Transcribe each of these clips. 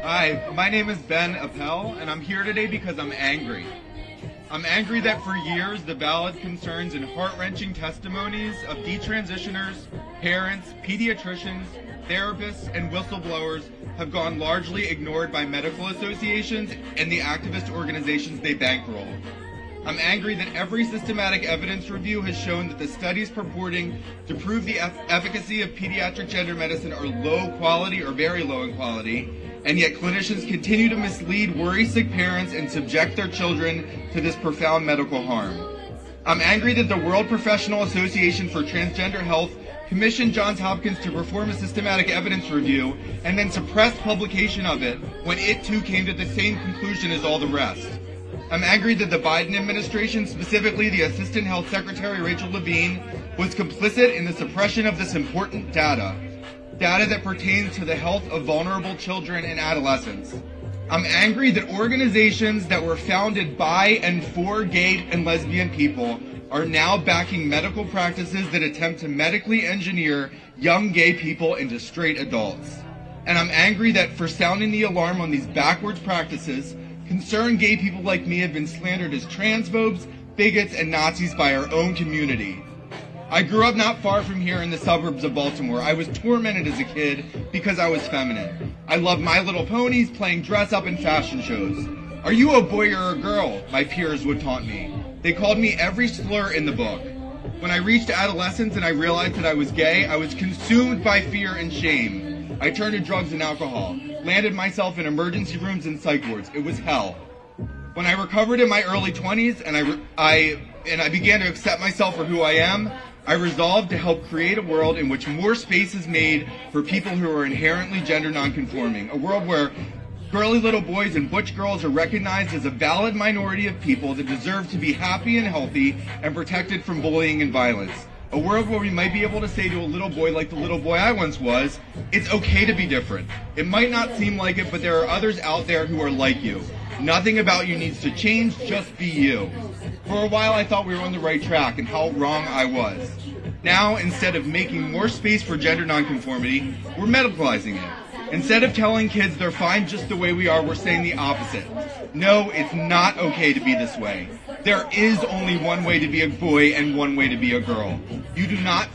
Hi, my name is Ben Appel, and I'm here today because I'm angry. I'm angry that for years the valid concerns and heart-wrenching testimonies of detransitioners, parents, pediatricians, therapists, and whistleblowers have gone largely ignored by medical associations and the activist organizations they bankroll. I'm angry that every systematic evidence review has shown that the studies purporting to prove the efficacy of pediatric gender medicine are low quality or very low in quality, and yet clinicians continue to mislead worry-sick parents and subject their children to this profound medical harm. I'm angry that the World Professional Association for Transgender Health commissioned Johns Hopkins to perform a systematic evidence review and then suppressed publication of it when it too came to the same conclusion as all the rest. I'm angry that the Biden administration, specifically the Assistant Health Secretary Rachel Levine, was complicit in the suppression of this important data that pertains to the health of vulnerable children and adolescents. I'm angry that organizations that were founded by and for gay and lesbian people are now backing medical practices that attempt to medically engineer young gay people into straight adults. And I'm angry that for sounding the alarm on these backwards practices, concerned gay people like me have been slandered as transphobes, bigots, and Nazis by our own community. I grew up not far from here in the suburbs of Baltimore. I was tormented as a kid because I was feminine. I loved My Little Ponies, playing dress-up in fashion shows. Are you a boy or a girl? My peers would taunt me. They called me every slur in the book. When I reached adolescence and I realized that I was gay, I was consumed by fear and shame. I turned to drugs and alcohol, landed myself in emergency rooms and psych wards. It was hell. When I recovered in my early 20s and I began to accept myself for who I am, I resolved to help create a world in which more space is made for people who are inherently gender nonconforming, a world where girly little boys and butch girls are recognized as a valid minority of people that deserve to be happy and healthy and protected from bullying and violence. A world where we might be able to say to a little boy like the little boy I once was, it's okay to be different. It might not seem like it, but there are others out there who are like you. Nothing about you needs to change, just be you. For a while I thought we were on the right track, and how wrong I was. Now, instead of making more space for gender nonconformity, we're medicalizing it. Instead of telling kids they're fine just the way we are, we're saying the opposite. No, it's not okay to be this way. There is only one way to be a boy and one way to be a girl. You do not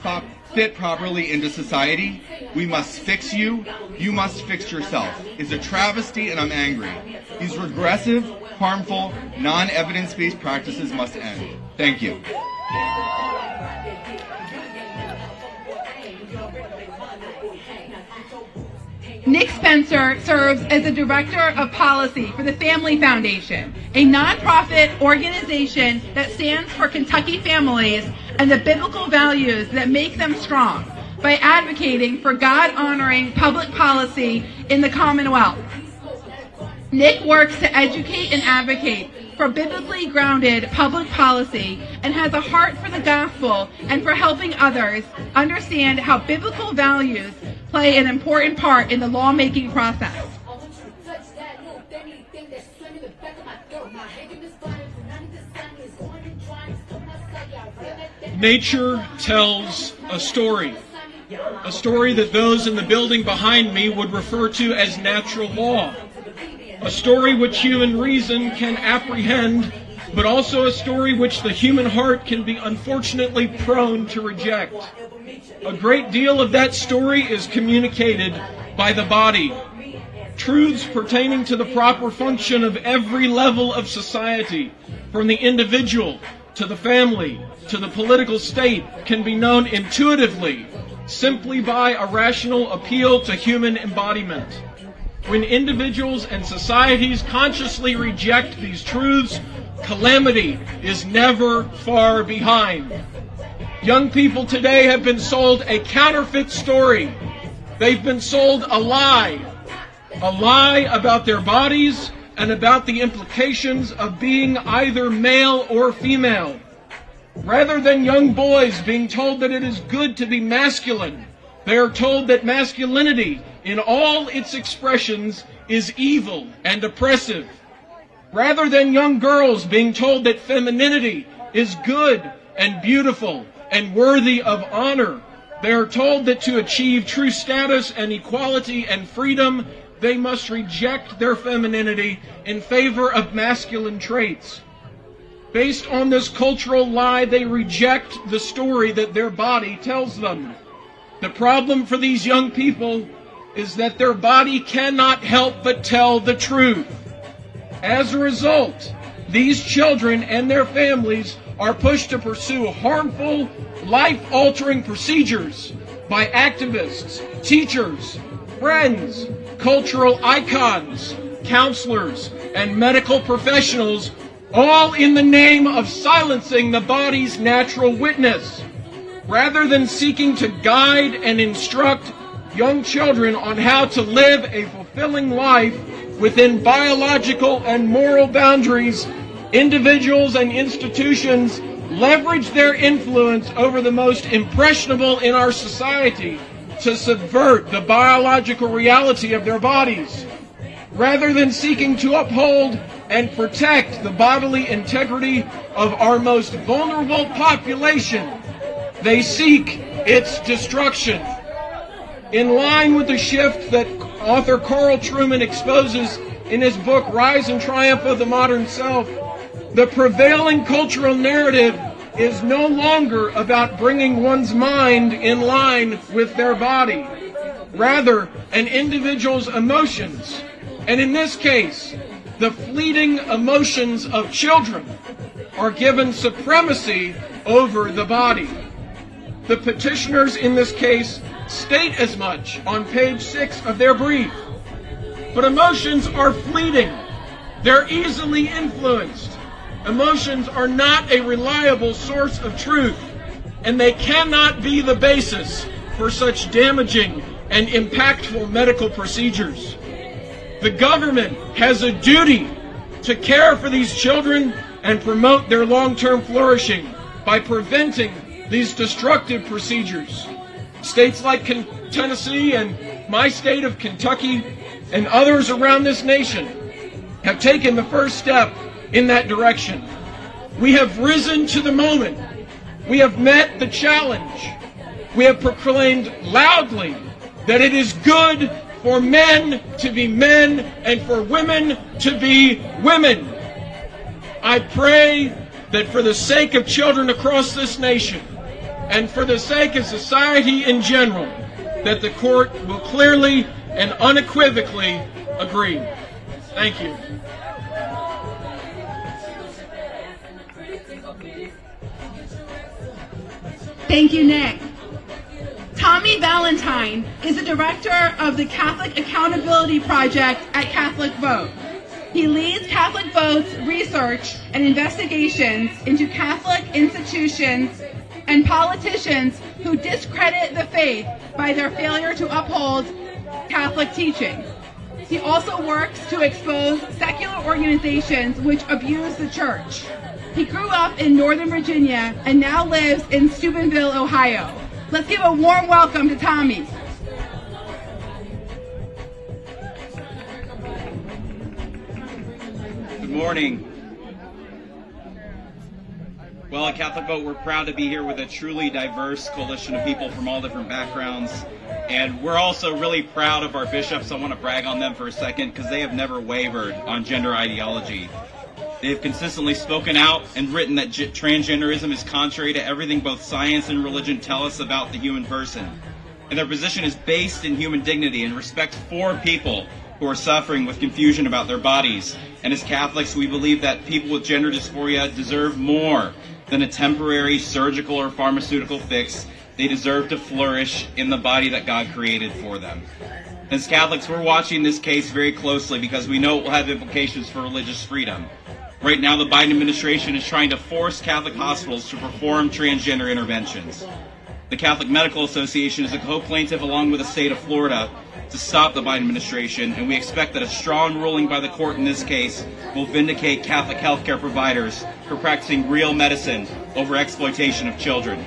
fit properly into society. We must fix you. You must fix yourself. It's a travesty, and I'm angry. These regressive, harmful, non-evidence-based practices must end. Thank you. Nick Spencer serves as the Director of Policy for the Family Foundation, a nonprofit organization that stands for Kentucky families and the biblical values that make them strong by advocating for God-honoring public policy in the Commonwealth. Nick works to educate and advocate for biblically grounded public policy and has a heart for the gospel and for helping others understand how biblical values play an important part in the lawmaking process. Nature tells a story that those in the building behind me would refer to as natural law, a story which human reason can apprehend, but also a story which the human heart can be unfortunately prone to reject. A great deal of that story is communicated by the body. Truths pertaining to the proper function of every level of society, from the individual to the family to the political state, can be known intuitively simply by a rational appeal to human embodiment. When individuals and societies consciously reject these truths, calamity is never far behind. Young people today have been sold a counterfeit story. They've been sold a lie about their bodies and about the implications of being either male or female. Rather than young boys being told that it is good to be masculine, they are told that masculinity in all its expressions is evil and oppressive. Rather than young girls being told that femininity is good and beautiful and worthy of honor, they are told that to achieve true status and equality and freedom, they must reject their femininity in favor of masculine traits. Based on this cultural lie, they reject the story that their body tells them. The problem for these young people is that their body cannot help but tell the truth. As a result, these children and their families are pushed to pursue harmful, life-altering procedures by activists, teachers, friends, cultural icons, counselors, and medical professionals, all in the name of silencing the body's natural witness. Rather than seeking to guide and instruct young children on how to live a fulfilling life within biological and moral boundaries, individuals and institutions leverage their influence over the most impressionable in our society to subvert the biological reality of their bodies. Rather than seeking to uphold and protect the bodily integrity of our most vulnerable population, they seek its destruction. In line with the shift that author Carl Trueman exposes in his book Rise and Triumph of the Modern Self, the prevailing cultural narrative is no longer about bringing one's mind in line with their body, rather an individual's emotions, and in this case, the fleeting emotions of children, are given supremacy over the body. The petitioners in this case state as much on page 6 of their brief. But emotions are fleeting. They're easily influenced. Emotions are not a reliable source of truth, and they cannot be the basis for such damaging and impactful medical procedures. The government has a duty to care for these children and promote their long-term flourishing by preventing these destructive procedures. States like Tennessee and my state of Kentucky and others around this nation have taken the first step in that direction. We have risen to the moment. We have met the challenge. We have proclaimed loudly that it is good for men to be men and for women to be women. I pray that for the sake of children across this nation and for the sake of society in general, that the court will clearly and unequivocally agree. Thank you. Thank you, Nick. Tommy Valentine is the director of the Catholic Accountability Project at Catholic Vote. He leads Catholic Vote's research and investigations into Catholic institutions and politicians who discredit the faith by their failure to uphold Catholic teaching. He also works to expose secular organizations which abuse the church. He grew up in Northern Virginia and now lives in Steubenville, Ohio. Let's give a warm welcome to Tommy. Good morning. Well, at Catholic Vote, we're proud to be here with a truly diverse coalition of people from all different backgrounds. And we're also really proud of our bishops. I want to brag on them for a second because they have never wavered on gender ideology. They have consistently spoken out and written that transgenderism is contrary to everything both science and religion tell us about the human person. And their position is based in human dignity and respect for people who are suffering with confusion about their bodies. And as Catholics, we believe that people with gender dysphoria deserve more than a temporary surgical or pharmaceutical fix. They deserve to flourish in the body that God created for them. As Catholics, we're watching this case very closely because we know it will have implications for religious freedom. Right now, the Biden administration is trying to force Catholic hospitals to perform transgender interventions. The Catholic Medical Association is a co-plaintiff along with the state of Florida to stop the Biden administration, and we expect that a strong ruling by the court in this case will vindicate Catholic healthcare providers for practicing real medicine over exploitation of children.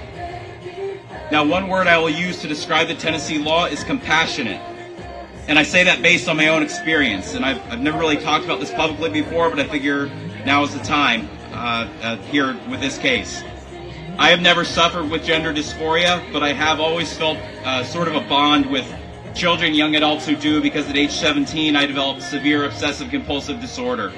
Now, one word I will use to describe the Tennessee law is compassionate. And I say that based on my own experience. And I've never really talked about this publicly before, but I figure now is the time here with this case. I have never suffered with gender dysphoria, but I have always felt sort of a bond with children, young adults who do, because at age 17 I developed severe obsessive compulsive disorder.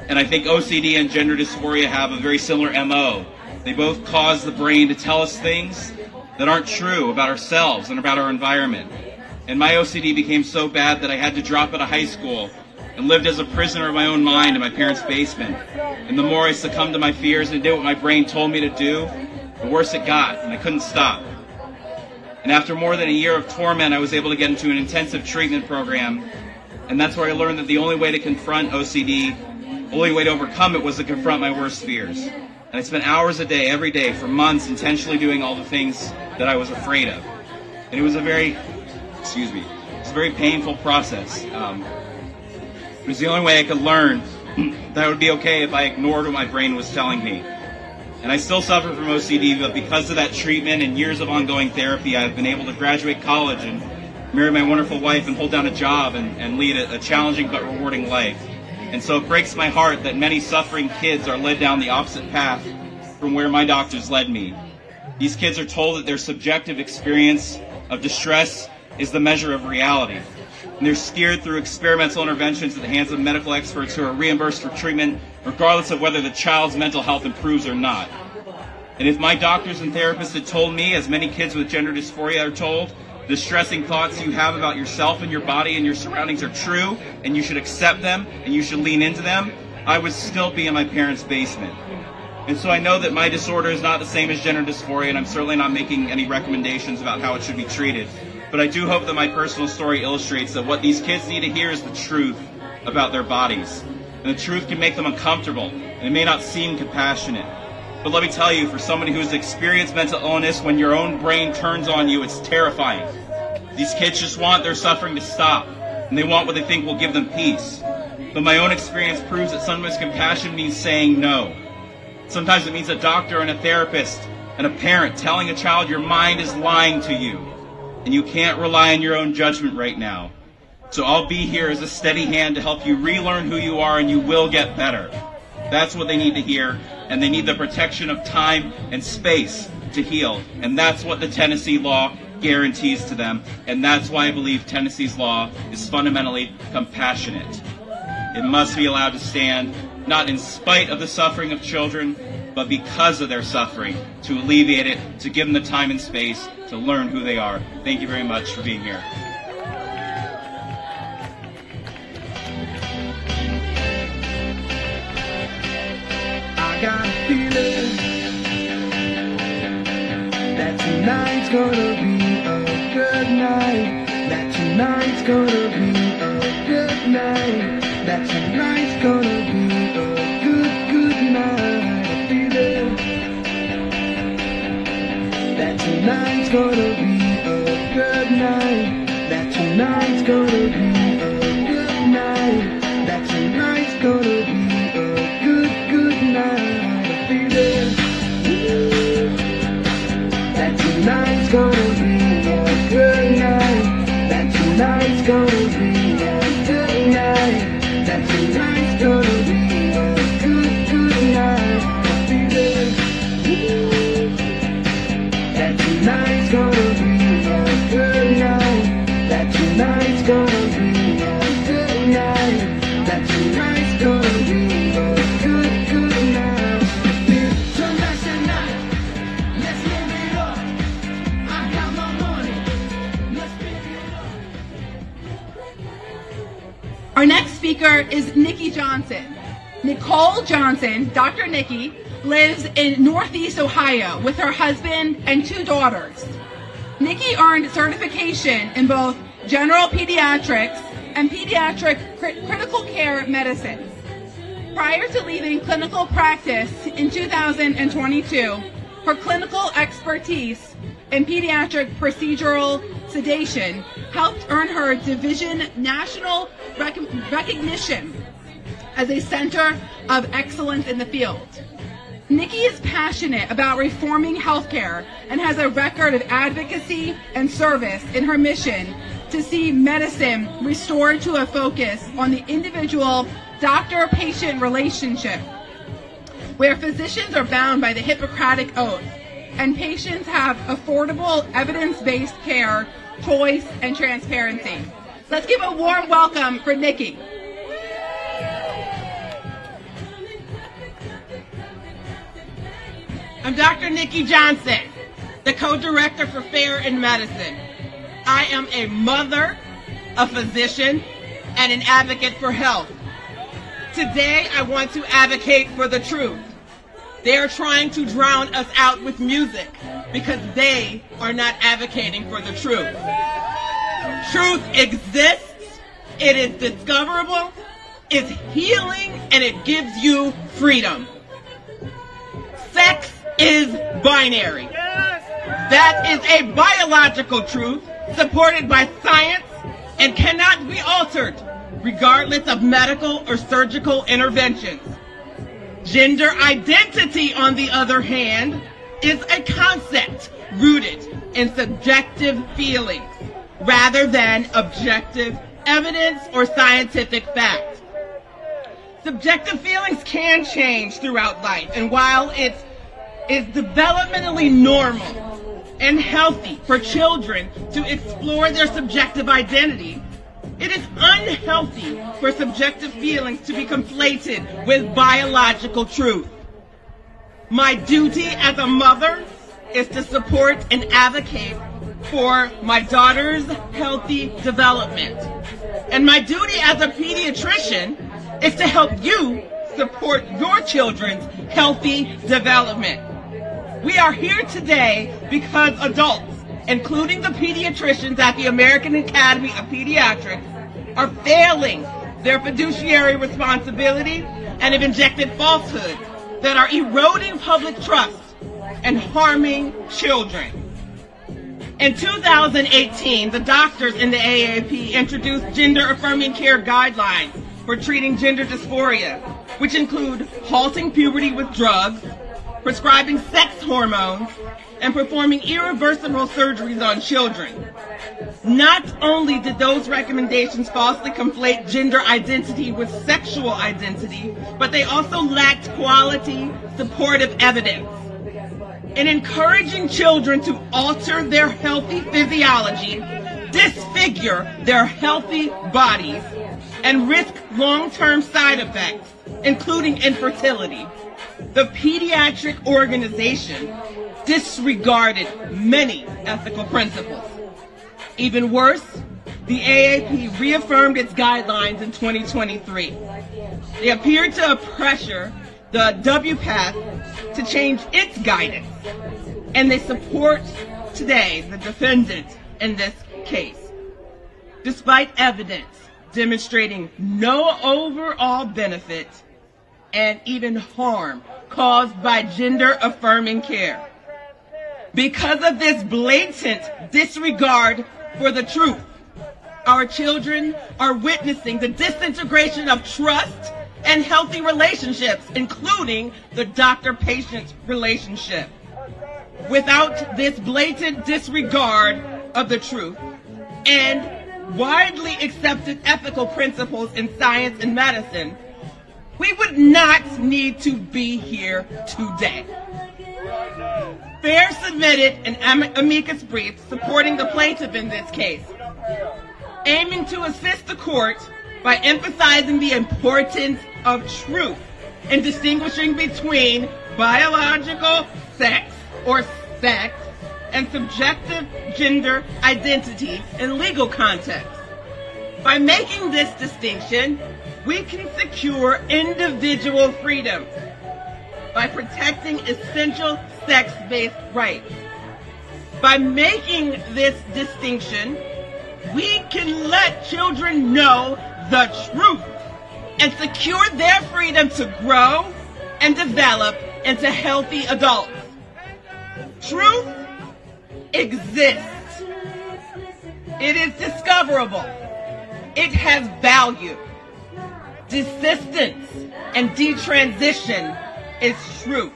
And I think OCD and gender dysphoria have a very similar MO. They both cause the brain to tell us things that aren't true about ourselves and about our environment. And my OCD became so bad that I had to drop out of high school and lived as a prisoner of my own mind in my parents' basement. And the more I succumbed to my fears and did what my brain told me to do, the worse it got, and I couldn't stop. And after more than a year of torment, I was able to get into an intensive treatment program. And that's where I learned that the only way to confront OCD, the only way to overcome it, was to confront my worst fears. And I spent hours a day, every day, for months, intentionally doing all the things that I was afraid of. And it was a very, it's a very painful process. It was the only way I could learn that it would be okay if I ignored what my brain was telling me. And I still suffer from OCD, but because of that treatment and years of ongoing therapy, I've been able to graduate college and marry my wonderful wife and hold down a job and lead a challenging but rewarding life. And so it breaks my heart that many suffering kids are led down the opposite path from where my doctors led me. These kids are told that their subjective experience of distress is the measure of reality. And they're steered through experimental interventions at the hands of medical experts who are reimbursed for treatment regardless of whether the child's mental health improves or not. And if my doctors and therapists had told me, as many kids with gender dysphoria are told, the distressing thoughts you have about yourself and your body and your surroundings are true, and you should accept them, and you should lean into them, I would still be in my parents' basement. And so I know that my disorder is not the same as gender dysphoria, and I'm certainly not making any recommendations about how it should be treated. But I do hope that my personal story illustrates that what these kids need to hear is the truth about their bodies. And the truth can make them uncomfortable, and it may not seem compassionate. But let me tell you, for somebody who's experienced mental illness, when your own brain turns on you, it's terrifying. These kids just want their suffering to stop, and they want what they think will give them peace. But my own experience proves that sometimes compassion means saying no. Sometimes it means a doctor and a therapist and a parent telling a child your mind is lying to you, and you can't rely on your own judgment right now. So I'll be here as a steady hand to help you relearn who you are, and you will get better. That's what they need to hear, and they need the protection of time and space to heal. And that's what the Tennessee law guarantees to them, and that's why I believe Tennessee's law is fundamentally compassionate. It must be allowed to stand, not in spite of the suffering of children, but because of their suffering, to alleviate it, to give them the time and space to learn who they are. Thank you very much for being here. I got a feeling that tonight's gonna be a good night. That tonight's gonna be a good night. That tonight's gonna be a good night. A feeling that tonight's gonna be a good night. That tonight's gonna be a good night. That tonight's gonna be a good night. A feeling that tonight's gonna be a good night. That tonight's gonna be a good night. That tonight's gonna be a good night. A feeling that tonight's gonna be a good night. That tonight's gonna be a good night. That tonight's gonna be a good night. Tonight's the night. Let's live it up. I got my money. Let's pick it up. Our next speaker is Nikki Johnson. Nicole Johnson, Dr. Nikki, lives in Northeast Ohio with her husband and 2 daughters. Nikki earned certification in both general pediatrics and pediatric critical care medicine. Prior to leaving clinical practice in 2022, her clinical expertise in pediatric procedural sedation helped earn her division national recognition as a center of excellence in the field. Nikki is passionate about reforming healthcare and has a record of advocacy and service in her mission to see medicine restored to a focus on the individual doctor-patient relationship, where physicians are bound by the Hippocratic Oath and patients have affordable, evidence-based care choice, and transparency. Let's give a warm welcome for Nikki. I'm Dr. Nikki Johnson, the co-director for FAIR in Medicine. I am a mother, a physician, and an advocate for health. Today, I want to advocate for the truth. They are trying to drown us out with music because they are not advocating for the truth. Truth exists, it is discoverable, it's healing, and it gives you freedom. Sex is binary. That is a biological truth supported by science and cannot be altered regardless of medical or surgical interventions. Gender identity, on the other hand, is a concept rooted in subjective feelings rather than objective evidence or scientific fact. Subjective feelings can change throughout life, and while it's developmentally normal and healthy for children to explore their subjective identity, it is unhealthy for subjective feelings to be conflated with biological truth. My duty as a mother is to support and advocate for my daughter's healthy development. And my duty as a pediatrician is to help you support your children's healthy development. We are here today because adults, including the pediatricians at the American Academy of Pediatrics, are failing their fiduciary responsibility and have injected falsehoods that are eroding public trust and harming children. In 2018, the doctors in the AAP introduced gender-affirming care guidelines for treating gender dysphoria, which include halting puberty with drugs, prescribing sex hormones, and performing irreversible surgeries on children. Not only did those recommendations falsely conflate gender identity with sexual identity, but they also lacked quality, supportive evidence. In encouraging children to alter their healthy physiology, disfigure their healthy bodies, and risk long-term side effects, including infertility, the Pediatric organization disregarded many ethical principles. Even worse, the AAP reaffirmed its guidelines in 2023. They appeared to pressure the WPATH to change its guidance, and they support today the defendant in this case. Despite evidence demonstrating no overall benefit and even harm caused by gender-affirming care. Because of this blatant disregard for the truth, our children are witnessing the disintegration of trust and healthy relationships, including the doctor-patient relationship. Without this blatant disregard of the truth and widely accepted ethical principles in science and medicine, we would not need to be here today. FAIR submitted an amicus brief supporting the plaintiff in this case, aiming to assist the court by emphasizing the importance of truth in distinguishing between biological sex or sex and subjective gender identity in legal context. By making this distinction, we can secure individual freedom by protecting essential sex-based rights. By making this distinction, we can let children know the truth and secure their freedom to grow and develop into healthy adults. Truth exists. It is discoverable. It has value. Desistance and detransition is truth.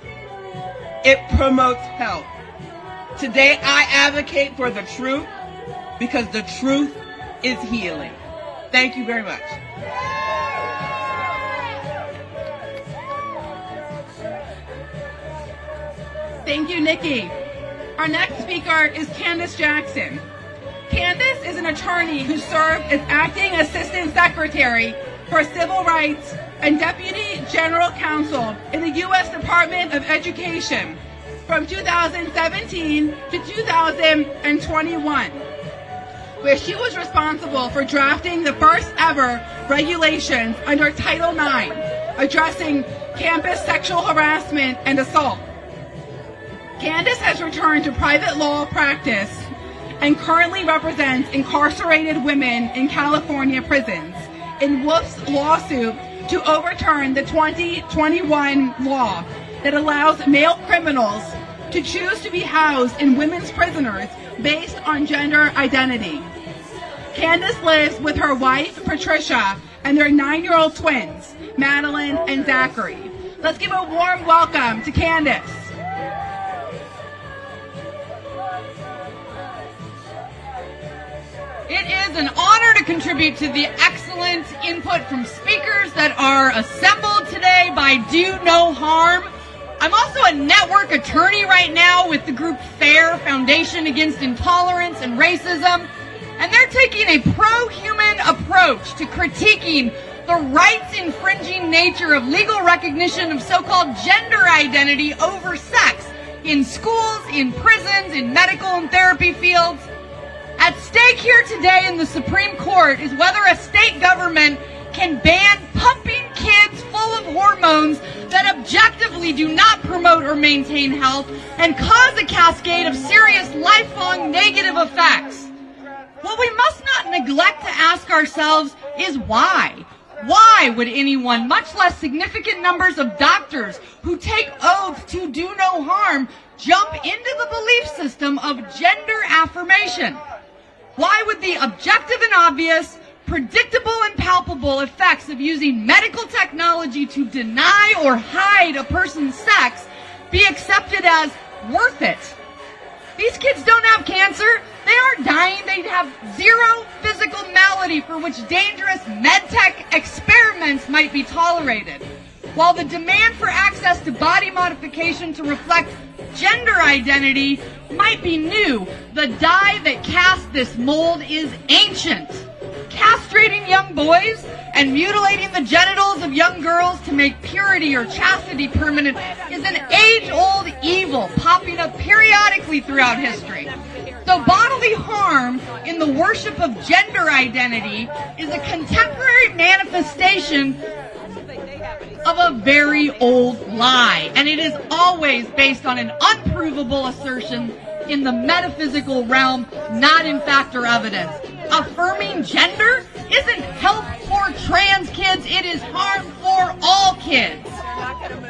It promotes health. Today I advocate for the truth because the truth is healing. Thank you very much. Thank you, Nikki. Our next speaker is Candace Jackson. Candace is an attorney who served as acting assistant secretary for civil rights and deputy general counsel in the U.S. Department of Education from 2017 to 2021, where she was responsible for drafting the first ever regulations under Title IX addressing campus sexual harassment and assault. Candace has returned to private law practice and currently represents incarcerated women in California prisons in Wolf's lawsuit to overturn the 2021 law that allows male criminals to choose to be housed in women's prisoners based on gender identity. Candace lives with her wife, Patricia, and their 9-year-old twins, Madeline and Zachary. Let's give a warm welcome to Candace. It is an honor to contribute to the excellent input from speakers that are assembled today by Do No Harm. I'm also a network attorney right now with the group FAIR, Foundation Against Intolerance and Racism, and they're taking a pro-human approach to critiquing the rights-infringing nature of legal recognition of so-called gender identity over sex in schools, in prisons, in medical and therapy fields. At stake here today in the Supreme Court is whether a state government can ban pumping kids full of hormones that objectively do not promote or maintain health and cause a cascade of serious lifelong negative effects. What we must not neglect to ask ourselves is why. Why would anyone, much less significant numbers of doctors who take oaths to do no harm, jump into the belief system of gender affirmation? Why would the objective and obvious, predictable and palpable effects of using medical technology to deny or hide a person's sex be accepted as worth it? These kids don't have cancer. They aren't dying. They have zero physical malady for which dangerous medtech experiments might be tolerated. While the demand for access to body modification to reflect gender identity might be new, the die that cast this mold is ancient. Castrating young boys and mutilating the genitals of young girls to make purity or chastity permanent is an age-old evil popping up periodically throughout history. So bodily harm in the worship of gender identity is a contemporary manifestation of a very old lie, and it is always based on an unprovable assertion in the metaphysical realm, not in fact or evidence. Affirming gender isn't health for trans kids, it is harm for all kids.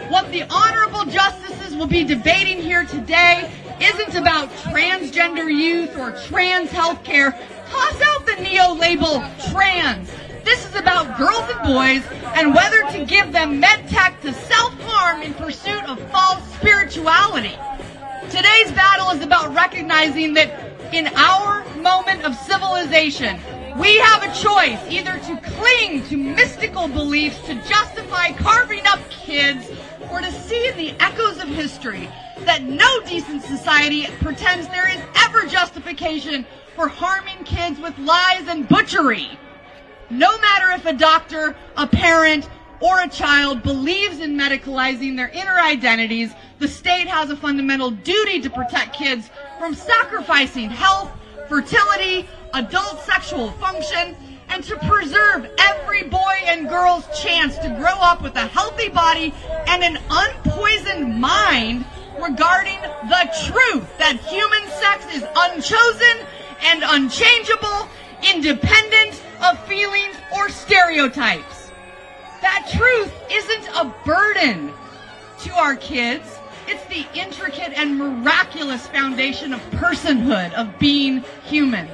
What the honorable justices will be debating here today isn't about transgender youth or trans health care. Toss out the neo-label trans. This is about girls and boys and whether to give them medtech to self-harm in pursuit of false spirituality. Today's battle is about recognizing that in our moment of civilization, we have a choice either to cling to mystical beliefs to justify carving up kids or to see in the echoes of history that no decent society pretends there is ever justification for harming kids with lies and butchery. No matter if a doctor, a parent, or a child believes in medicalizing their inner identities, the state has a fundamental duty to protect kids from sacrificing health, fertility, adult sexual function, and to preserve every boy and girl's chance to grow up with a healthy body and an unpoisoned mind regarding the truth that human sex is unchosen and unchangeable, independent of feelings or stereotypes. That truth isn't a burden to our kids. It's the intricate and miraculous foundation of personhood, of being human.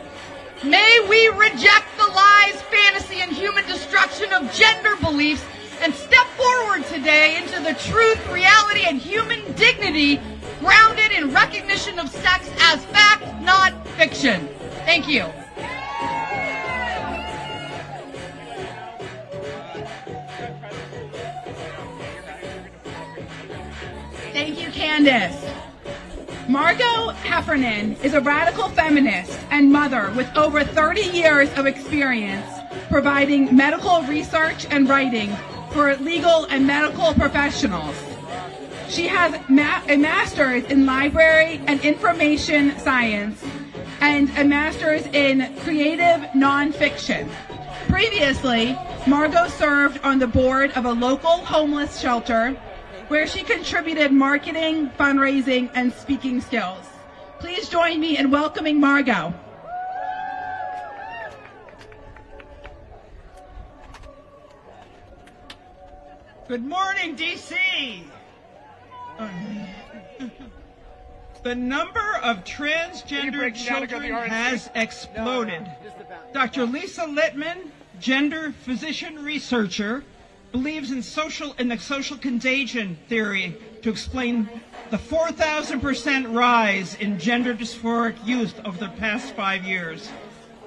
May we reject the lies, fantasy, and human destruction of gender beliefs and step forward today into the truth, reality, and human dignity grounded in recognition of sex as fact, not fiction. Thank you. Thank you, Candace. Margot Heffernan is a radical feminist and mother with over 30 years of experience providing medical research and writing for legal and medical professionals. She has a master's in library and information science and a master's in creative nonfiction. Previously, Margot served on the board of a local homeless shelter where she contributed marketing, fundraising, and speaking skills. Please join me in welcoming Margot. Good morning, DC. The number of transgender children has exploded. Dr. Lisa Littman, gender physician researcher, believes in the social contagion theory to explain the 4,000% rise in gender dysphoric youth over the past 5 years.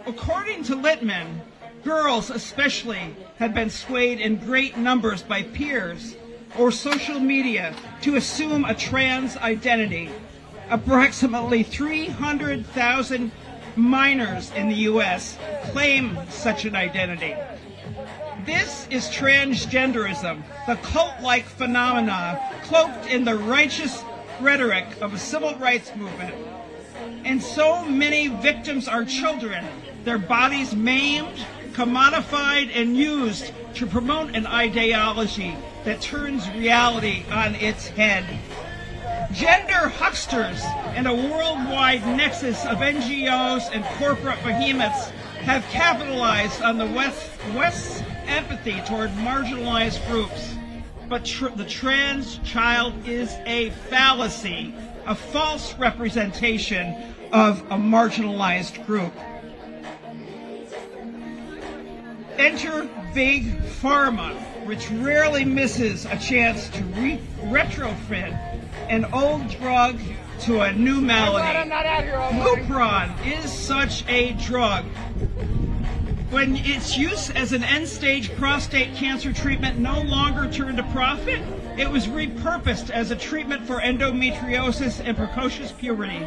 According to Littman, girls especially have been swayed in great numbers by peers or social media to assume a trans identity. Approximately 300,000 minors in the U.S. claim such an identity. This is transgenderism, the cult-like phenomena cloaked in the righteous rhetoric of a civil rights movement. And so many victims are children, their bodies maimed, commodified, and used to promote an ideology that turns reality on its head. Gender hucksters and a worldwide nexus of NGOs and corporate behemoths have capitalized on the West's empathy toward marginalized groups. But the trans child is a fallacy, a false representation of a marginalized group. Enter big pharma, which rarely misses a chance to retrofit an old drug to a new malady. Lupron is such a drug. When its use as an end-stage prostate cancer treatment no longer turned a profit, it was repurposed as a treatment for endometriosis and precocious puberty.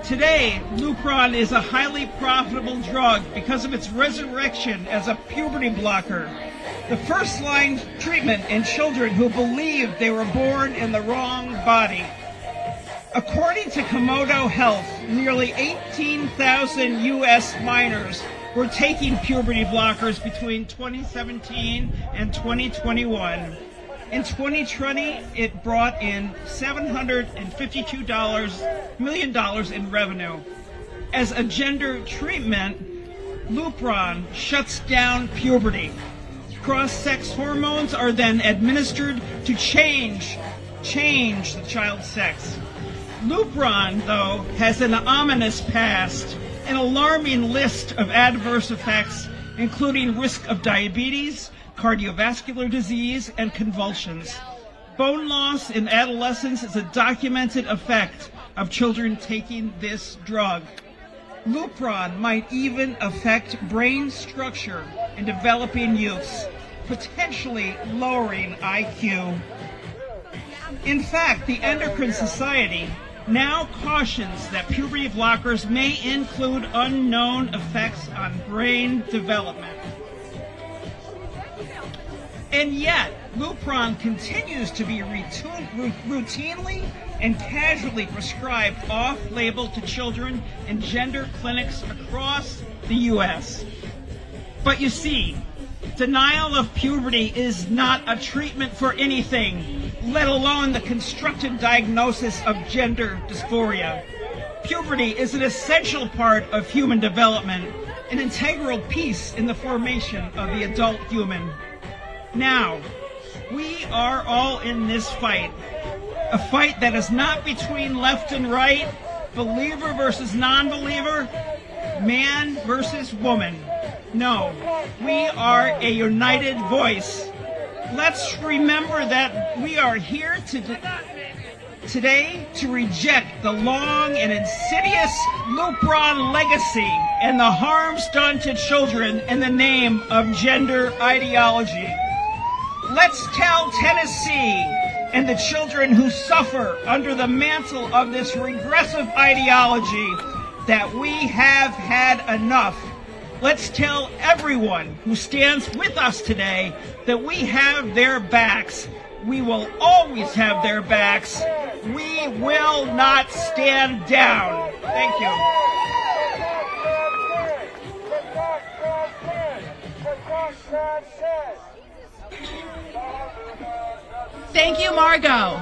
Today, Lupron is a highly profitable drug because of its resurrection as a puberty blocker, the first-line treatment in children who believed they were born in the wrong body. According to Komodo Health, nearly 18,000 U.S. minors were taking puberty blockers between 2017 and 2021. In 2020, it brought in $752 million in revenue. As a gender treatment, Lupron shuts down puberty. Cross-sex hormones are then administered to change the child's sex. Lupron, though, has an ominous past, an alarming list of adverse effects, including risk of diabetes, cardiovascular disease, and convulsions. Bone loss in adolescence is a documented effect of children taking this drug. Lupron might even affect brain structure in developing youths, potentially lowering IQ. In fact, the Endocrine Society now cautions that puberty blockers may include unknown effects on brain development. And yet, Lupron continues to be routinely and casually prescribed off-label to children in gender clinics across the U.S. But you see, denial of puberty is not a treatment for anything, let alone the constructed diagnosis of gender dysphoria. Puberty is an essential part of human development, an integral piece in the formation of the adult human. Now, we are all in this fight, a fight that is not between left and right, believer versus non-believer, man versus woman. No, we are a united voice. Let's remember that we are here today to reject the long and insidious Lupron legacy and the harms done to children in the name of gender ideology. Let's tell Tennessee and the children who suffer under the mantle of this regressive ideology that we have had enough. Let's tell everyone who stands with us today that we have their backs. We will always have their backs. We will not stand down. Thank you. Thank you, Margot.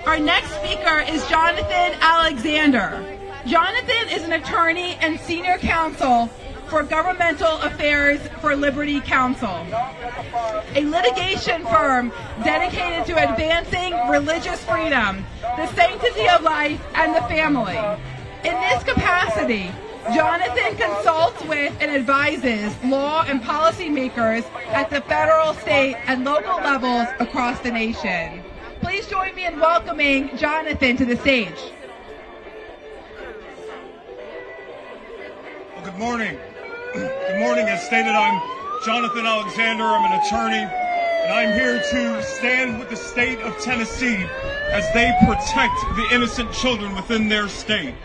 Our next speaker is Jonathan Alexander. Jonathan is an attorney and senior counsel for Governmental Affairs for Liberty Counsel, a litigation firm dedicated to advancing religious freedom, the sanctity of life, and the family. In this capacity, Jonathan consults with and advises law and policymakers at the federal, state, and local levels across the nation. Please join me in welcoming Jonathan to the stage. Well, good morning. Good morning. As stated, I'm Jonathan Alexander. I'm an attorney, and I'm here to stand with the state of Tennessee as they protect the innocent children within their state.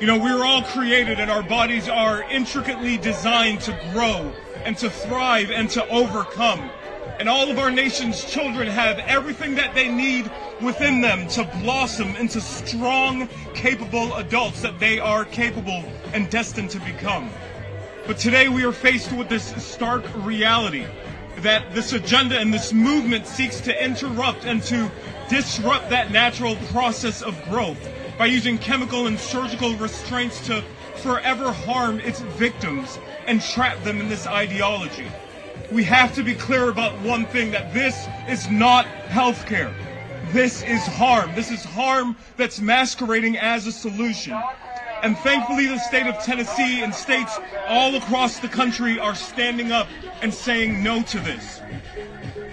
You know, we were all created and our bodies are intricately designed to grow and to thrive and to overcome. And all of our nation's children have everything that they need within them to blossom into strong, capable adults that they are capable and destined to become. But today we are faced with this stark reality that this agenda and this movement seeks to interrupt and to disrupt that natural process of growth by using chemical and surgical restraints to forever harm its victims and trap them in this ideology. We have to be clear about one thing, that this is not healthcare. This is harm. This is harm that's masquerading as a solution. And thankfully, the state of Tennessee and states all across the country are standing up and saying no to this.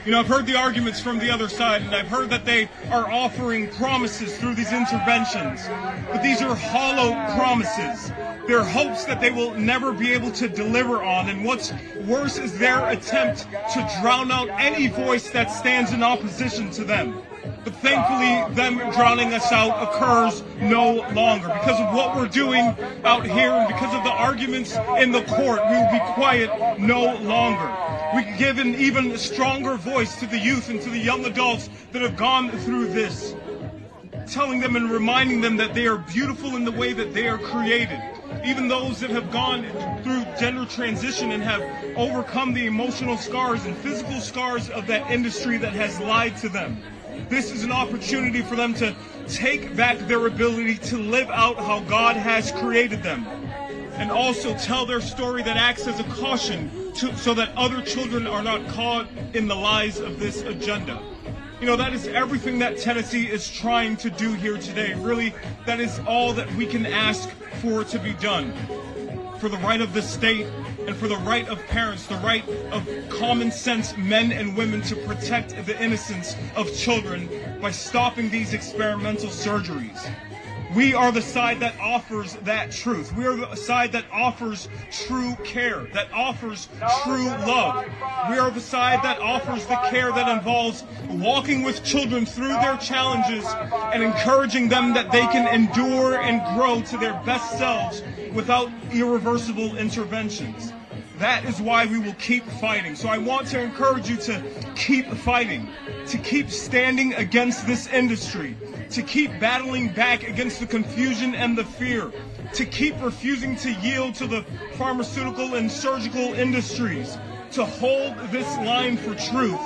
You know, I've heard the arguments from the other side, and I've heard that they are offering promises through these interventions. But these are hollow promises. They're hopes that they will never be able to deliver on. And what's worse is their attempt to drown out any voice that stands in opposition to them. But thankfully, them drowning us out occurs no longer. Because of what we're doing out here and because of the arguments in the court, we will be quiet no longer. We can give an even stronger voice to the youth and to the young adults that have gone through this, telling them and reminding them that they are beautiful in the way that they are created. Even those that have gone through gender transition and have overcome the emotional scars and physical scars of that industry that has lied to them. This is an opportunity for them to take back their ability to live out how God has created them, and also tell their story that acts as a caution so that other children are not caught in the lies of this agenda. You know, that is everything that Tennessee is trying to do here today. Really, that is all that we can ask for to be done. For the right of the state and for the right of parents, the right of common sense men and women to protect the innocence of children by stopping these experimental surgeries. We are the side that offers that truth. We are the side that offers true care, that offers true love. We are the side that offers the care that involves walking with children through their challenges and encouraging them that they can endure and grow to their best selves without irreversible interventions. That is why we will keep fighting. So I want to encourage you to keep fighting, to keep standing against this industry, to keep battling back against the confusion and the fear, to keep refusing to yield to the pharmaceutical and surgical industries, to hold this line for truth,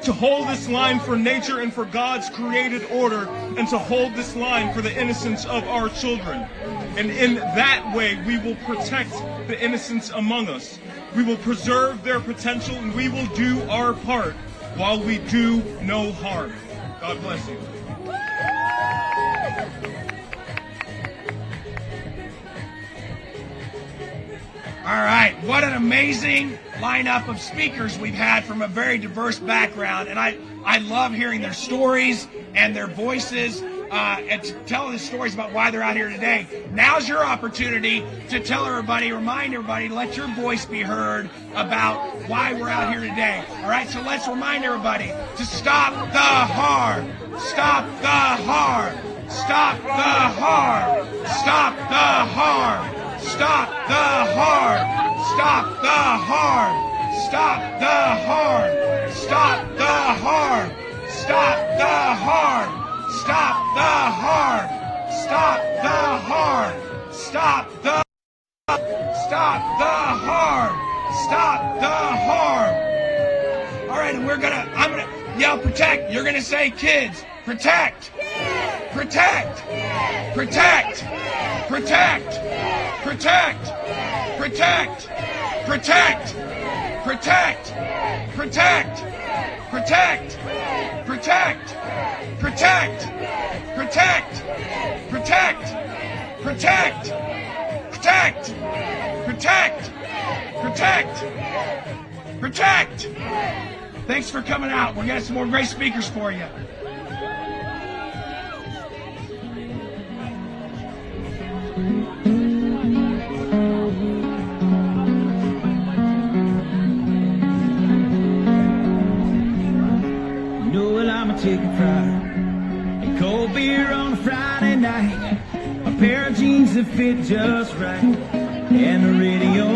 to hold this line for nature and for God's created order, and to hold this line for the innocence of our children. And in that way, we will protect the innocents among us. We will preserve their potential, and we will do our part while we do no harm. God bless you. All right, what an amazing lineup of speakers we've had from a very diverse background, and I love hearing their stories and their voices and telling the stories about why they're out here today. Now's your opportunity to tell everybody, remind everybody, let your voice be heard about why we're out here today. All right, so let's remind everybody to stop the harm, stop the harm, stop the harm, stop the harm, Stop the harm. Stop the harm. Stop the harm. Stop the harm. Stop the harm. Stop the harm. Stop the harm. Stop the Stop the harm. Stop the harm. All right, and I'm gonna yell protect. You're gonna say kids. Protect. Protect. Protect. Protect. Protect. Protect. Protect. Protect. Protect. Protect. Protect. Protect. Protect. Protect. Protect. Protect. Protect. Protect. Protect. Thanks for coming out. We're getting some more great speakers for you. You know what I'ma take a pride. A cold beer on a Friday night. A pair of jeans that fit just right. And the radio.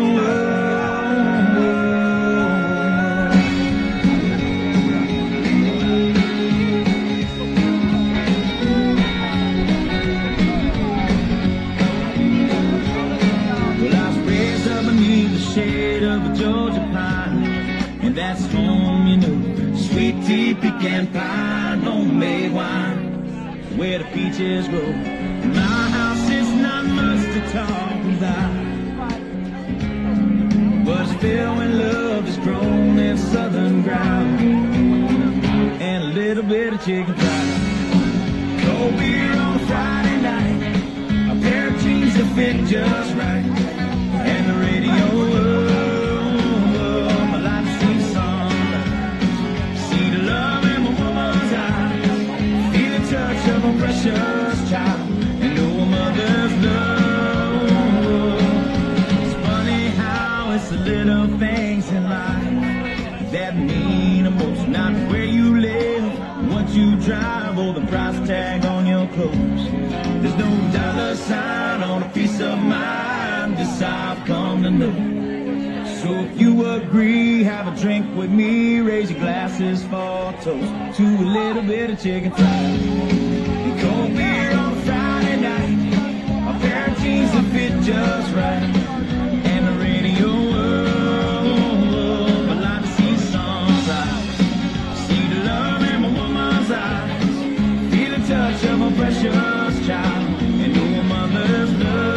Shade of a Georgia pine, and that's home, you know. Sweet tea, pecan pie, homemade wine, where the peaches grow. My house is not much to talk about, but it's filled with love that's grown in southern ground, and a little bit of chicken fried. Cold beer on a Friday night, a pair of jeans that fit just right, and the radio. Precious child, and no mother's love. It's funny how it's the little things in life that mean the most. Not where you live, what you drive, or the price tag on your clothes. There's no dollar sign on a piece of mind. This I've come to know. So if you agree, have a drink with me. Raise your glasses for a toast to a little bit of chicken fried. Cold beer on a Friday night, a pair of jeans that fit just right, and the radio. I like to see sunrise, see the love in my woman's eyes, feel the touch of a precious child, and know a mother's love.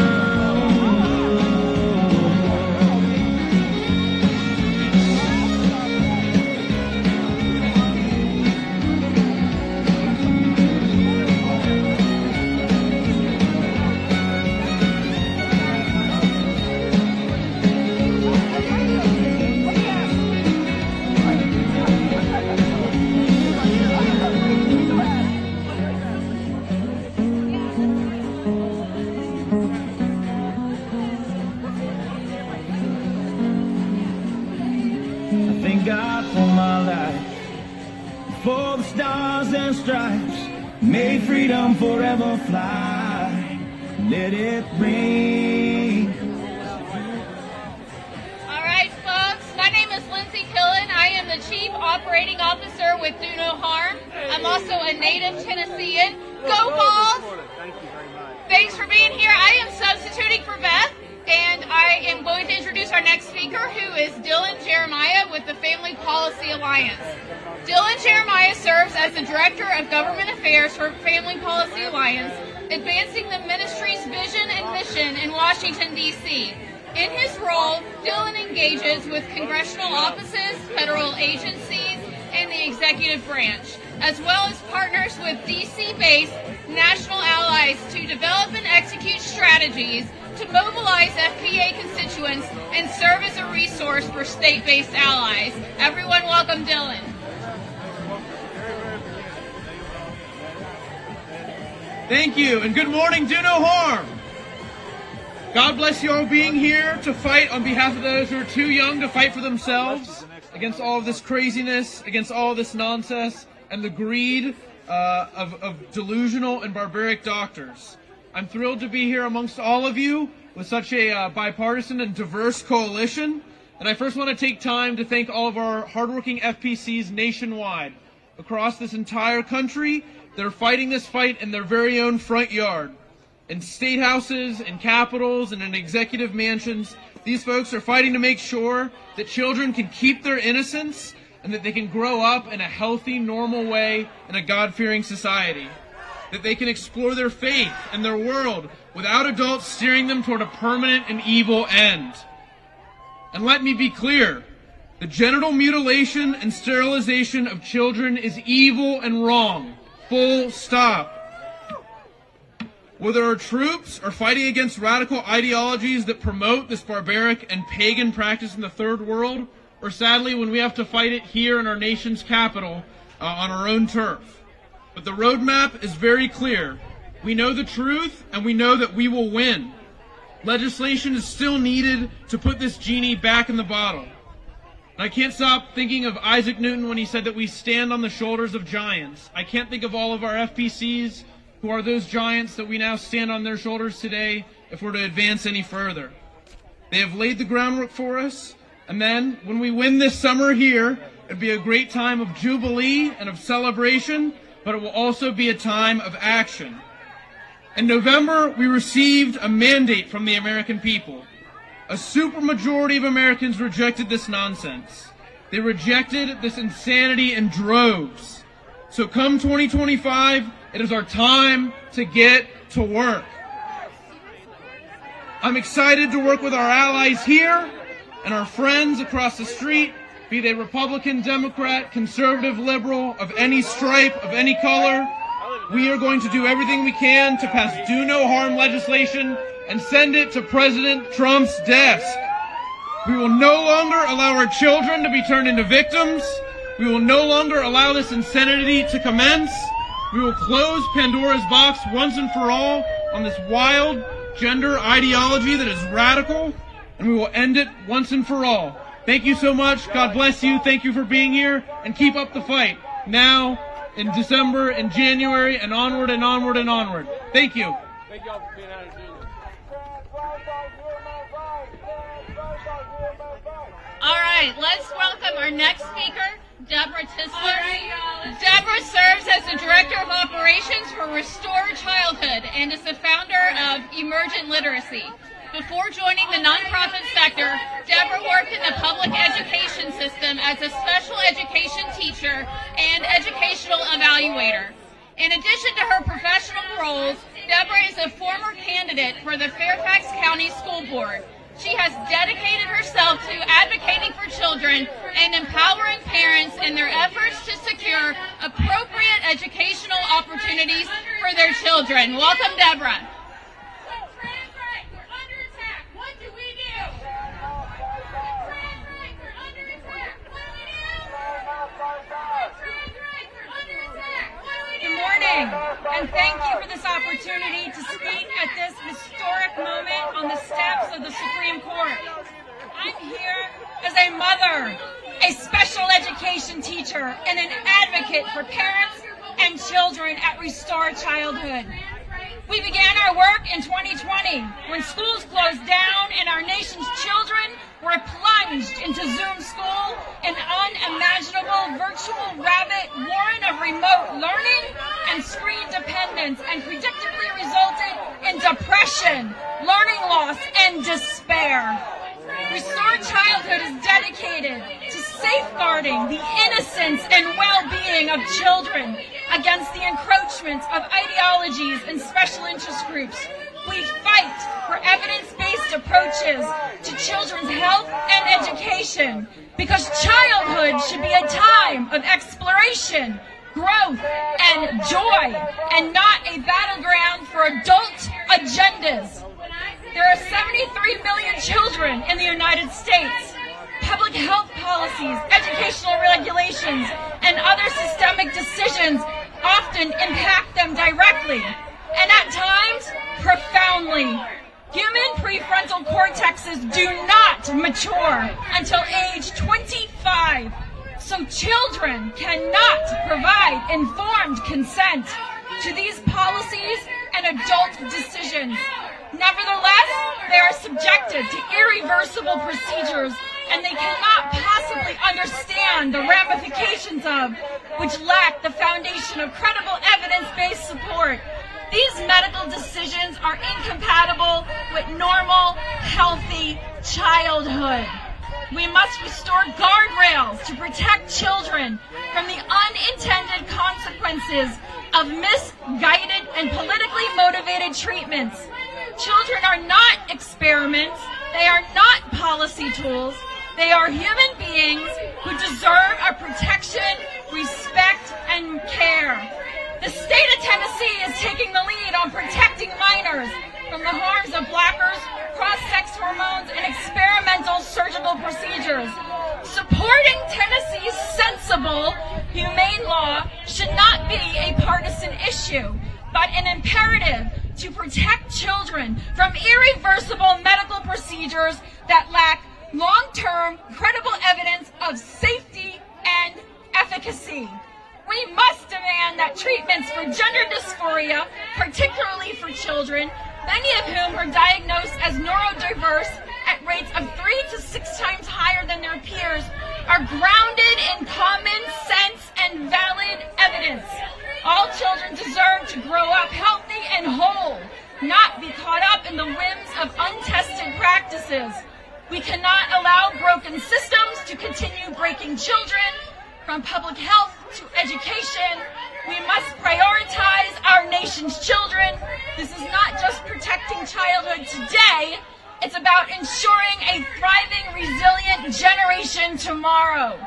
For the stars and stripes, may freedom forever fly. Let it rain. All right, folks. My name is Lindsay Killen. I am the Chief Operating Officer with Do No Harm. I'm also a native Tennessean. Go Vols! Thanks for being here. I am substituting for Beth, and I am going to introduce our next speaker, who is Dylan Jeremiah with the Family Policy Alliance. Dylan Jeremiah serves as the Director of Government Affairs for Family Policy Alliance, advancing the ministry's vision and mission in Washington, D.C. In his role, Dylan engages with congressional offices, federal agencies, and the executive branch, as well as partners with D.C.-based national allies to develop and execute strategies to mobilize FPA constituents and serve as a resource for state-based allies. Everyone welcome Dylan. Thank you, and good morning, Do No Harm. God bless you all being here to fight on behalf of those who are too young to fight for themselves against all of this craziness, against all of this nonsense, and the greed of delusional and barbaric doctors. I'm thrilled to be here amongst all of you with such a bipartisan and diverse coalition. And I first want to take time to thank all of our hardworking FPCs nationwide across this entire country that are fighting this fight in their very own front yard. In state houses, in capitals, and in executive mansions, these folks are fighting to make sure that children can keep their innocence and that they can grow up in a healthy, normal way in a God-fearing society. That they can explore their faith and their world without adults steering them toward a permanent and evil end. And let me be clear, the genital mutilation and sterilization of children is evil and wrong. Full stop. Whether our troops are fighting against radical ideologies that promote this barbaric and pagan practice in the third world, or sadly when we have to fight it here in our nation's capital on our own turf. But the roadmap is very clear. We know the truth and we know that we will win. Legislation is still needed to put this genie back in the bottle. And I can't stop thinking of Isaac Newton when he said that we stand on the shoulders of giants. I can't think of all of our FPCs who are those giants that we now stand on their shoulders today if we're to advance any further. They have laid the groundwork for us, and then when we win this summer here, it'll be a great time of jubilee and of celebration, but it will also be a time of action. In November, we received a mandate from the American people. A supermajority of Americans rejected this nonsense. They rejected this insanity in droves. So come 2025, it is our time to get to work. I'm excited to work with our allies here and our friends across the street, be they Republican, Democrat, conservative, liberal, of any stripe, of any color. We are going to do everything we can to pass do no harm legislation and send it to President Trump's desk. We will no longer allow our children to be turned into victims. We will no longer allow this insanity to commence. We will close Pandora's box once and for all on this wild gender ideology that is radical, and we will end it once and for all. Thank you so much. God bless you. Thank you for being here, and keep up the fight. Now, in December, in January, and onward and onward and onward. Thank you. Thank y'all for being out here doing All right, let's welcome our next speaker, Deborah Tisler. Deborah serves as the Director of Operations for Restore Childhood and is the founder of Emergent Literacy. Before joining the nonprofit sector, Deborah worked in the public education system as a special education teacher and educational evaluator. In addition to her professional roles, Deborah is a former candidate for the Fairfax County School Board. She has dedicated herself to advocating for children and empowering parents in their efforts to secure appropriate educational opportunities for their children. Welcome, Deborah. Good morning, and thank you for this opportunity to speak at this historic moment on the steps of the Supreme Court. I'm here as a mother, a special education teacher, and an advocate for parents and children at Restore Childhood. We began our work in 2020 when schools closed down and our nation's children were plunged into Zoom school, an unimaginable virtual rabbit warren of remote learning and screen dependence, and predictably resulted in depression, learning loss, and despair. Restore Childhood is dedicated to safeguarding the innocence and well-being of children against the encroachments of ideologies and special interest groups. We fight for evidence-based approaches to children's health and education because childhood should be a time of exploration, growth, and joy, and not a battleground for adult agendas. There are 73 million children in the United States. Public health policies, educational regulations, and other systemic decisions often impact them directly, and at times, profoundly. Human prefrontal cortexes do not mature until age 25, so children cannot provide informed consent to these policies and adult decisions. Nevertheless, they are subjected to irreversible procedures, and they cannot possibly understand the ramifications of which lack the foundation of credible evidence-based support. These medical decisions are incompatible with normal, healthy childhood. We must restore guardrails to protect children from the unintended consequences of misguided and politically motivated treatments. Children are not experiments. They are not policy tools. They are human beings who deserve our protection, respect, and care. The state of Tennessee is taking the lead on protecting minors from the harms of blockers, cross-sex hormones, and experimental surgical procedures. Supporting Tennessee's sensible, humane law should not be a partisan issue, but an imperative to protect children from irreversible medical procedures that lack long-term, credible evidence of safety and efficacy. We must demand that treatments for gender dysphoria, particularly for children, many of whom are diagnosed as neurodiverse at rates of 3 to 6 times higher than their peers, are grounded in common sense and valid evidence. All children deserve to grow up healthy and whole, not be caught up in the whims of untested practices. We cannot allow broken systems to continue breaking children. From public health to education, we must prioritize our nation's children. This is not just protecting childhood today, it's about ensuring a thriving, resilient generation tomorrow.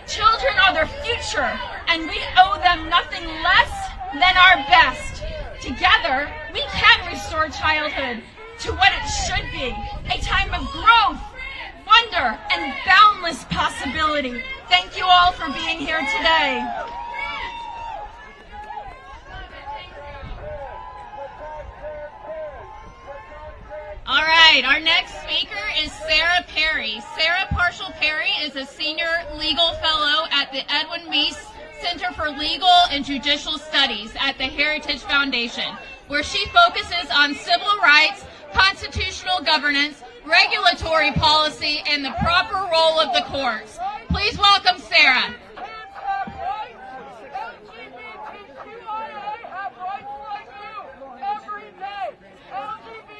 Children are their future, and we owe them nothing less than our best. Together, we can restore childhood to what it should be, a time of growth, wonder, and boundless possibility. Thank you all for being here today. All right, our next speaker is Sarah Perry. Sarah Parshall Perry is a senior legal fellow at the Edwin Meese Center for Legal and Judicial Studies at the Heritage Foundation, where she focuses on civil rights, constitutional governance, regulatory policy, and the proper role of the courts. Please welcome Sarah.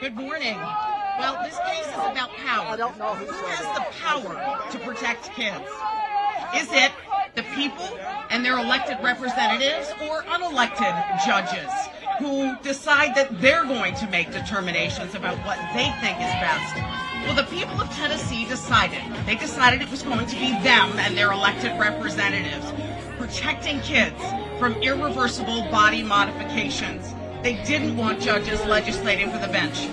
Good morning. Well, this case is about power. Who has the power to protect kids? Is it the people and their elected representatives, or unelected judges who decide that they're going to make determinations about what they think is best? Well, the people of Tennessee decided. They decided it was going to be them and their elected representatives protecting kids from irreversible body modifications. They didn't want judges legislating for the bench.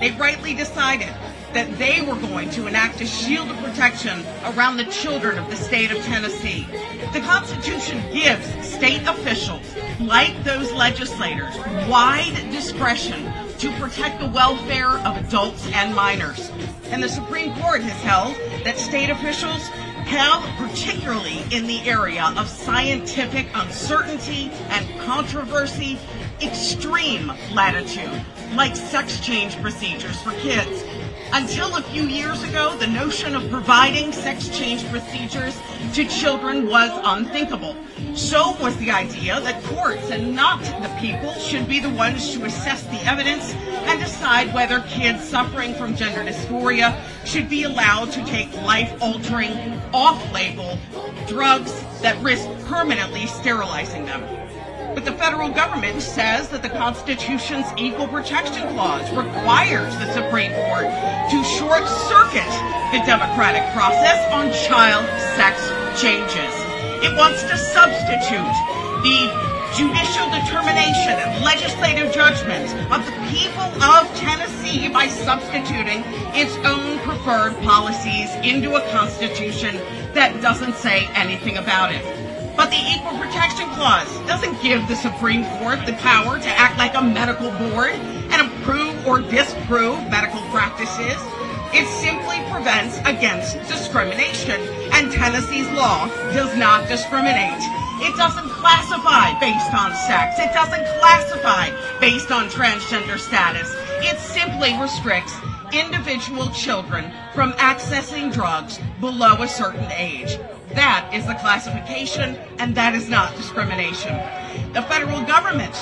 They rightly decided that they were going to enact a shield of protection around the children of the state of Tennessee. The Constitution gives state officials, like those legislators, wide discretion to protect the welfare of adults and minors. And the Supreme Court has held that state officials have, particularly in the area of scientific uncertainty and controversy, extreme latitude, like sex change procedures for kids. Until a few years ago, the notion of providing sex change procedures to children was unthinkable. So was the idea that courts and not the people should be the ones to assess the evidence and decide whether kids suffering from gender dysphoria should be allowed to take life-altering, off-label drugs that risk permanently sterilizing them. But the federal government says that the Constitution's Equal Protection Clause requires the Supreme Court to short-circuit the democratic process on child sex changes. It wants to substitute the judicial determination and legislative judgment of the people of Tennessee by substituting its own preferred policies into a Constitution that doesn't say anything about it. But the Equal Protection Clause doesn't give the Supreme Court the power to act like a medical board and approve or disapprove medical practices. It simply prevents against discrimination, and Tennessee's law does not discriminate. It doesn't classify based on sex. It doesn't classify based on transgender status. It simply restricts individual children from accessing drugs below a certain age. That is the classification, and that is not discrimination. The federal government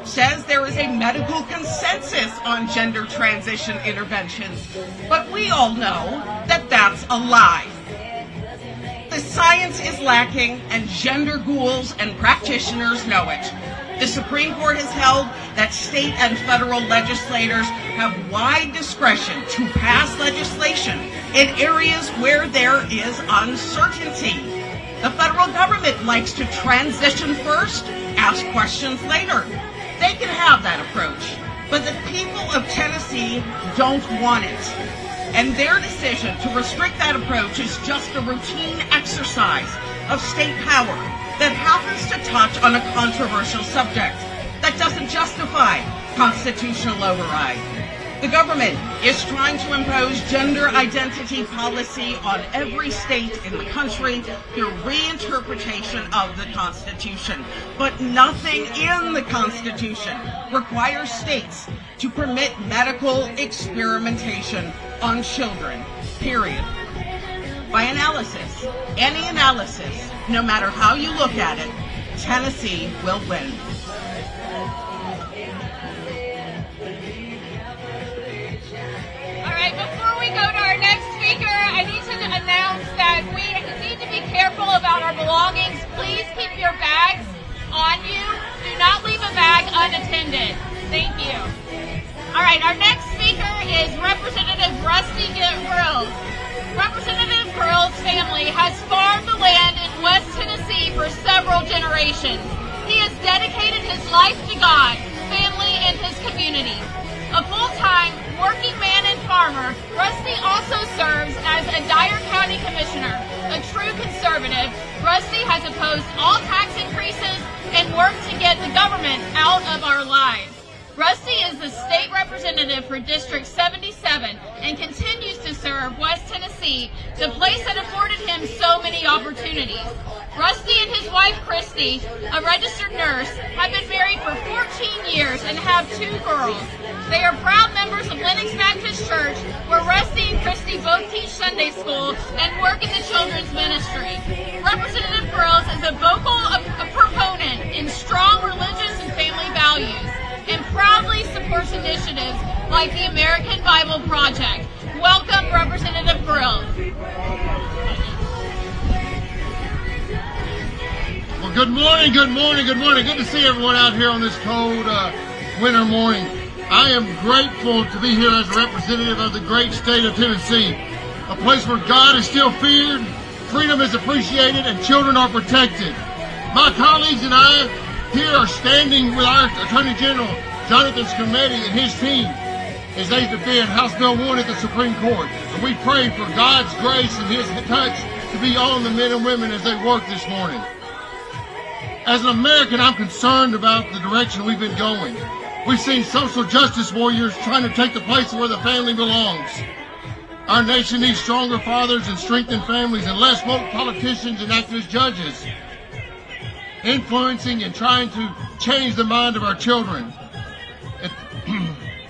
says there is a medical consensus on gender transition interventions, but we all know that that's a lie. The science is lacking, and gender ghouls and practitioners know it. The Supreme Court has held that state and federal legislators have wide discretion to pass legislation in areas where there is uncertainty. The federal government likes to transition first, ask questions later. They can have that approach, but the people of Tennessee don't want it. And their decision to restrict that approach is just a routine exercise of state power that happens to touch on a controversial subject that doesn't justify constitutional override. The government is trying to impose gender identity policy on every state in the country through reinterpretation of the Constitution. But nothing in the Constitution requires states to permit medical experimentation on children, period. By analysis, any analysis, no matter how you look at it, Tennessee will win. All right, before we go to our next speaker, I need to announce that we need to be careful about our belongings. Please keep your bags on you. Do not leave a bag unattended. Thank you. All right, our next speaker is Representative Rusty Grills. Representative Grills' family has farmed the land in West Tennessee for several generations. He has dedicated his life to God, family, and his community. A full-time working man and farmer, Rusty also serves as a Dyer County Commissioner. A true conservative, Rusty has opposed all tax increases and worked to get the government out of our lives. Rusty is the state representative for District 77 and continues to serve West Tennessee, the place that afforded him so many opportunities. Rusty and his wife, Christy, a registered nurse, have been married for 14 years and have 2 girls. They are proud members of Lennox Baptist Church, where Rusty and Christy both teach Sunday school and work in the children's ministry. Representative Grills is a vocal proponent in strong religious and family values, and proudly supports initiatives like the American Bible Project. Welcome, Representative Grills. Well, good morning, good morning, good morning. Good to see everyone out here on this cold winter morning. I am grateful to be here as a representative of the great state of Tennessee, a place where God is still feared, freedom is appreciated, and children are protected. My colleagues and I here are standing with our Attorney General, Jonathan's committee, and his team as they defend House Bill 1 at the Supreme Court. And we pray for God's grace and his touch to be on the men and women as they work this morning. As an American, I'm concerned about the direction we've been going. We've seen social justice warriors trying to take the place of where the family belongs. Our nation needs stronger fathers and strengthened families and less woke politicians and activist judges influencing and trying to change the mind of our children.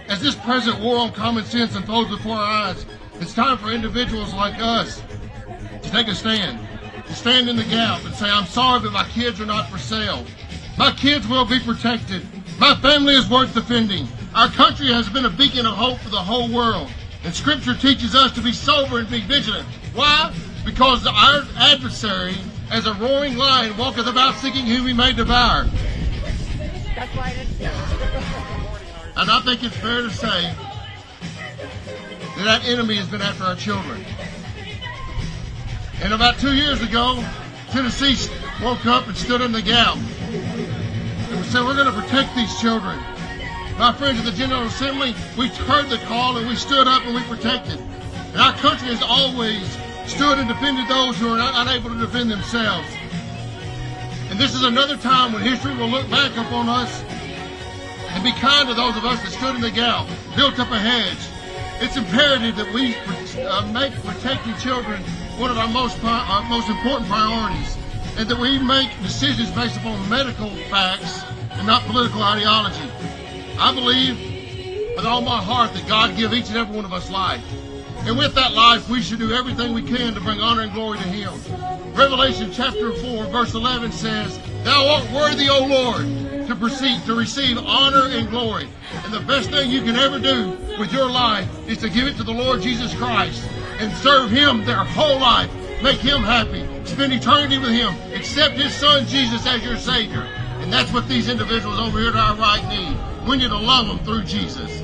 As this present war on common sense unfolds before our eyes, it's time for individuals like us to take a stand, to stand in the gap and say, I'm sorry, but my kids are not for sale. My kids will be protected. My family is worth defending. Our country has been a beacon of hope for the whole world. And Scripture teaches us to be sober and be vigilant. Why? Because our adversary, as a roaring lion, walketh about seeking whom he may devour. That's why it is. And I think it's fair to say that enemy has been after our children. And about 2 years ago, Tennessee woke up and stood in the gap. And we said, we're going to protect these children. My friends at the General Assembly, we heard the call and we stood up and we protected. And our country has always stood and defended those who are unable to defend themselves. And this is another time when history will look back upon us and be kind to those of us that stood in the gap, built up a hedge. It's imperative that we make protecting children one of our most important priorities, and that we make decisions based upon medical facts and not political ideology. I believe with all my heart that God give each and every one of us life. And with that life, we should do everything we can to bring honor and glory to Him. Revelation chapter 4, verse 11 says, "Thou art worthy, O Lord, to receive honor and glory." And the best thing you can ever do with your life is to give it to the Lord Jesus Christ and serve Him their whole life. Make Him happy. Spend eternity with Him. Accept His Son Jesus as your Savior. And that's what these individuals over here to our right need. We need to love them through Jesus.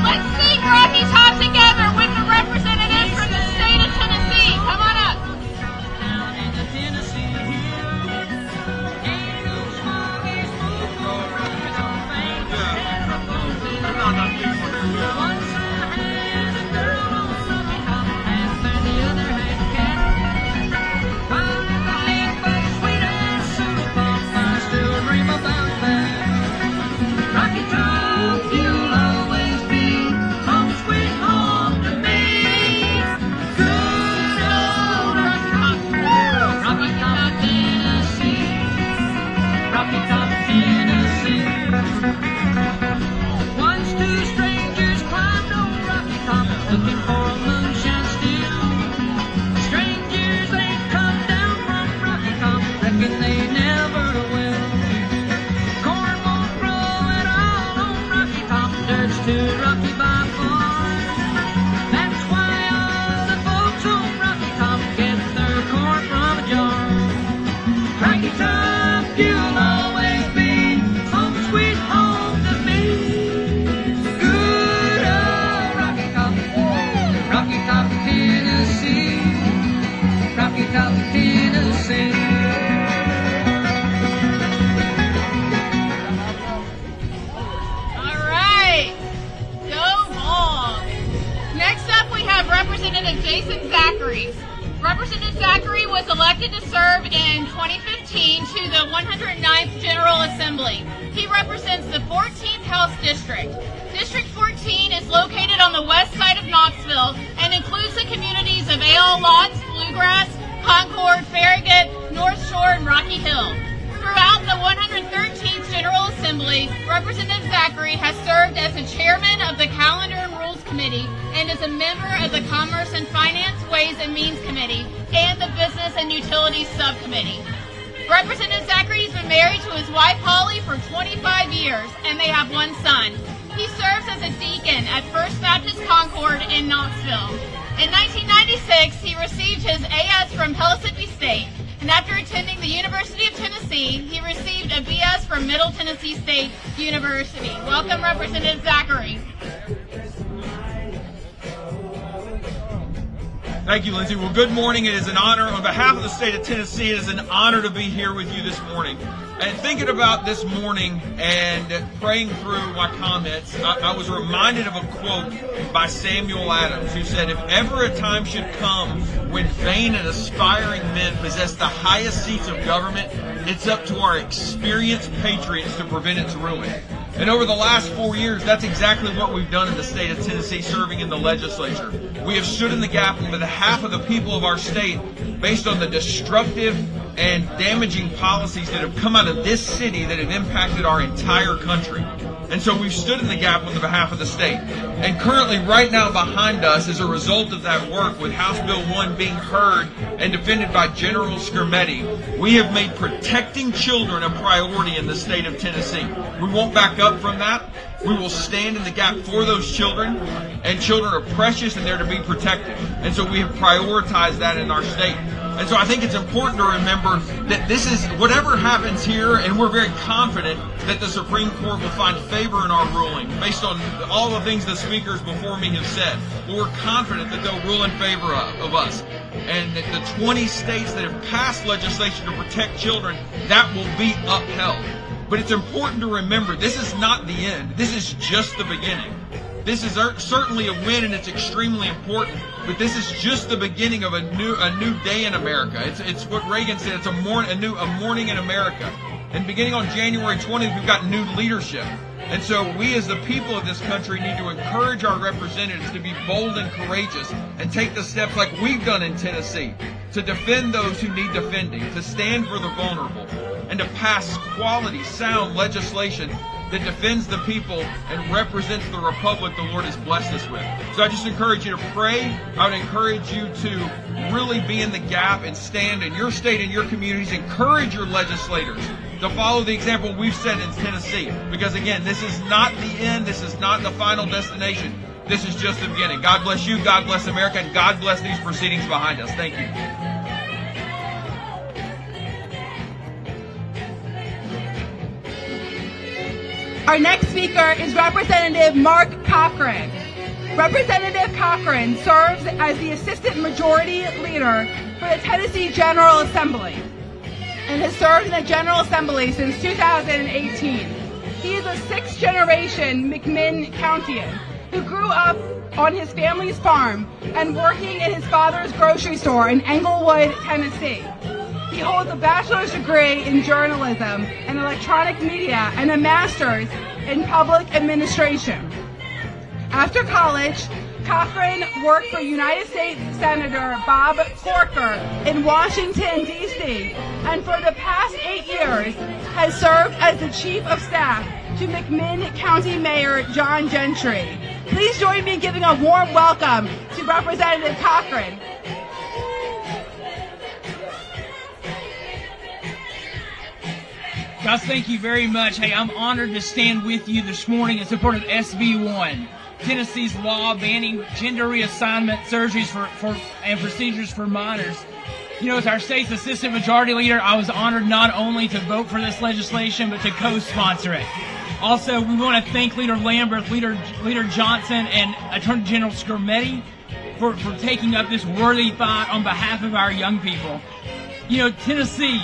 Let's sing Rocky Top together with the representatives from the state of Tennessee. Come on up. Representative Zachary was elected to serve in 2015 to the 109th General Assembly. He represents the 14th House District. District 14 is located on the west side of Knoxville and includes the communities of Ale Lots, Bluegrass, Concord, Farragut, North Shore, and Rocky Hill. Throughout the 113th General Assembly, Representative Zachary has served as the chairman of the Calendar and Rules Committee and is a member of the Commerce and Finance Ways and Means Committee and the Business and Utilities Subcommittee. Representative Zachary has been married to his wife Holly for 25 years and they have one son. He serves as a deacon at First Baptist Concord in Knoxville. In 1996, he received his A.S. from Pellissippi State, and after attending the University of Tennessee, he received a B.S. from Middle Tennessee State University. Welcome, Representative Zachary. Thank you, Lindsay. Well, good morning. It is an honor. On behalf of the state of Tennessee, it is an honor to be here with you this morning. And thinking about this morning and praying through my comments, I was reminded of a quote by Samuel Adams, who said, "If ever a time should come when vain and aspiring men possess the highest seats of government, it's up to our experienced patriots to prevent its ruin." And over the last 4 years, that's exactly what we've done in the state of Tennessee, serving in the legislature. We have stood in the gap on behalf of the people of our state based on the destructive and damaging policies that have come out of this city that have impacted our entire country. And so we've stood in the gap on the behalf of the state. And currently, right now behind us, as a result of that work, with House Bill 1 being heard and defended by General Skermetti, we have made protecting children a priority in the state of Tennessee. We won't back up from that. We will stand in the gap for those children, and children are precious and they're to be protected. And so we have prioritized that in our state. And so I think it's important to remember that this is, whatever happens here, and we're very confident that the Supreme Court will find favor in our ruling based on all the things the speakers before me have said. But we're confident that they'll rule in favor of us. And that the 20 states that have passed legislation to protect children, that will be upheld. But it's important to remember, this is not the end. This is just the beginning. This is certainly a win, and it's extremely important. But this is just the beginning of a new day in America. It's what Reagan said. It's a morning in America. And beginning on January 20th, we've got new leadership. And so we as the people of this country need to encourage our representatives to be bold and courageous and take the steps like we've done in Tennessee to defend those who need defending, to stand for the vulnerable, and to pass quality, sound legislation that defends the people and represents the republic the Lord has blessed us with. So I just encourage you to pray. I would encourage you to really be in the gap and stand in your state and your communities. Encourage your legislators to follow the example we've set in Tennessee. Because again, this is not the end. This is not the final destination. This is just the beginning. God bless you. God bless America. And God bless these proceedings behind us. Thank you. Our next speaker is Representative Mark Cochran. Representative Cochran serves as the Assistant Majority Leader for the Tennessee General Assembly and has served in the General Assembly since 2018. He is a sixth-generation McMinn Countian who grew up on his family's farm and working in his father's grocery store in Englewood, Tennessee. He holds a bachelor's degree in journalism and electronic media and a master's in public administration. After college, Cochran worked for United States Senator Bob Corker in Washington, D.C., and for the past 8 years has served as the Chief of Staff to McMinn County Mayor John Gentry. Please join me in giving a warm welcome to Representative Cochran. Guys, thank you very much. Hey, I'm honored to stand with you this morning in support of SB 1, Tennessee's law banning gender reassignment surgeries and procedures for minors. You know, as our state's assistant majority leader, I was honored not only to vote for this legislation, but to co-sponsor it. Also, we want to thank Leader Lambert, Leader Johnson, and Attorney General Skermetti for taking up this worthy fight on behalf of our young people. You know, Tennessee,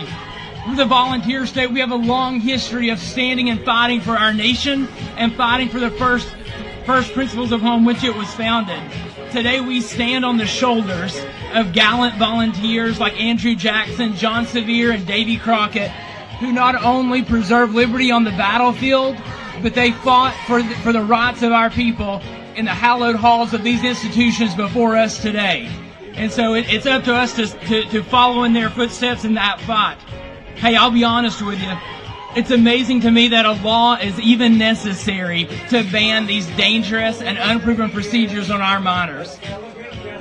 we're the volunteer state. We have a long history of standing and fighting for our nation and fighting for the first principles upon which it was founded. Today we stand on the shoulders of gallant volunteers like Andrew Jackson, John Sevier, and Davy Crockett, who not only preserved liberty on the battlefield, but they fought for the rights of our people in the hallowed halls of these institutions before us today. And so it's up to us to follow in their footsteps in that fight. Hey, I'll be honest with you. It's amazing to me that a law is even necessary to ban these dangerous and unproven procedures on our minors.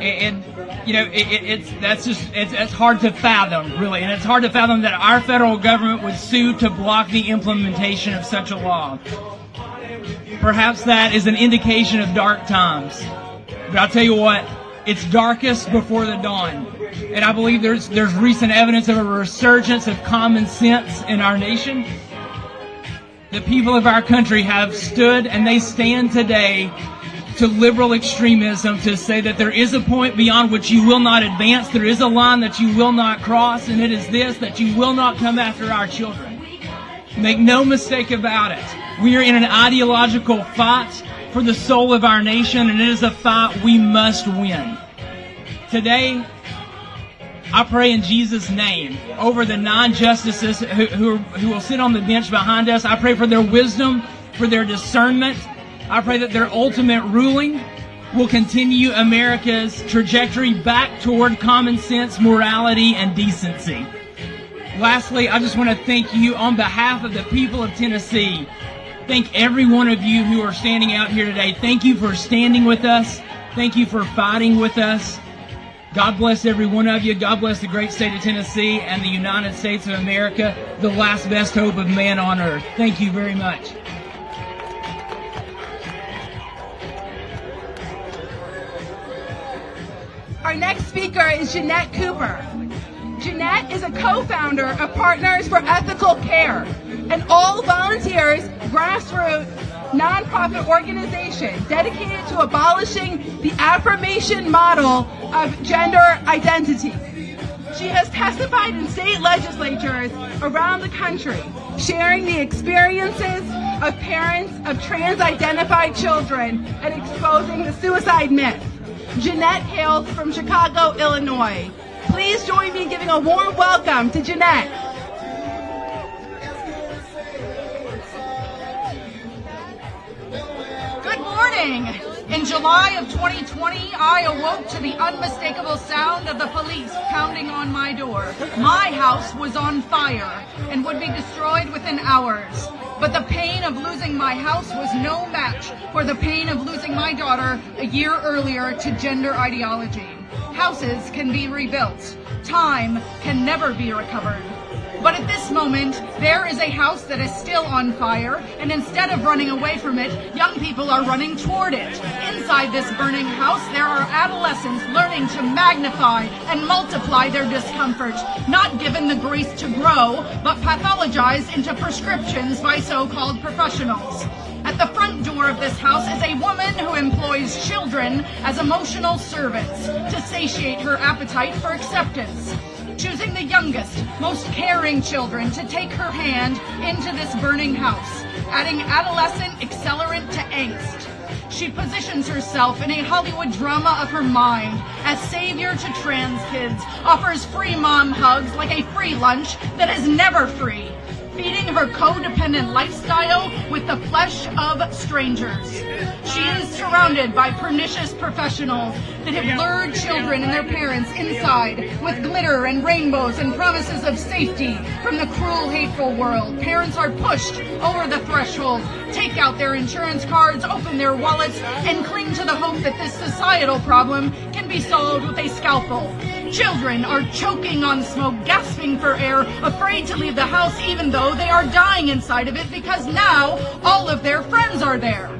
And you know, it's hard to fathom, really, and it's hard to fathom that our federal government would sue to block the implementation of such a law. Perhaps that is an indication of dark times. But I'll tell you what, it's darkest before the dawn. And I believe there's recent evidence of a resurgence of common sense in our nation. The people of our country have stood, and they stand today, to liberal extremism, to say that there is a point beyond which you will not advance, there is a line that you will not cross, and it is this, that you will not come after our children. Make no mistake about it. We are in an ideological fight for the soul of our nation, and it is a fight we must win. Today, I pray in Jesus' name over the 9 justices who will sit on the bench behind us. I pray for their wisdom, for their discernment. I pray that their ultimate ruling will continue America's trajectory back toward common sense, morality, and decency. Lastly, I just want to thank you on behalf of the people of Tennessee. Thank every one of you who are standing out here today. Thank you for standing with us. Thank you for fighting with us. God bless every one of you. God bless the great state of Tennessee and the United States of America, the last best hope of man on earth. Thank you very much. Our next speaker is Jeanette Cooper. Jeanette is a co-founder of Partners for Ethical Care, an all-volunteers, grassroots, nonprofit organization dedicated to abolishing the affirmation model of gender identity. She has testified in state legislatures around the country, sharing the experiences of parents of trans-identified children and exposing the suicide myth. Jeanette hails from Chicago, Illinois. Please join me in giving a warm welcome to Jeanette. Good morning. In July of 2020, I awoke to the unmistakable sound of the police pounding on my door. My house was on fire and would be destroyed within hours. But the pain of losing my house was no match for the pain of losing my daughter a year earlier to gender ideology. Houses can be rebuilt. Time can never be recovered. But at this moment, there is a house that is still on fire, and instead of running away from it, young people are running toward it. Inside this burning house, there are adolescents learning to magnify and multiply their discomfort, not given the grace to grow, but pathologized into prescriptions by so-called professionals. At the front door of this house is a woman who employs children as emotional servants to satiate her appetite for acceptance, choosing the youngest, most caring children to take her hand into this burning house, adding adolescent accelerant to angst. She positions herself in a Hollywood drama of her mind as savior to trans kids, offers free mom hugs like a free lunch that is never free, feeding her codependent lifestyle with the flesh of strangers. She is surrounded by pernicious professionals that have lured children and their parents inside with glitter and rainbows and promises of safety from the cruel, hateful world. Parents are pushed over the threshold, take out their insurance cards, open their wallets, and cling to the hope that this societal problem can be solved with a scalpel. Children are choking on smoke, gasping for air, afraid to leave the house even though they are dying inside of it because now all of their friends are there.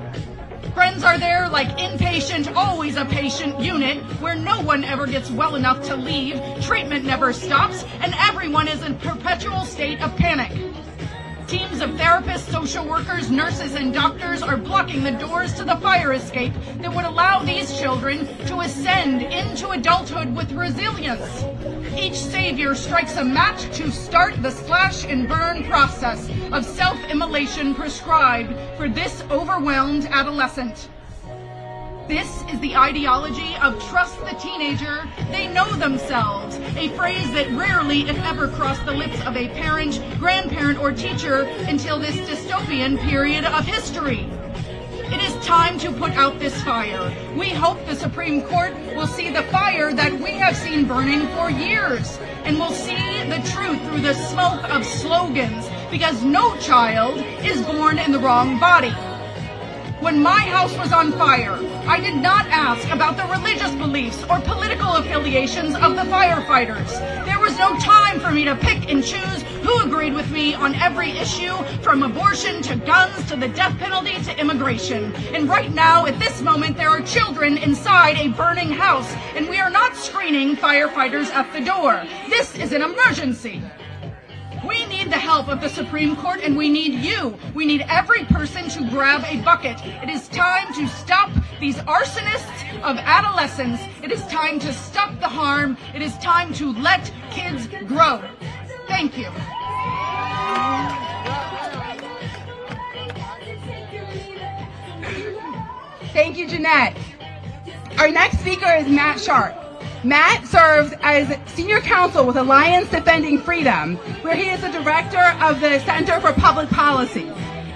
Friends are there like inpatient, always a patient unit where no one ever gets well enough to leave, treatment never stops, and everyone is in perpetual state of panic. Teams of therapists, social workers, nurses, and doctors are blocking the doors to the fire escape that would allow these children to ascend into adulthood with resilience. Each savior strikes a match to start the slash and burn process of self-immolation prescribed for this overwhelmed adolescent. This is the ideology of trust the teenager, they know themselves, a phrase that rarely, if ever, crossed the lips of a parent, grandparent, or teacher until this dystopian period of history. It is time to put out this fire. We hope the Supreme Court will see the fire that we have seen burning for years, and will see the truth through the smoke of slogans, because no child is born in the wrong body. When my house was on fire, I did not ask about the religious beliefs or political affiliations of the firefighters. There was no time for me to pick and choose who agreed with me on every issue, from abortion to guns to the death penalty to immigration. And right now, at this moment, there are children inside a burning house, and we are not screening firefighters at the door. This is an emergency. We need the help of the Supreme Court, and we need you. We need every person to grab a bucket. It is time to stop these arsonists of adolescence. It is time to stop the harm. It is time to let kids grow. Thank you. Thank you, Jeanette. Our next speaker is Matt Sharp. Matt serves as senior counsel with Alliance Defending Freedom, where he is the director of the Center for Public Policy.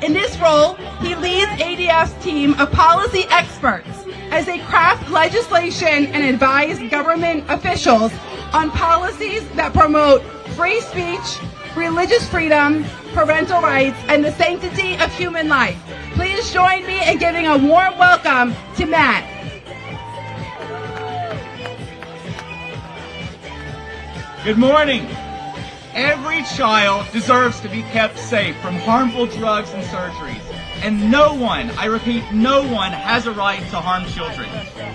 In this role, he leads ADF's team of policy experts as they craft legislation and advise government officials on policies that promote free speech, religious freedom, parental rights, and the sanctity of human life. Please join me in giving a warm welcome to Matt. Good morning. Every child deserves to be kept safe from harmful drugs and surgeries. And no one, I repeat, no one has a right to harm children.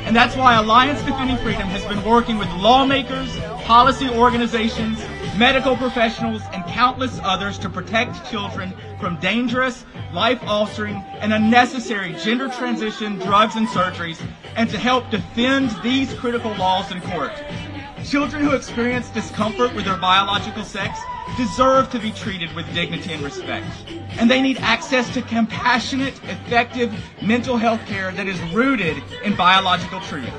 And that's why Alliance Defending Freedom has been working with lawmakers, policy organizations, medical professionals, and countless others to protect children from dangerous, life-altering, and unnecessary gender transition drugs and surgeries, and to help defend these critical laws in court. Children who experience discomfort with their biological sex deserve to be treated with dignity and respect. And they need access to compassionate, effective mental health care that is rooted in biological truth.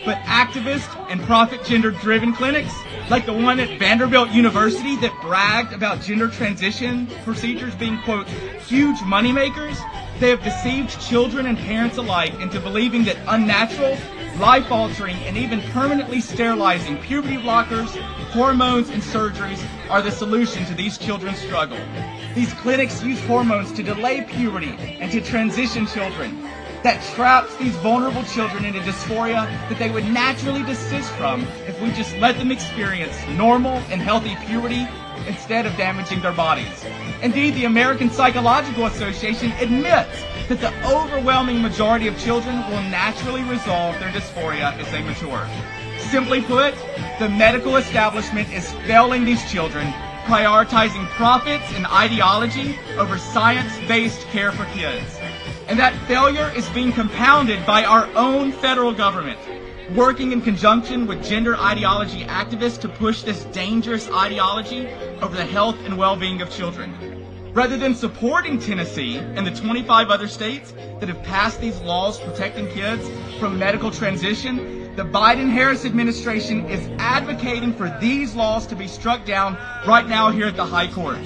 But activist and profit gender-driven clinics, like the one at Vanderbilt University that bragged about gender transition procedures being, quote, huge moneymakers, They have deceived children and parents alike into believing that unnatural, life-altering, and even permanently sterilizing puberty blockers, hormones, and surgeries are the solution to these children's struggle. These clinics use hormones to delay puberty and to transition children. That traps these vulnerable children into dysphoria that they would naturally desist from if we just let them experience normal and healthy puberty instead of damaging their bodies. Indeed, the American Psychological Association admits that the overwhelming majority of children will naturally resolve their dysphoria as they mature. Simply put, the medical establishment is failing these children, prioritizing profits and ideology over science-based care for kids. And that failure is being compounded by our own federal government, working in conjunction with gender ideology activists to push this dangerous ideology over the health and well-being of children. Rather than supporting Tennessee and the 25 other states that have passed these laws protecting kids from medical transition, the Biden-Harris administration is advocating for these laws to be struck down right now here at the High Court.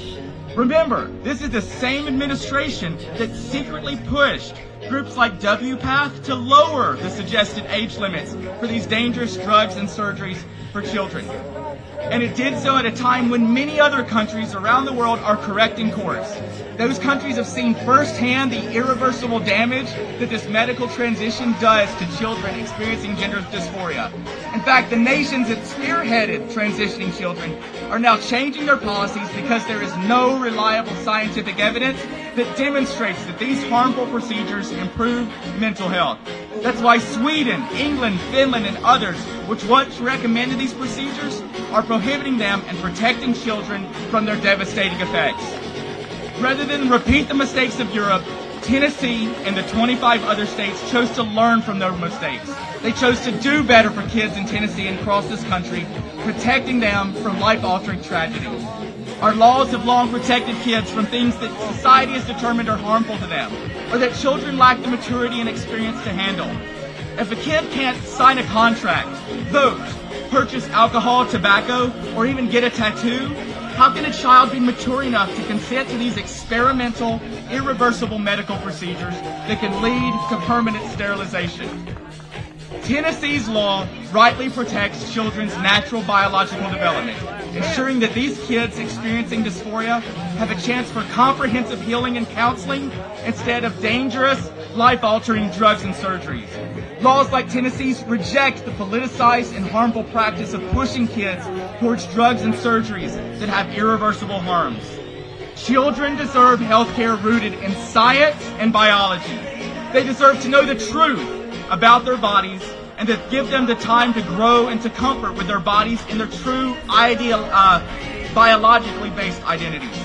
Remember, this is the same administration that secretly pushed groups like WPATH to lower the suggested age limits for these dangerous drugs and surgeries for children. And it did so at a time when many other countries around the world are correcting course. Those countries have seen firsthand the irreversible damage that this medical transition does to children experiencing gender dysphoria. In fact, the nations that spearheaded transitioning children are now changing their policies because there is no reliable scientific evidence that demonstrates that these harmful procedures improve mental health. That's why Sweden, England, Finland, and others, which once recommended these procedures, are prohibiting them and protecting children from their devastating effects. Rather than repeat the mistakes of Europe, Tennessee and the 25 other states chose to learn from their mistakes. They chose to do better for kids in Tennessee and across this country, protecting them from life-altering tragedies. Our laws have long protected kids from things that society has determined are harmful to them, or that children lack the maturity and experience to handle. If a kid can't sign a contract, vote, purchase alcohol, tobacco, or even get a tattoo, how can a child be mature enough to consent to these experimental, irreversible medical procedures that can lead to permanent sterilization? Tennessee's law rightly protects children's natural biological development, ensuring that these kids experiencing dysphoria have a chance for comprehensive healing and counseling instead of dangerous, life-altering drugs and surgeries. Laws like Tennessee's reject the politicized and harmful practice of pushing kids towards drugs and surgeries that have irreversible harms. Children deserve health care rooted in science and biology. They deserve to know the truth about their bodies and to give them the time to grow and to comfort with their bodies in their true biologically based identities.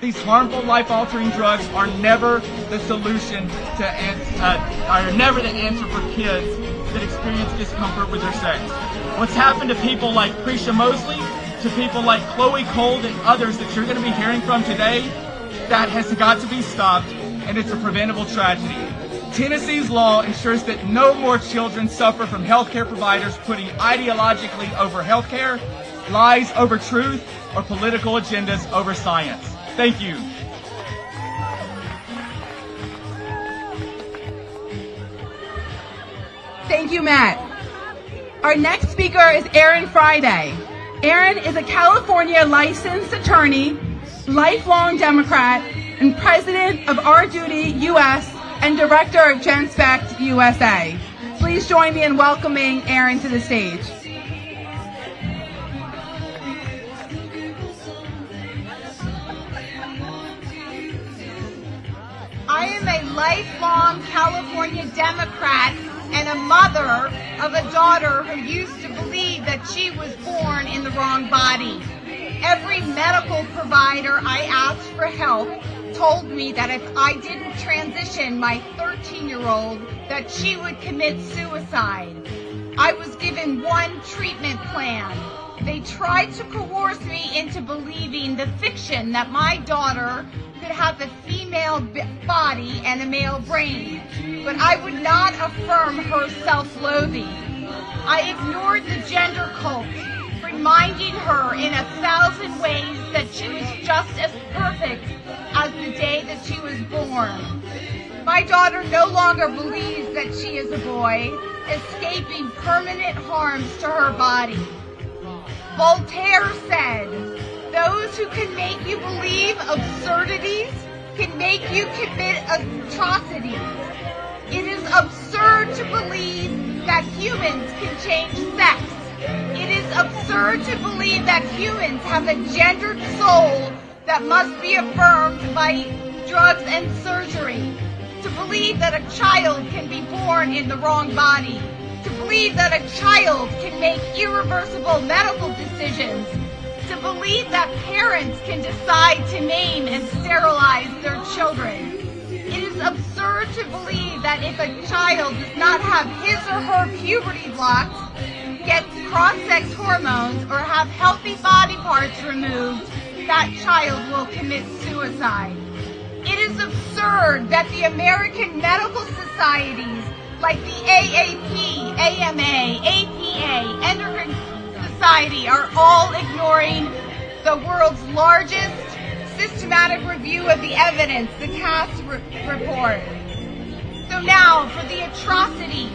These harmful, life-altering drugs are never the solution to are never the answer for kids that experience discomfort with their sex. What's happened to people like Prisha Mosley, to people like Chloe Cold and others that you're going to be hearing from today, that has got to be stopped, and it's a preventable tragedy. Tennessee's law ensures that no more children suffer from healthcare providers putting ideologically over healthcare, lies over truth, or political agendas over science. Thank you. Thank you, Matt. Our next speaker is Aaron Friday. Aaron is a California licensed attorney, lifelong Democrat, and president of Our Duty US and director of GenSpect USA. Please join me in welcoming Aaron to the stage. I am a lifelong California Democrat and a mother of a daughter who used to believe that she was born in the wrong body. Every medical provider I asked for help told me that if I didn't transition my 13-year-old, that she would commit suicide. I was given one treatment plan. They tried to coerce me into believing the fiction that my daughter could have a female body and a male brain, but I would not affirm her self-loathing. I ignored the gender cult, reminding her in 1,000 ways that she was just as perfect as the day that she was born. My daughter no longer believes that she is a boy, escaping permanent harms to her body. Voltaire said, "Those who can make you believe absurdities can make you commit atrocities. It is absurd to believe that humans can change sex. It is absurd to believe that humans have a gendered soul that must be affirmed by drugs and surgery. To believe that a child can be born in the wrong body. To believe that a child can make irreversible medical decisions. To believe that parents can decide to maim and sterilize their children. It is absurd to believe that if a child does not have his or her puberty blocked, gets cross-sex hormones, or have healthy body parts removed, that child will commit suicide. It is absurd that the American medical societies like the AAP, AMA, APA, Endocrine Society are all ignoring the world's largest systematic review of the evidence, the CAS report. So now, for the atrocity,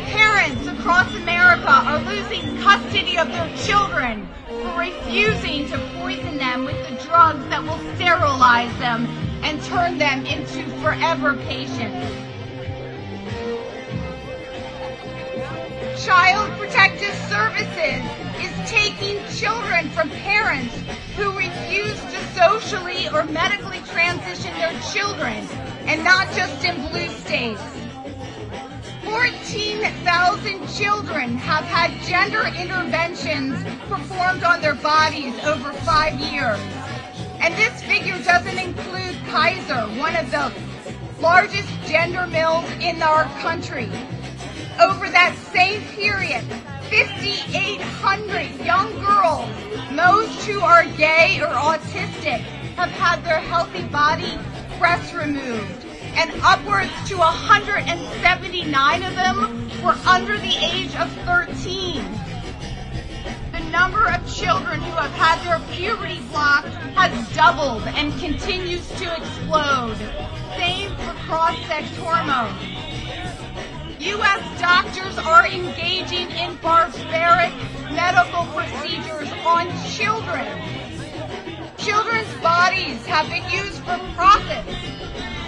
parents across America are losing custody of their children for refusing to poison them with the drugs that will sterilize them and turn them into forever patients. Child Protective Services is taking children from parents who refuse to socially or medically transition their children, and not just in blue states. 14,000 children have had gender interventions performed on their bodies over 5 years. And this figure doesn't include Kaiser, one of the largest gender mills in our country. Over that same period, 5,800 young girls, most who are gay or autistic, have had their healthy body breasts removed, and upwards to 179 of them were under the age of 13. The number of children who have had their puberty blocked has doubled and continues to explode. Same for cross-sex hormones. U.S. doctors are engaging in barbaric medical procedures on children. Children's bodies have been used for profit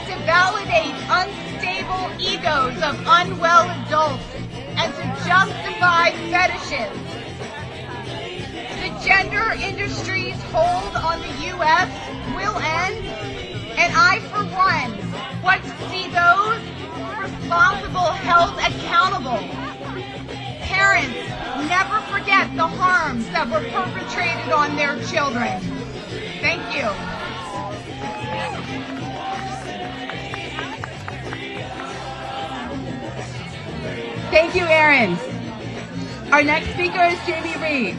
to validate unstable egos of unwell adults and to justify fetishes. The gender industry's hold on the U.S. will end, and I, for one, want to see those responsible held accountable. Parents, never forget the harms that were perpetrated on their children. Thank you. Thank you, Erin. Our next speaker is Jamie Reed.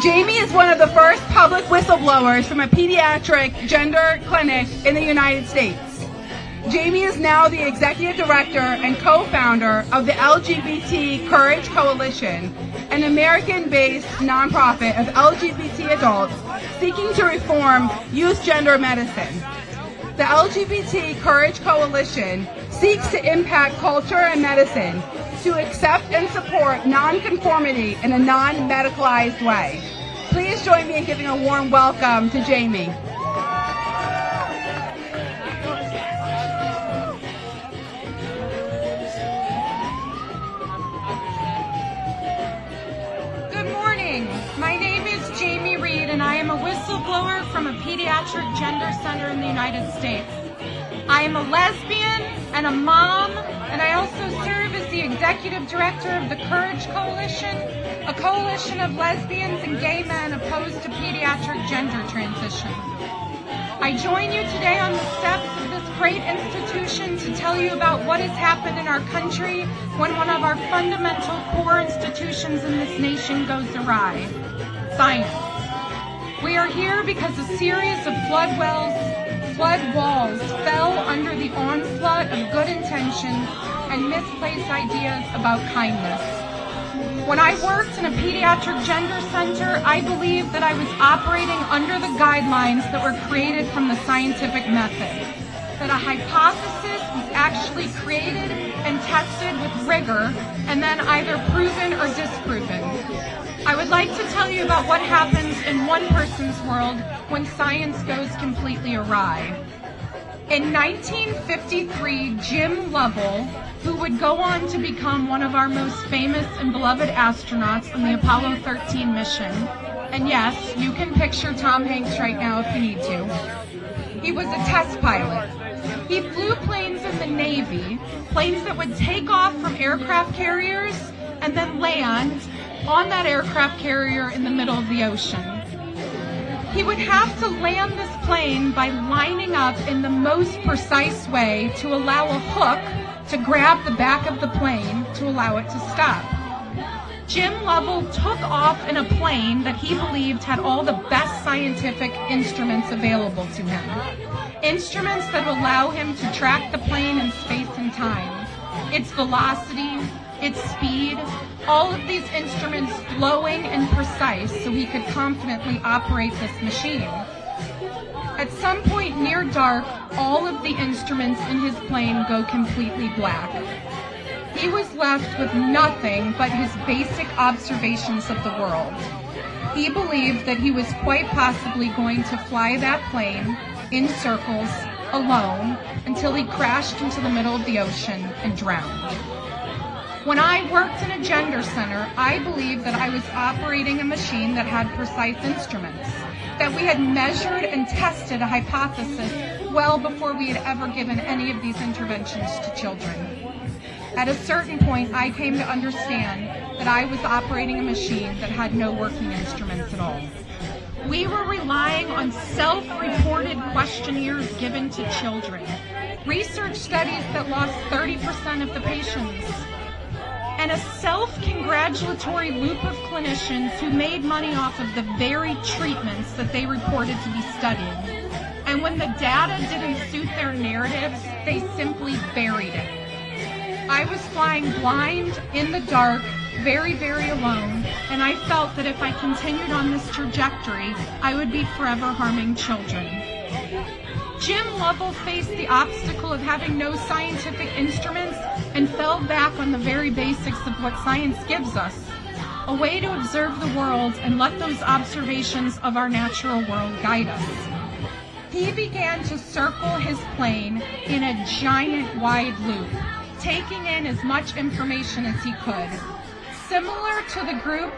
Jamie is one of the first public whistleblowers from a pediatric gender clinic in the United States. Jamie is now the executive director and co-founder of the LGBT Courage Coalition, an American-based nonprofit of LGBT adults seeking to reform youth gender medicine. The LGBT Courage Coalition seeks to impact culture and medicine to accept and support nonconformity in a non-medicalized way. Please join me in giving a warm welcome to Jamie. My name is Jamie Reed, and I am a whistleblower from a pediatric gender center in the United States. I am a lesbian and a mom, and I also serve as the executive director of the Courage Coalition, a coalition of lesbians and gay men opposed to pediatric gender transition. I join you today on the steps of this great institution to tell you about what has happened in our country when one of our fundamental core institutions in this nation goes awry: science. We are here because a series of flood walls fell under the onslaught of good intentions and misplaced ideas about kindness. When I worked in a pediatric gender center, I believed that I was operating under the guidelines that were created from the scientific method. that a hypothesis was actually created and tested with rigor and then either proven or disproven. I would like to tell you about what happens in one person's world when science goes completely awry. In 1953, Jim Lovell, who would go on to become one of our most famous and beloved astronauts on the Apollo 13 mission, and yes, you can picture Tom Hanks right now if you need to, he was a test pilot. He flew planes in the Navy, planes that would take off from aircraft carriers and then land on that aircraft carrier in the middle of the ocean. He would have to land this plane by lining up in the most precise way to allow a hook to grab the back of the plane to allow it to stop. Jim Lovell took off in a plane that he believed had all the best scientific instruments available to him. Instruments that allow him to track the plane in space and time. Its velocity, its speed, all of these instruments flowing and precise so he could confidently operate this machine. At some point near dark, all of the instruments in his plane go completely black. He was left with nothing but his basic observations of the world. He believed that he was quite possibly going to fly that plane in circles alone until he crashed into the middle of the ocean and drowned. When I worked in a gender center, I believed that I was operating a machine that had precise instruments, that we had measured and tested a hypothesis well before we had ever given any of these interventions to children. At a certain point, I came to understand that I was operating a machine that had no working instruments at all. We were relying on self-reported questionnaires given to children, research studies that lost 30% of the patients, and a self-congratulatory loop of clinicians who made money off of the very treatments that they reported to be studying. And when the data didn't suit their narratives, they simply buried it. I was flying blind, in the dark, very, very alone, and I felt that if I continued on this trajectory, I would be forever harming children. Jim Lovell faced the obstacle of having no scientific instruments and fell back on the very basics of what science gives us, a way to observe the world and let those observations of our natural world guide us. He began to circle his plane in a giant wide loop, taking in as much information as he could. Similar to the group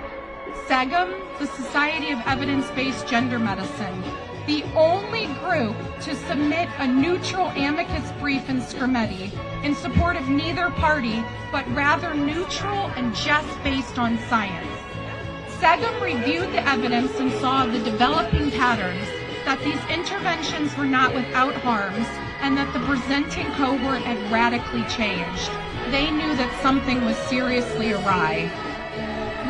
SEGM, the Society of Evidence-Based Gender Medicine, the only group to submit a neutral amicus brief in Scrimeti in support of neither party, but rather neutral and just based on science. SEGM reviewed the evidence and saw the developing patterns that these interventions were not without harms and that the presenting cohort had radically changed. They knew that something was seriously awry.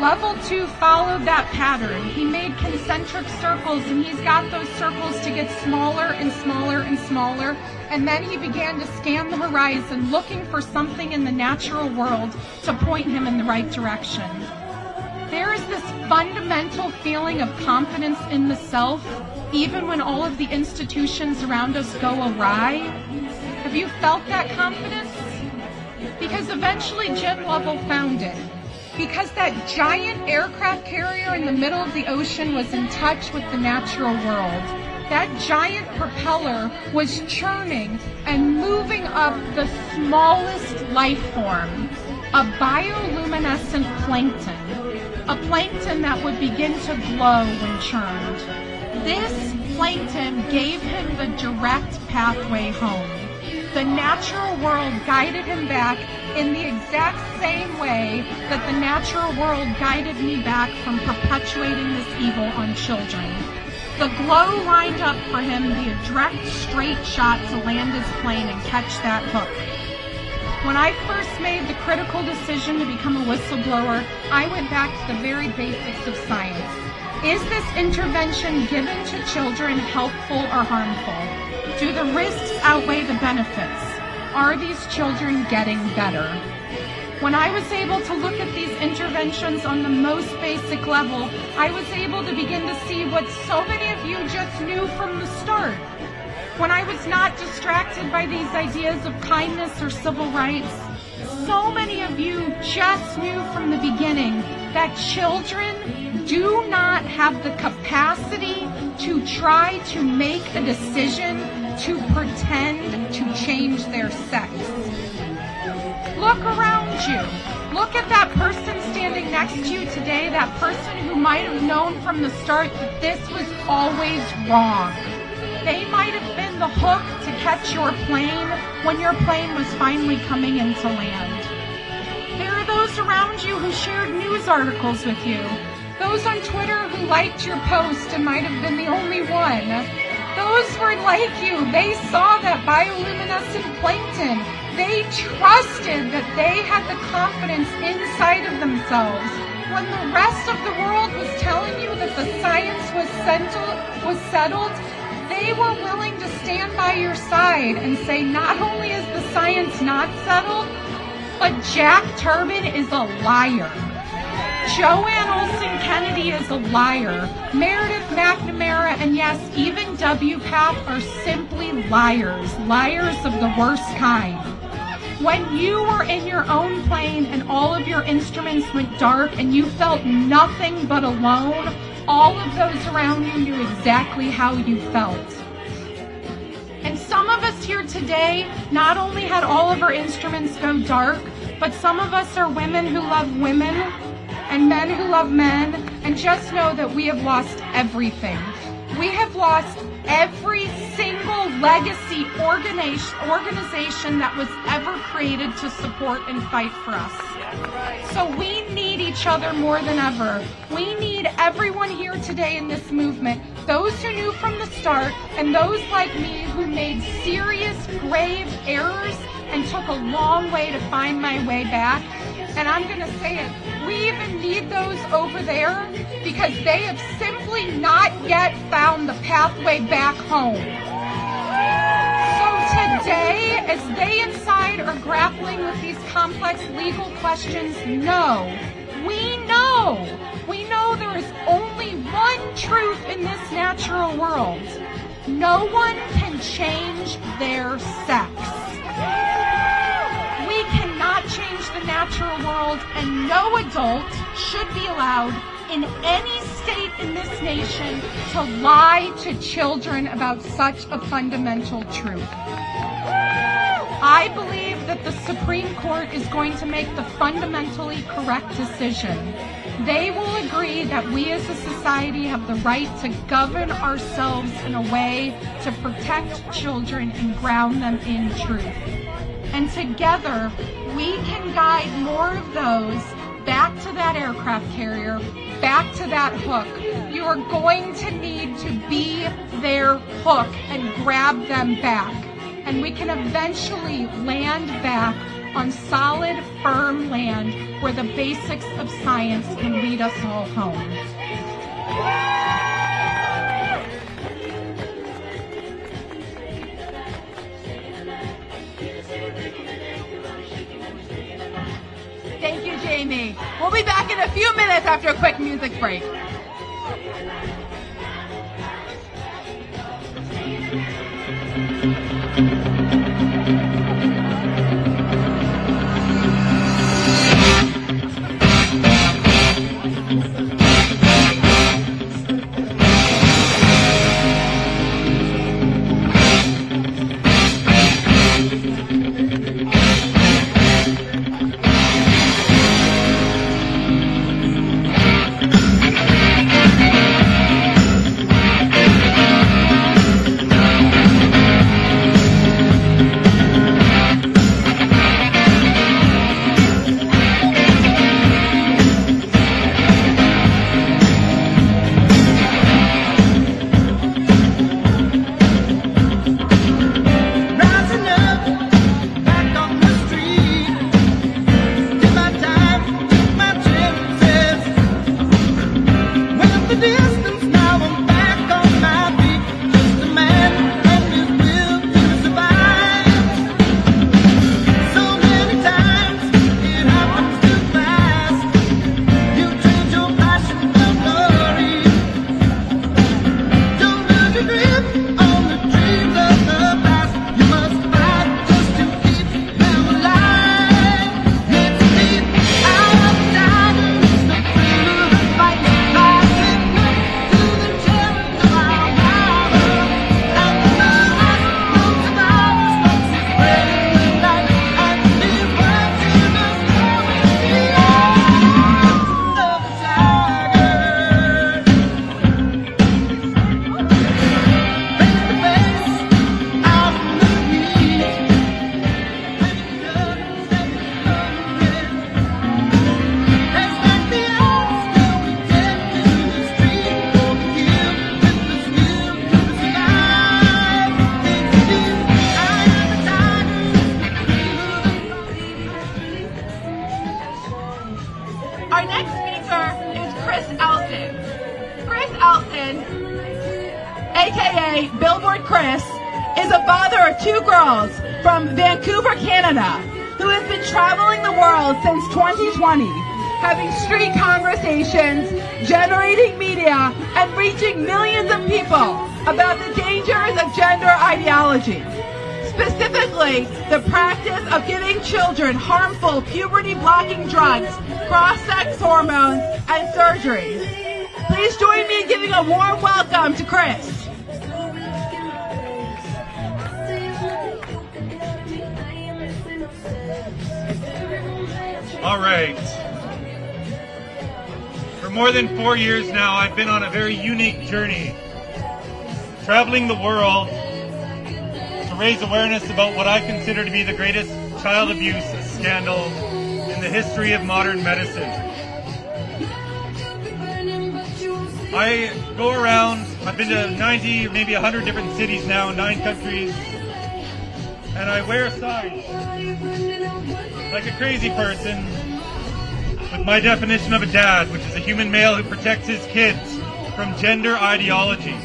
Level 2 followed that pattern. He made concentric circles, and he's got those circles to get smaller and smaller and smaller, and then he began to scan the horizon, looking for something in the natural world to point him in the right direction. There is this fundamental feeling of confidence in the self, even when all of the institutions around us go awry. Have you felt that confidence? Because eventually Jim Lovell found it. Because that giant aircraft carrier in the middle of the ocean was in touch with the natural world. That giant propeller was churning and moving up the smallest life form, a bioluminescent plankton, a plankton that would begin to glow when churned. This plankton gave him the direct pathway home. The natural world guided him back in the exact same way that the natural world guided me back from perpetuating this evil on children. The glow lined up for him the direct straight shot to land his plane and catch that hook. When I first made the critical decision to become a whistleblower, I went back to the very basics of science. Is this intervention given to children helpful or harmful? Do the risks outweigh the benefits? Are these children getting better? When I was able to look at these interventions on the most basic level, I was able to begin to see what so many of you just knew from the start. when I was not distracted by these ideas of kindness or civil rights, so many of you just knew from the beginning that children do not have the capacity to try to make a decision to pretend to change their sex. Look around you. Look at that person standing next to you today, that person who might have known from the start that this was always wrong. They might have been the hook to catch your plane when your plane was finally coming into land. There are those around you who shared news articles with you. Those on Twitter who liked your post and might have been the only one. Those were like you. They saw that bioluminescent plankton. They trusted that they had the confidence inside of themselves. When the rest of the world was telling you that the science was settled, they were willing to stand by your side and say, not only is the science not settled, but Jack Turbin is a liar. Joanne Olsen Kennedy is a liar. Meredith McNamara and yes, even WPATH are simply liars. Liars of the worst kind. When you were in your own plane and all of your instruments went dark and you felt nothing but alone, all of those around you knew exactly how you felt. And some of us here today not only had all of our instruments go dark, but some of us are women who love women and men who love men, and just know that we have lost everything. We have lost every single legacy organization that was ever created to support and fight for us. So we need each other more than ever. We need everyone here today in this movement, those who knew from the start and those like me who made serious, grave errors and took a long way to find my way back. And I'm going to say it, we even need those over there because they have simply not yet found the pathway back home. So today, as they inside are grappling with these complex legal questions, we know there is only one truth in this natural world. No one can change their sex. We cannot change the natural world, and no adult should be allowed in any state in this nation to lie to children about such a fundamental truth. I believe that the Supreme Court is going to make the fundamentally correct decision. They will agree that we as a society have the right to govern ourselves in a way to protect children and ground them in truth. And together, we can guide more of those back to that aircraft carrier, back to that hook. You are going to need to be their hook and grab them back. And we can eventually land back on solid, firm land where the basics of science can lead us all home. Thank you, Jamie. We'll be back in a few minutes after a quick music break. Elton, aka Billboard Chris, is a father of 2 girls from Vancouver, Canada, who has been traveling the world since 2020, having street conversations, generating media, and reaching millions of people about the dangers of gender ideology. Specifically, the practice of giving children harmful puberty-blocking drugs, cross-sex hormones, and surgeries. Please join me in giving a warm welcome to Chris. All right. For more than 4 years now, I've been on a very unique journey, traveling the world to raise awareness about what I consider to be the greatest child abuse scandal in the history of modern medicine. I go around, I've been to 90, maybe 100 different cities now in 9 countries, and I wear signs like a crazy person with my definition of a dad, which is a human male who protects his kids from gender ideology.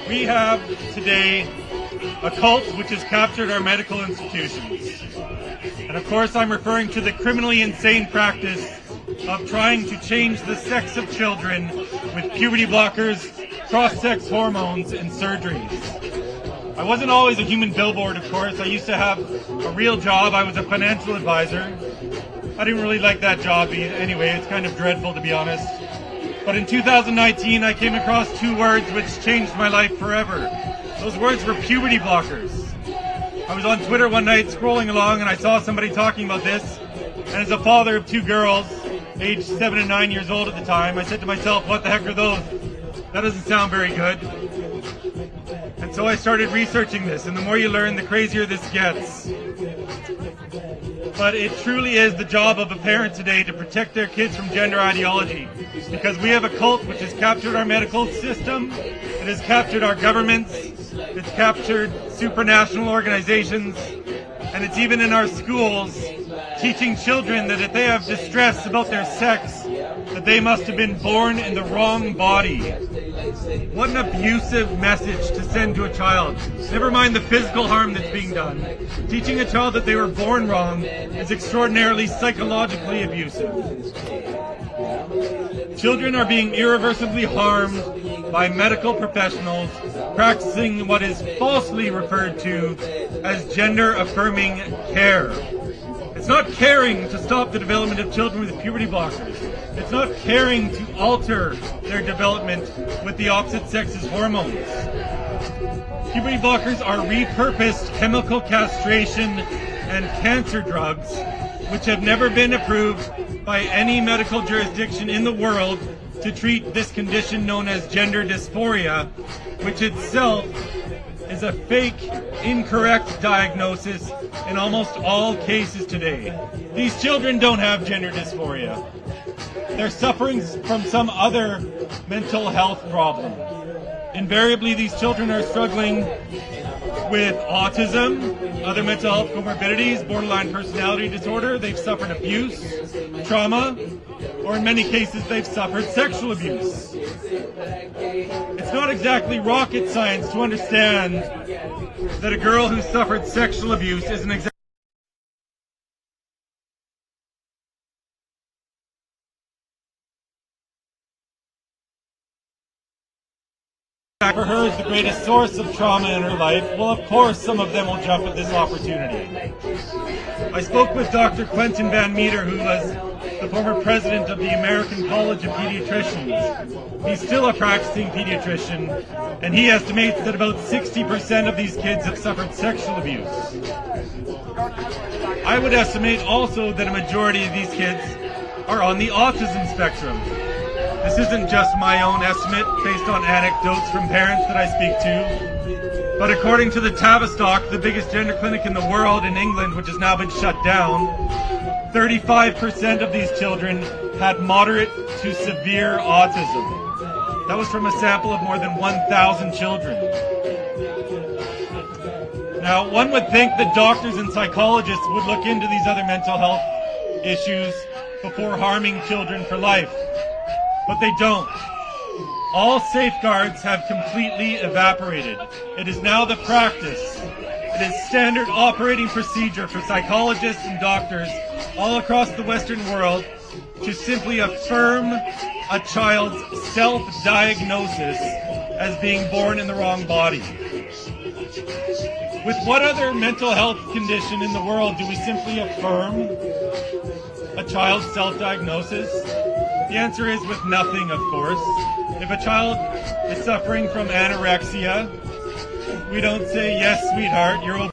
We have today a cult which has captured our medical institutions. And of course I'm referring to the criminally insane practice of trying to change the sex of children with puberty blockers, cross-sex hormones, and surgeries. I wasn't always a human billboard, of course. I used to have a real job. I was a financial advisor. I didn't really like that job anyway. It's kind of dreadful, to be honest. But in 2019, I came across 2 words which changed my life forever. Those words were puberty blockers. I was on Twitter one night scrolling along and I saw somebody talking about this. And as a father of 2 girls, aged 7 and 9 years old at the time, I said to myself, what the heck are those? That doesn't sound very good. And so I started researching this, and the more you learn, the crazier this gets. But it truly is the job of a parent today to protect their kids from gender ideology, because we have a cult which has captured our medical system, it has captured our governments, it's captured supranational organizations, and it's even in our schools, teaching children that if they have distress about their sex, that they must have been born in the wrong body. What an abusive message to send to a child. Never mind the physical harm that's being done. Teaching a child that they were born wrong is extraordinarily psychologically abusive. Children are being irreversibly harmed by medical professionals practicing what is falsely referred to as gender-affirming care. It's not caring to stop the development of children with puberty blockers. It's not caring to alter their development with the opposite sex's hormones. Puberty blockers are repurposed chemical castration and cancer drugs which have never been approved by any medical jurisdiction in the world to treat this condition known as gender dysphoria, which itself is a fake, incorrect diagnosis in almost all cases today. These children don't have gender dysphoria. They're suffering from some other mental health problem. Invariably, these children are struggling with autism, other mental health comorbidities, borderline personality disorder. They've suffered abuse, trauma, or in many cases, they've suffered sexual abuse. It's not exactly rocket science to understand that a girl who suffered sexual abuse isn't exactly for her is the greatest source of trauma in her life. Well, of course, some of them will jump at this opportunity. I spoke with Dr. Quentin Van Meter, who was the former president of the American College of Pediatricians. He's still a practicing pediatrician, and he estimates that about 60% of these kids have suffered sexual abuse. I would estimate also that a majority of these kids are on the autism spectrum. This isn't just my own estimate based on anecdotes from parents that I speak to, but according to the Tavistock, the biggest gender clinic in the world in England, which has now been shut down, 35% of these children had moderate to severe autism. That was from a sample of more than 1,000 children. Now, one would think that doctors and psychologists would look into these other mental health issues before harming children for life, but they don't. All safeguards have completely evaporated. It is now the practice. It is standard operating procedure for psychologists and doctors all across the Western world to simply affirm a child's self-diagnosis as being born in the wrong body. With what other mental health condition in the world do we simply affirm a child's self-diagnosis? The answer is with nothing, of course. If a child is suffering from anorexia, we don't say, yes, sweetheart, you're okay.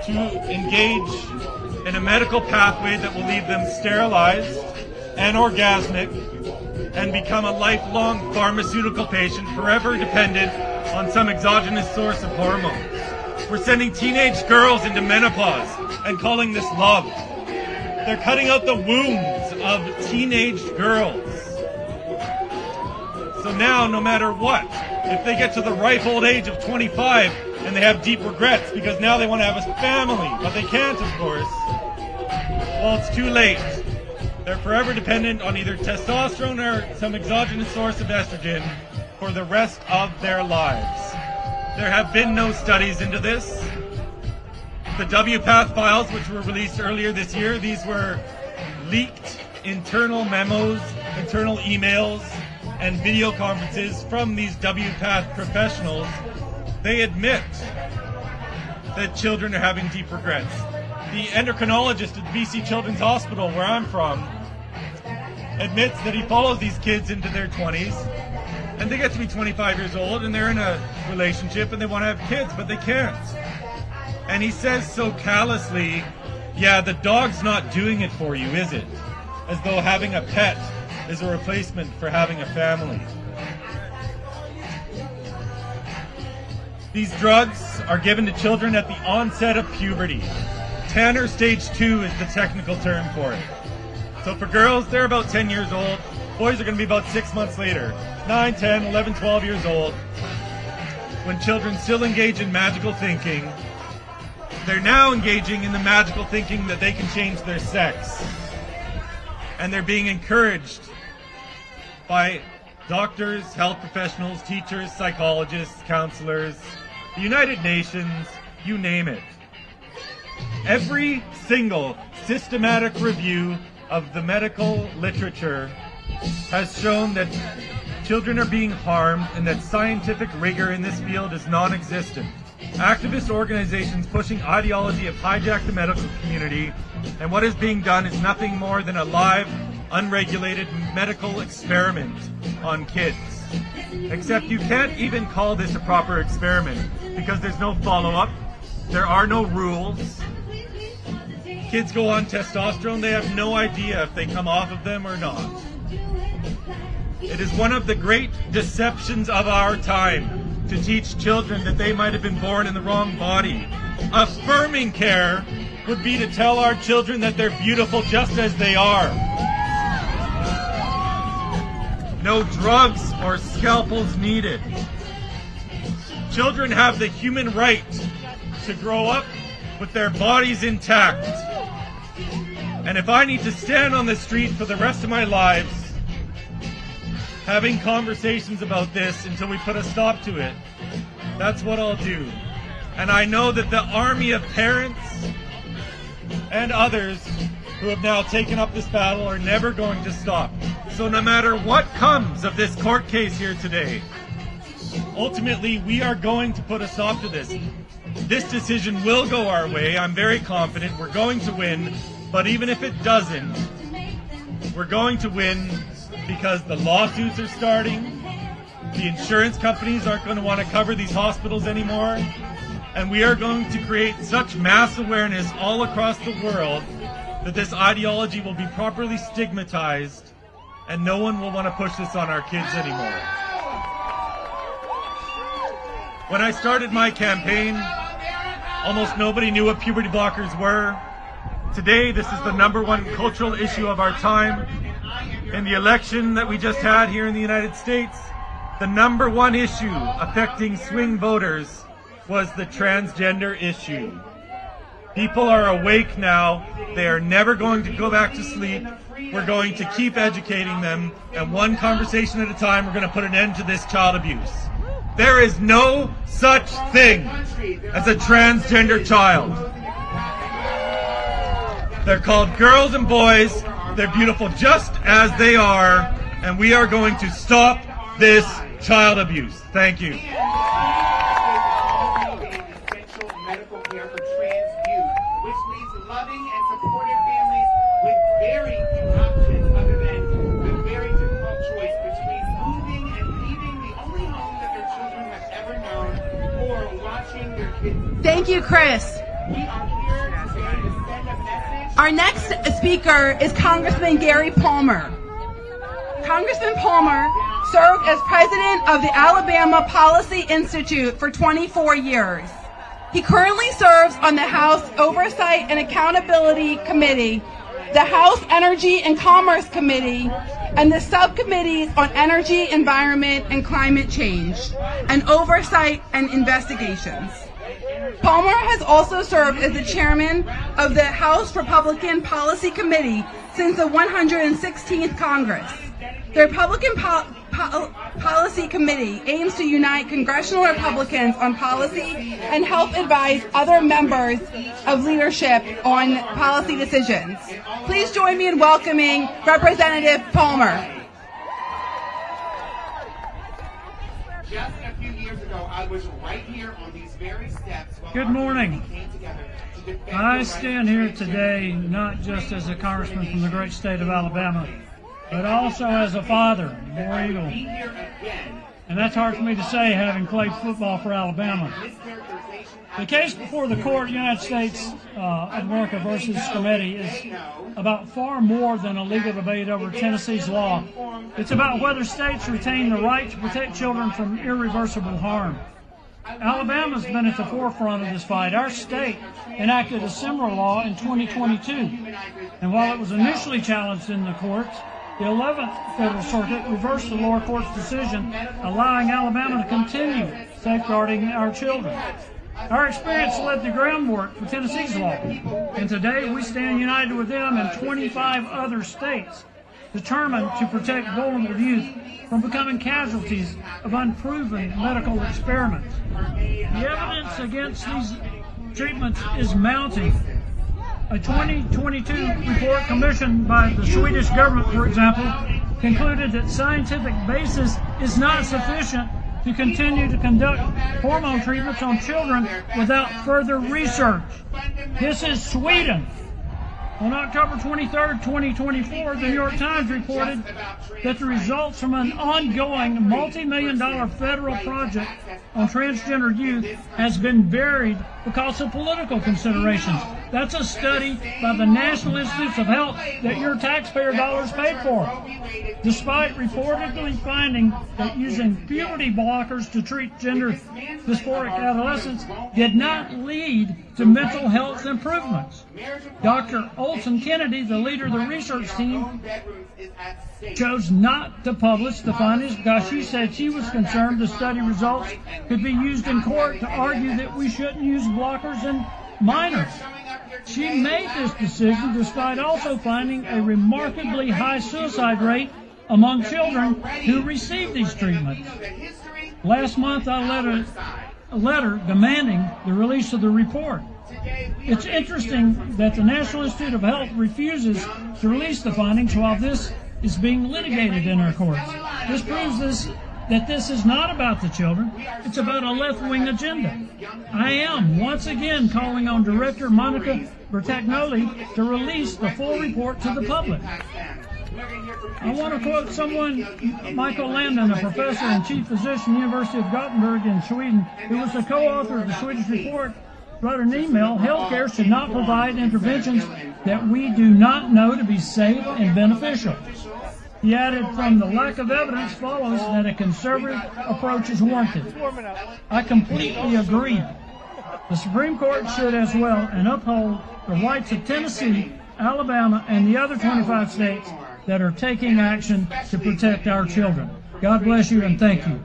To engage in a medical pathway that will leave them sterilized and orgasmic and become a lifelong pharmaceutical patient forever dependent on some exogenous source of hormones. We're sending teenage girls into menopause and calling this love. They're cutting out the wombs of teenage girls. So now, no matter what, if they get to the ripe old age of 25 and they have deep regrets because now they want to have a family, but they can't, of course, well, it's too late. They're forever dependent on either testosterone or some exogenous source of estrogen for the rest of their lives. There have been no studies into this. The WPATH files, which were released earlier this year, these were leaked internal memos, internal emails, and video conferences from these WPATH professionals. They admit that children are having deep regrets. The endocrinologist at BC Children's Hospital, where I'm from, admits that he follows these kids into their 20s, and they get to be 25 years old, and they're in a relationship, and they want to have kids, but they can't. And he says so callously, yeah, the dog's not doing it for you, is it? As though having a pet is a replacement for having a family. These drugs are given to children at the onset of puberty. Tanner stage 2 is the technical term for it. So for girls, they're about 10 years old. Boys are going to be about 6 months later. 9, 10, 11, 12 years old. When children still engage in magical thinking, they're now engaging in the magical thinking that they can change their sex. And they're being encouraged by doctors, health professionals, teachers, psychologists, counselors, the United Nations, you name it. Every single systematic review of the medical literature has shown that children are being harmed and that scientific rigor in this field is non-existent. Activist organizations pushing ideology have hijacked the medical community, and what is being done is nothing more than a live, unregulated medical experiment on kids. Except you can't even call this a proper experiment because there's no follow-up, there are no rules. Kids go on testosterone, they have no idea if they come off of them or not. It is one of the great deceptions of our time to teach children that they might have been born in the wrong body. Affirming care would be to tell our children that they're beautiful just as they are. No drugs or scalpels needed. Children have the human right to grow up with their bodies intact. And if I need to stand on the street for the rest of my lives having conversations about this until we put a stop to it, that's what I'll do. And I know that the army of parents and others who have now taken up this battle are never going to stop. So no matter what comes of this court case here today, ultimately we are going to put a stop to this. This decision will go our way. I'm very confident we're going to win. But even if it doesn't, we're going to win because the lawsuits are starting. The insurance companies aren't going to want to cover these hospitals anymore. And we are going to create such mass awareness all across the world that this ideology will be properly stigmatized and no one will want to push this on our kids anymore. When I started my campaign, almost nobody knew what puberty blockers were. Today, this is the #1 cultural issue of our time. In the election that we just had here in the United States, the #1 issue affecting swing voters was the transgender issue. People are awake now. They are never going to go back to sleep. We're going to keep educating them, and one conversation at a time, we're going to put an end to this child abuse. There is no such thing as a transgender child. They're called girls and boys. They're beautiful just as they are, and we are going to stop this child abuse. Thank you. Thank you, Chris. Our next speaker is Congressman Gary Palmer. Congressman Palmer served as president of the Alabama Policy Institute for 24 years. He currently serves on the House Oversight and Accountability Committee, the House Energy and Commerce Committee, and the subcommittees on energy, environment, and climate change, and oversight and investigations. Palmer has also served as the chairman of the House Republican Policy Committee since the 116th Congress. The Republican Policy Committee aims to unite congressional Republicans on policy and help advise other members of leadership on policy decisions. Please join me in welcoming Representative Palmer. Just a few years ago, I was right here on these very steps. Good morning. I stand here today not just as a congressman from the great state of Alabama, but also as a father, War Eagle. And that's hard for me to say, having played football for Alabama. The case before the court, United States of America versus Committee, is about far more than a legal debate over Tennessee's law. It's about whether states retain the right to protect children from irreversible harm. Alabama's been at the forefront of this fight. Our state enacted a similar law in 2022. And while it was initially challenged in the courts, the 11th Federal Circuit reversed the lower court's decision, allowing Alabama to continue safeguarding our children. Our experience led the groundwork for Tennessee's law, and today we stand united with them and 25 other states determined to protect vulnerable youth from becoming casualties of unproven medical experiments. The evidence against these treatments is mounting. A 2022 report commissioned by the Swedish government, for example, concluded that scientific basis is not sufficient to continue to conduct hormone treatments on children without further research. This is Sweden. On October 23, 2024, the New York Times reported that the results from an ongoing multi-million-dollar federal project on transgender youth has been buried because of political considerations. That's a study by the National Institutes of Health that your taxpayer dollars paid for. Despite reportedly finding that using puberty blockers to treat gender dysphoric adolescents did not lead to mental health improvements. Dr. Olson Kennedy, the leader of the research team, chose not to publish the findings because she said she was concerned the study results could be used in court to argue that we shouldn't use blockers in minors. She made this decision despite also finding a remarkably high suicide rate among children who receive these treatments. Last month, I led a letter demanding the release of the report. It's interesting that the National Institute of Health refuses to release the findings while this is being litigated in our courts. This proves that this is not about the children. It's about a left-wing agenda. I am once again calling on Director Monica Bertagnoli to release the full report to the public. I want to quote someone, Michael Landon, a professor and chief physician, University of Gothenburg in Sweden, who was the co-author of the Swedish report, wrote an email: healthcare should not provide interventions that we do not know to be safe and beneficial. He added, from the lack of evidence follows that a conservative approach is warranted. I completely agree. The Supreme Court should as well and uphold the rights of Tennessee, Alabama, and the other 25 states that are taking action to protect our children. God bless you and thank you.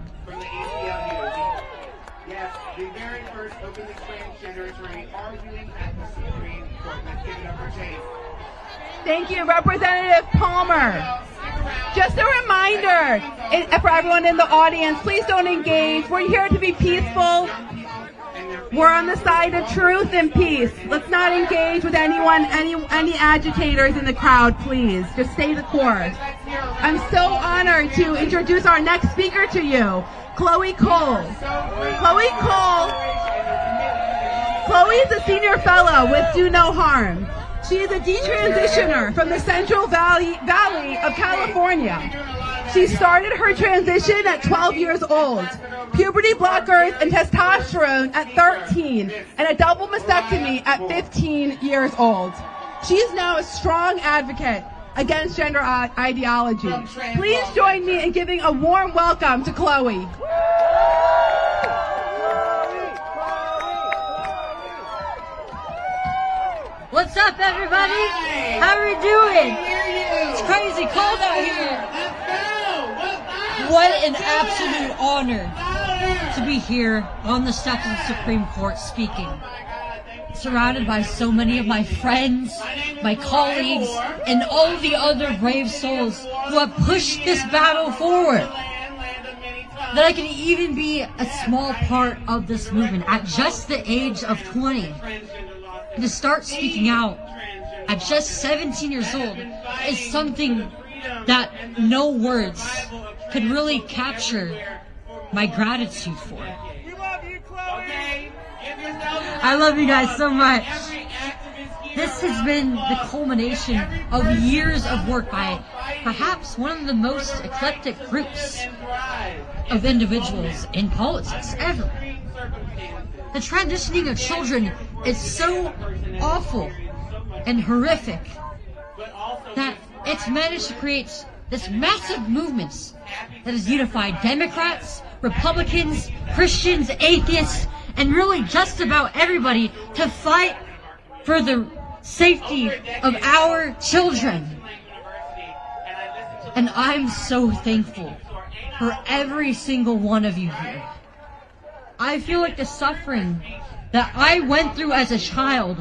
Yes, the very first openly transgender attorney arguing at the Supreme Court. Let's give it up for Chase. Thank you, Representative Palmer. Just a reminder for everyone in the audience, please don't engage. We're here to be peaceful. We're on the side of truth and peace. Let's not engage with anyone, any agitators in the crowd, please. Just stay the course. I'm so honored to introduce our next speaker to you, Chloe Cole. Chloe is a senior fellow with Do No Harm. She is a detransitioner from the Central Valley of California. She started her transition at 12 years old, puberty blockers and testosterone at 13, and a double mastectomy at 15 years old. She is now a strong advocate against gender ideology. Please join me in giving a warm welcome to Chloe. What's up, everybody? How are we doing? It's crazy cold out here. What an absolute honor to be here on the steps of the Supreme Court speaking. Surrounded by so many of my friends, my colleagues, and all the other brave souls who have pushed this battle forward. That I can even be a small part of this movement at just the age of 20. To start speaking out at just 17 years old is something that no words could really capture my gratitude for. I love you guys so much. This has been the culmination of years of work by perhaps one of the most eclectic groups of individuals in politics ever. The transitioning of children is so awful and horrific that it's managed to create this massive movement that has unified Democrats, Republicans, Christians, atheists, and really just about everybody to fight for the safety of our children. And I'm so thankful for every single one of you here. I feel like the suffering that I went through as a child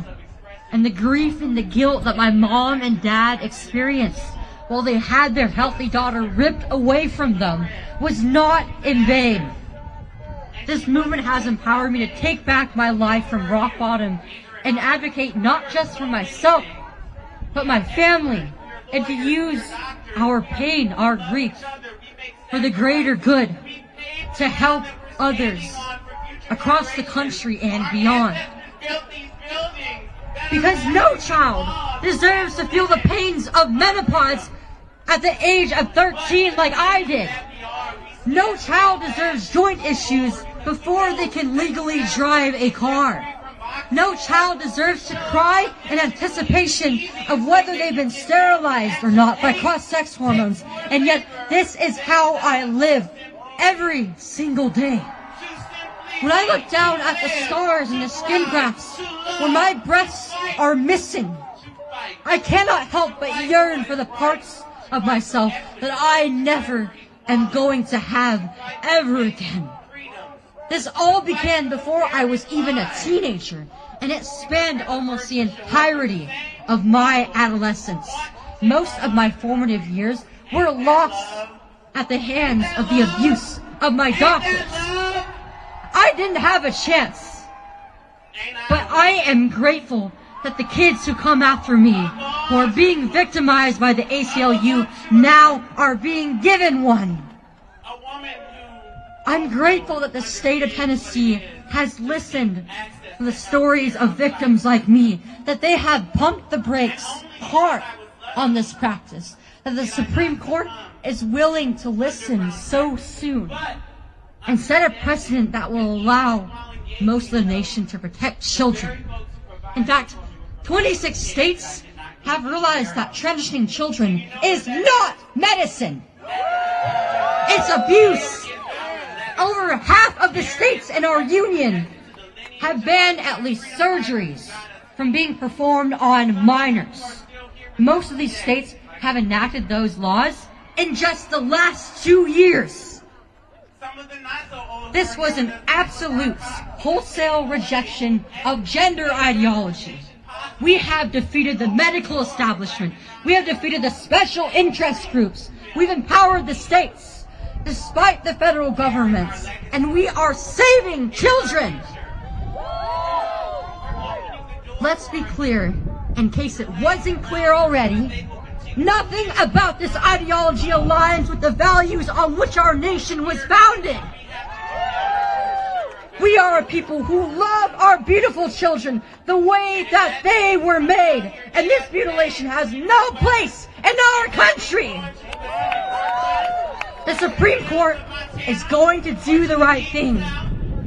and the grief and the guilt that my mom and dad experienced while they had their healthy daughter ripped away from them was not in vain. This movement has empowered me to take back my life from rock bottom and advocate not just for myself, but my family, and to use our pain, our grief, for the greater good, to help others across the country and beyond. Because no child deserves to feel the pains of menopause at the age of 13 like I did. No child deserves joint issues before they can legally drive a car. No child deserves to cry in anticipation of whether they've been sterilized or not by cross-sex hormones. And yet this is how I live every single day. When I look down at the scars and the skin grafts where my breasts are missing, I cannot help but yearn for the parts of myself that I never am going to have ever again. This all began before I was even a teenager, and it spanned almost the entirety of my adolescence. Most of my formative years were lost at the hands of the abuse of my doctors. I didn't have a chance, but I am grateful that the kids who come after me, who are being victimized by the ACLU, now are being given one. I'm grateful that the state of Tennessee has listened to the stories of victims like me, that they have pumped the brakes hard on this practice, that the Supreme Court is willing to listen so soon and set a precedent that will allow most of the nation to protect children. In fact, 26 states have realized that transitioning children is not medicine. It's abuse. Over half of the states in our union have banned at least surgeries from being performed on minors. Most of these states have enacted those laws in just the last 2 years. This was an absolute wholesale rejection of gender ideology. We have defeated the medical establishment. We have defeated the special interest groups. We've empowered the states, despite the federal governments, and we are saving children. Let's be clear, in case it wasn't clear already, nothing about this ideology aligns with the values on which our nation was founded. We are a people who love our beautiful children the way that they were made, and this mutilation has no place in our country. The Supreme Court is going to do the right thing.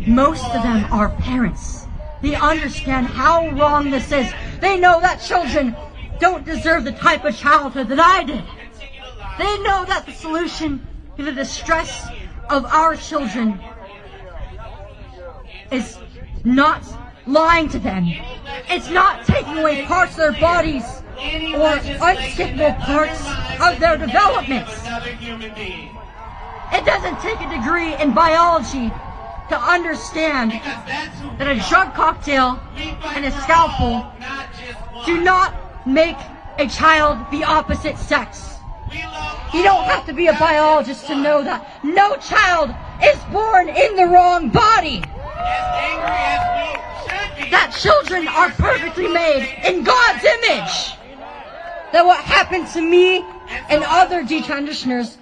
Most of them are parents. They understand how wrong this is. They know that children don't deserve the type of childhood that I did. They know that the solution to the distress of our children is not lying to them. It's not taking away parts of their bodies or unskippable parts of their development. It doesn't take a degree in biology to understand that a drug cocktail and a scalpel do not make a child the opposite sex. You don't have to be a biologist to know that no child is born in the wrong body. That children are perfectly made in God's image. That what happened to me and other detransitioners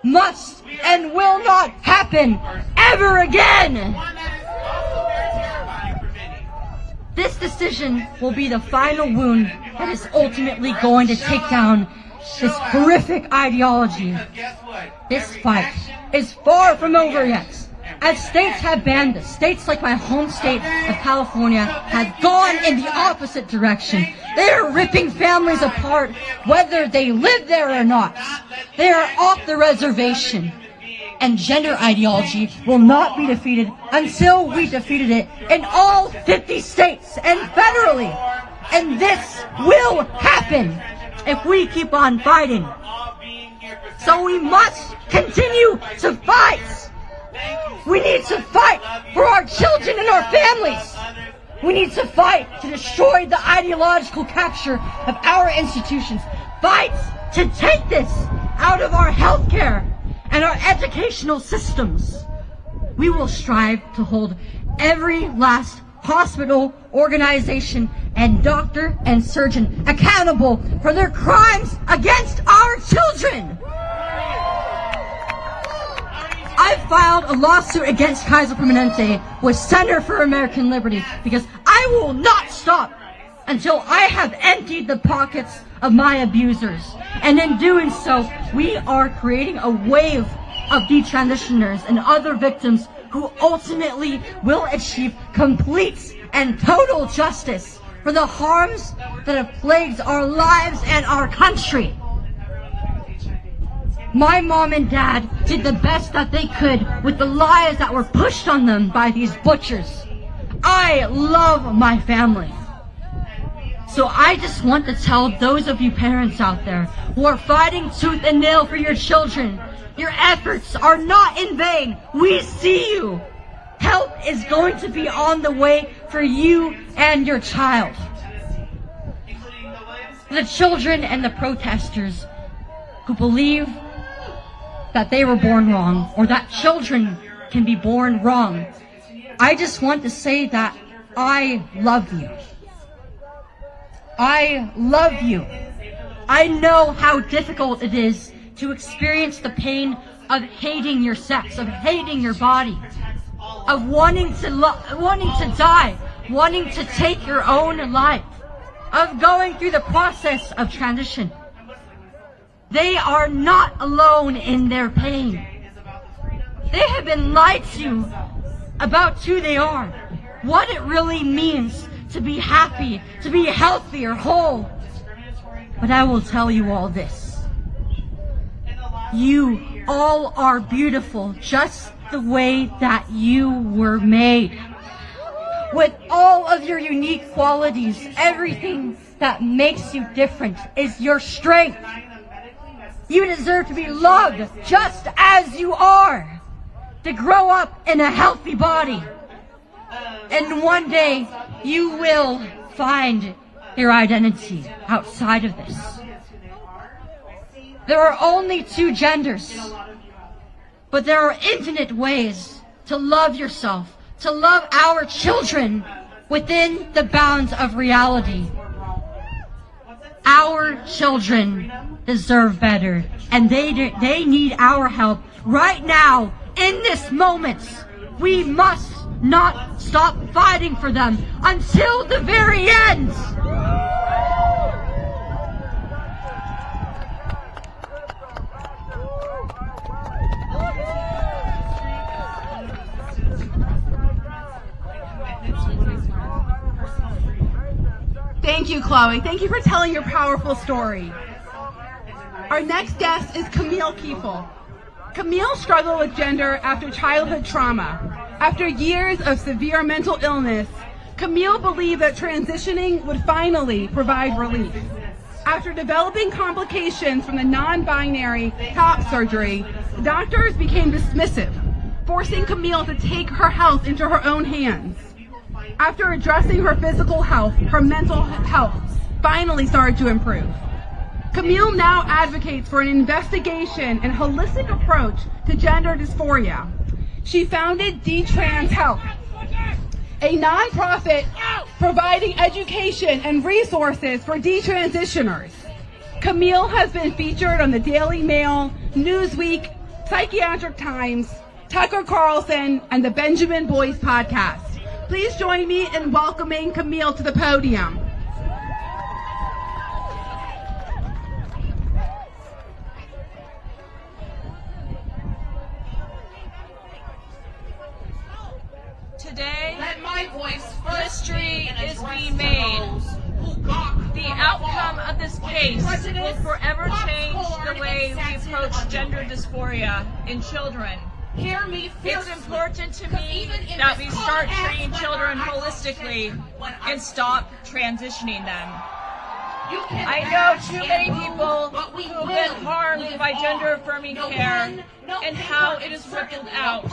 must and will not happen ever again. This decision will be the final wound that is ultimately going to take down this horrific ideology. This fight is far from over yet. As states have banned this, states like my home state of California have gone in the opposite direction. They are ripping families apart, whether they live there or not. They are off the reservation. And gender ideology will not be defeated until we defeated it in all 50 states and federally. And this will happen if we keep on fighting. So we must continue to fight. We need to fight for our children and our families. We need to fight to destroy the ideological capture of our institutions. Fight to take this out of our healthcare and our educational systems. We will strive to hold every last hospital, organization, and doctor and surgeon accountable for their crimes against our children. I filed a lawsuit against Kaiser Permanente with Center for American Liberty because I will not stop until I have emptied the pockets of my abusers. And in doing so, we are creating a wave of detransitioners and other victims who ultimately will achieve complete and total justice for the harms that have plagued our lives and our country. My mom and dad did the best that they could with the lies that were pushed on them by these butchers. I love my family. So I just want to tell those of you parents out there who are fighting tooth and nail for your children, your efforts are not in vain. We see you. Help is going to be on the way for you and your child. The children and the protesters who believe that they were born wrong, or that children can be born wrong, I just want to say that I love you. I love you. I know how difficult it is to experience the pain of hating your sex, of hating your body, of wanting to die, wanting to take your own life, of going through the process of transition. They are not alone in their pain. They have been lied to about who they are, what it really means to be happy, to be healthy or whole. But I will tell you all this. You all are beautiful just the way that you were made. with all of your unique qualities, everything that makes you different is your strength. You deserve to be loved just as you are, to grow up in a healthy body. And one day, you will find your identity outside of this. There are only two genders, but there are infinite ways to love yourself, to love our children within the bounds of reality. Our children deserve better, and they need our help right now, in this moment. We must not stop fighting for them until the very end. Thank you, Chloe. Thank you for telling your powerful story. Our next guest is Camille Kiefel. Camille struggled with gender after childhood trauma. After years of severe mental illness, Camille believed that transitioning would finally provide relief. After developing complications from the non-binary top surgery, the doctors became dismissive, forcing Camille to take her health into her own hands. After addressing her physical health, her mental health finally started to improve. Camille now advocates for an investigation and holistic approach to gender dysphoria. She founded Detrans Health, a nonprofit providing education and resources for detransitioners. Camille has been featured on the Daily Mail, Newsweek, Psychiatric Times, Tucker Carlson, and the Benjamin Boyce podcast. Please join me in welcoming Camille to the podium. Today, history is being made. The outcome of this case will forever change the way we approach gender dysphoria in children. It's important to me that we start treating children holistically and stop transitioning them. I know too many people who have been harmed by gender-affirming care and how it has rippled out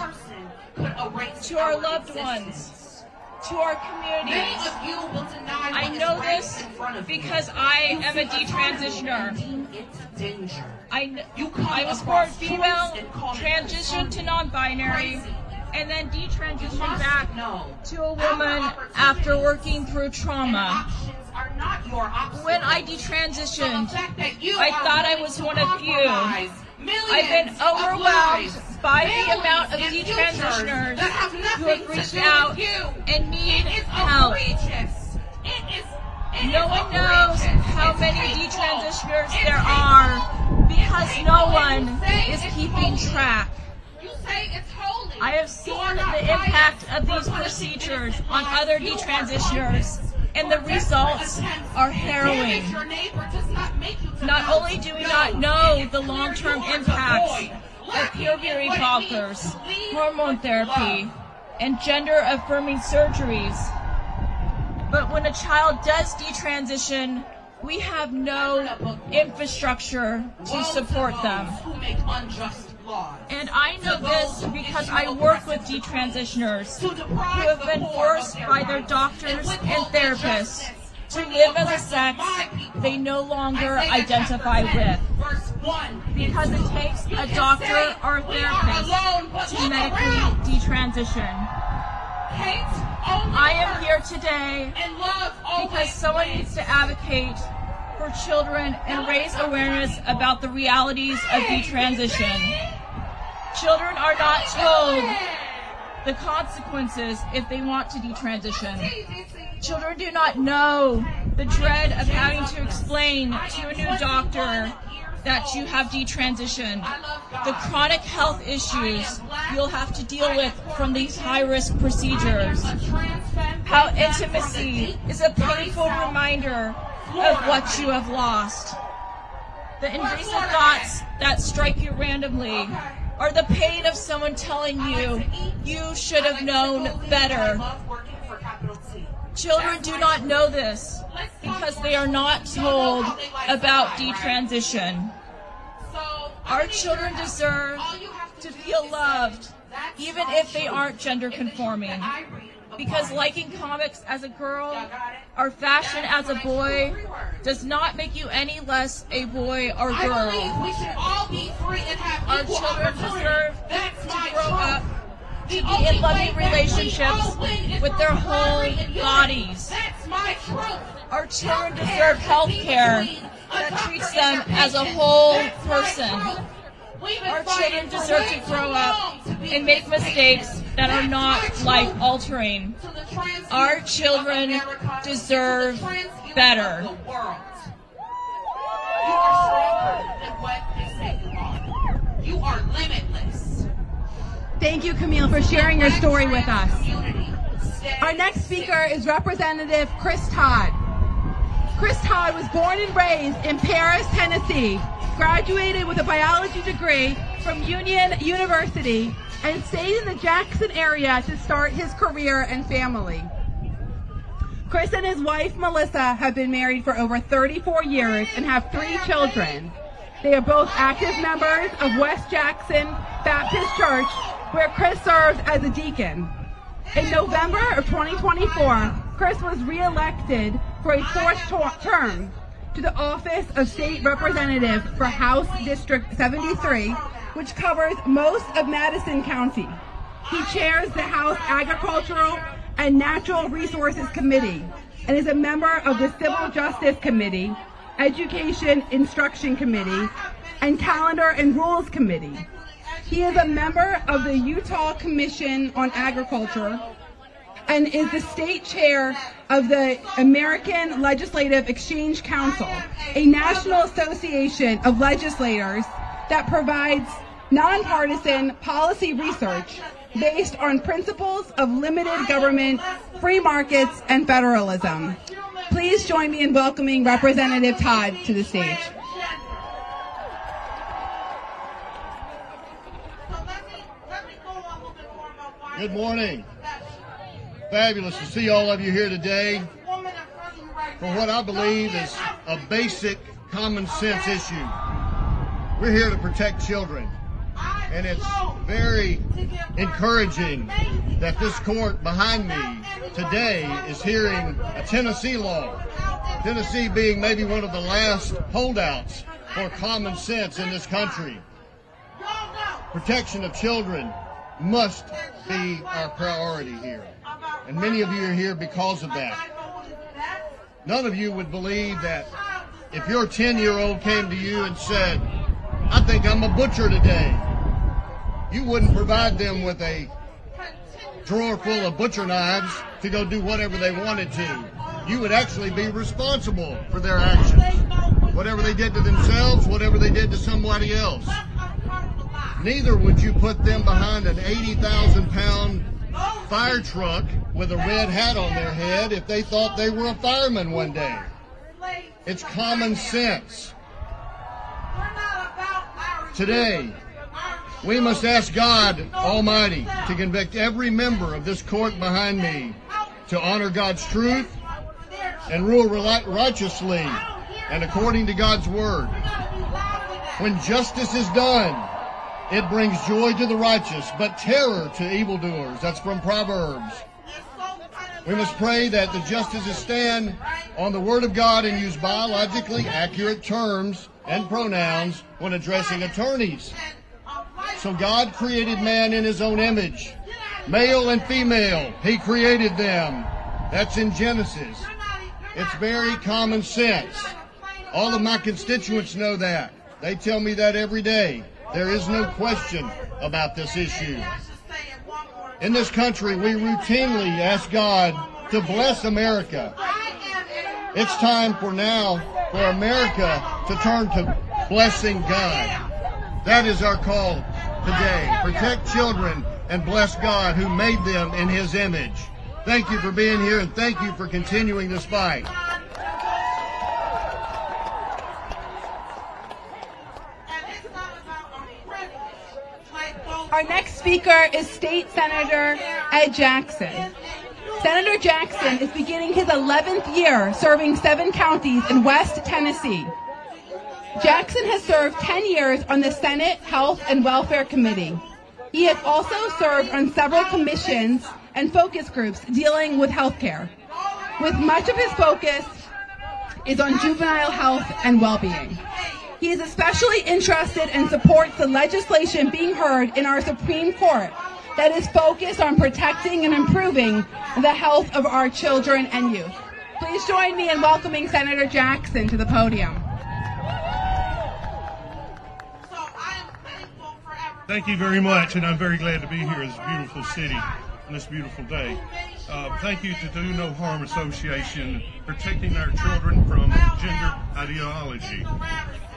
to our loved ones, to our communities. I know this because I am a detransitioner. I was born female, transitioned to non-binary, and then detransitioned back to a woman after working through trauma. When I detransitioned, I thought I was one of few. I've been overwhelmed by the amount of detransitioners who have reached out and need help. No one knows how many detransitioners there are because no one is keeping track. I have seen the impact of these procedures on other detransitioners, and the results are harrowing. Not only do we not know the long-term impacts of puberty blockers, hormone therapy, and gender-affirming surgeries, but when a child does detransition, we have no infrastructure to support them. And I know this because I work with detransitioners who have been forced by their doctors and therapists to live as a sex they no longer identify with, because it takes a doctor or a therapist to medically detransition. I am here today because someone needs to advocate for children and raise awareness about the realities of detransition. Children are not told the consequences if they want to detransition. Children do not know the dread of having to explain to a new doctor that you have detransitioned, the chronic health issues you'll have to deal with from these high-risk procedures, how intimacy is a painful reminder of what you have lost. The invasive thoughts that strike you randomly are the pain of someone telling you you should have known better. Children do not know this because they are not told about detransition. Our children deserve to feel loved, even if they aren't gender conforming. Because liking comics as a girl or fashion as a boy does not make you any less a boy or girl. We should all be free and have Our equal children deserve That's to my grow up to The be only in loving way that we relationships all win is with their whole camaraderie and unity. bodies. That's my truth. Our children deserve health care that treats them as a whole person. Our children deserve to grow up and make mistakes that are not life-altering. Our children deserve better. You are stronger than what they say you are. You are limitless. Thank you, Camille, for sharing your story with us. Our next speaker is Representative Chris Todd. Chris Todd was born and raised in Paris, Tennessee, graduated with a biology degree from Union University, and stayed in the Jackson area to start his career and family. Chris and his wife, Melissa, have been married for over 34 years and have 3 children. They are both active members of West Jackson Baptist Church, where Chris serves as a deacon. In November of 2024, Chris was re-elected for a 4th term to the office of State Representative for House District 73, which covers most of Madison County. He chairs the House Agricultural and Natural Resources Committee and is a member of the Civil Justice Committee, Education Instruction Committee, and Calendar and Rules Committee. He is a member of the Utah Commission on Agriculture and is the state chair of the American Legislative Exchange Council, a national association of legislators that provides nonpartisan policy research based on principles of limited government, free markets, and federalism. Please join me in welcoming Representative Todd to the stage. Good morning. Fabulous to see all of you here today for what I believe is a basic common sense issue. We're here to protect children, and it's very encouraging that this court behind me today is hearing a Tennessee law. Tennessee being maybe one of the last holdouts for common sense in this country. Protection of children must be our priority here. And many of you are here because of that. None of you would believe that if your 10-year-old came to you and said, I think I'm a butcher today, you wouldn't provide them with a drawer full of butcher knives to go do whatever they wanted to. You would actually be responsible for their actions. Whatever they did to themselves, whatever they did to somebody else. Neither would you put them behind an 80,000-pound fire truck with a red hat on their head if they thought they were a fireman one day. It's common sense. Today, we must ask God Almighty to convict every member of this court behind me to honor God's truth and rule righteously and according to God's word. When justice is done, it brings joy to the righteous, but terror to evildoers. That's from Proverbs. We must pray that the justices stand on the Word of God and use biologically accurate terms and pronouns when addressing attorneys. So God created man in his own image. Male and female, he created them. That's in Genesis. It's very common sense. All of my constituents know that. They tell me that every day. There is no question about this issue. In this country, we routinely ask God to bless America. It's time for America to turn to blessing God. That is our call today. Protect children and bless God who made them in his image. Thank you for being here, and thank you for continuing this fight. Our next speaker is State Senator Ed Jackson. Senator Jackson is beginning his 11th year serving 7 counties in West Tennessee. Jackson has served 10 years on the Senate Health and Welfare Committee. He has also served on several commissions and focus groups dealing with healthcare, with much of his focus is on juvenile health and well-being. He is especially interested and supports the legislation being heard in our Supreme Court that is focused on protecting and improving the health of our children and youth. Please join me in welcoming Senator Jackson to the podium. Thank you very much, and I'm very glad to be here in this beautiful city on this beautiful day. Thank you to Do No Harm Association protecting our children from gender ideology.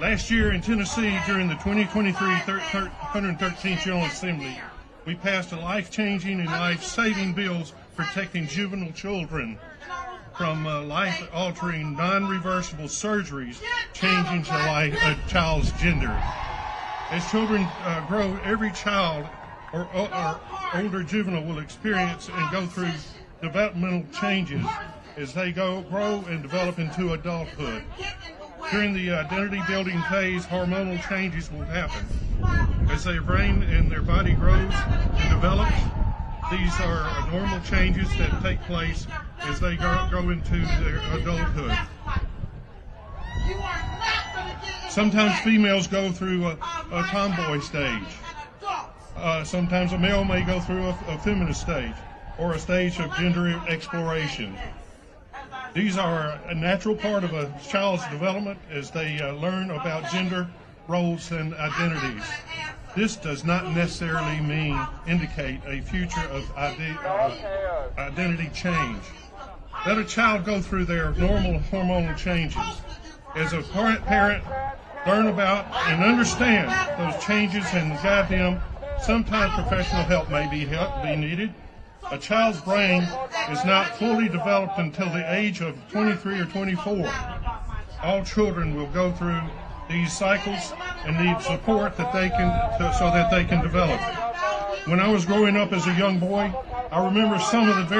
Last year in Tennessee, during the 2023 113th General Assembly, we passed a life-changing and life-saving bills protecting juvenile children from life-altering, non-reversible surgeries changing a child's gender. As children grow, every child or older juvenile will experience and go through developmental changes as they grow and develop into adulthood. During the identity building phase, hormonal changes will happen. As their brain and their body grows and develops, these are normal changes that take place as they grow into their adulthood. Sometimes females go through a tomboy stage. Sometimes a male may go through a feminist stage or a stage of gender exploration. These are a natural part of a child's development as they learn about gender roles and identities. This does not necessarily indicate a future of identity change. Let a child go through their normal hormonal changes. As a parent, learn about and understand those changes and guide them. Sometimes professional help may be needed. A child's brain is not fully developed until the age of 23 or 24. All children will go through these cycles and need support that so that they can develop. When I was growing up as a young boy, I remember some of the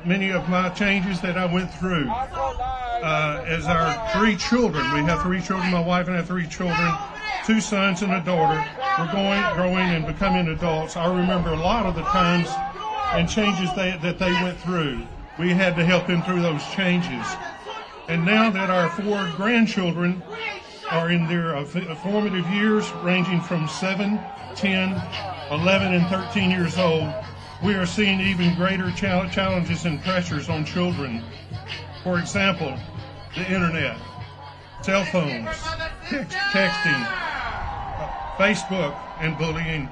many of my changes that I went through. As our 3 children, we have 3 children, my wife and I have 3 children, 2 sons and a daughter, were growing and becoming adults. I remember a lot of the times and changes that they went through. We had to help them through those changes. And now that our 4 grandchildren are in their formative years, ranging from 7, 10, 11, and 13 years old, we are seeing even greater challenges and pressures on children. For example, the internet, cell phones, texting, Facebook, and bullying.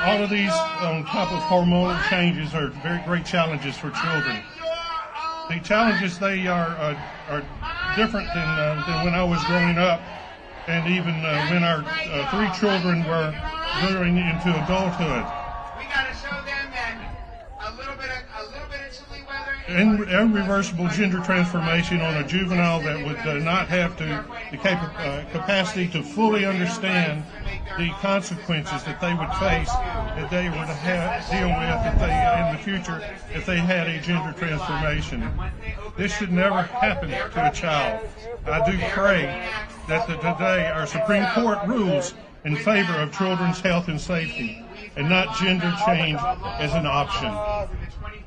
All of these on top of hormonal changes are very great challenges for children. The challenges, they are different than when I was growing up, and even when our 3 children were growing into adulthood. We got to show them that a little bit of chilly weather. Irreversible gender transformation on a juvenile that would not have the capacity to fully understand the consequences that they would face, that they would deal with in the future if they had a gender transformation. This should never happen to a child. I do pray that today our Supreme Court rules in favor of children's health and safety and not gender change as an option.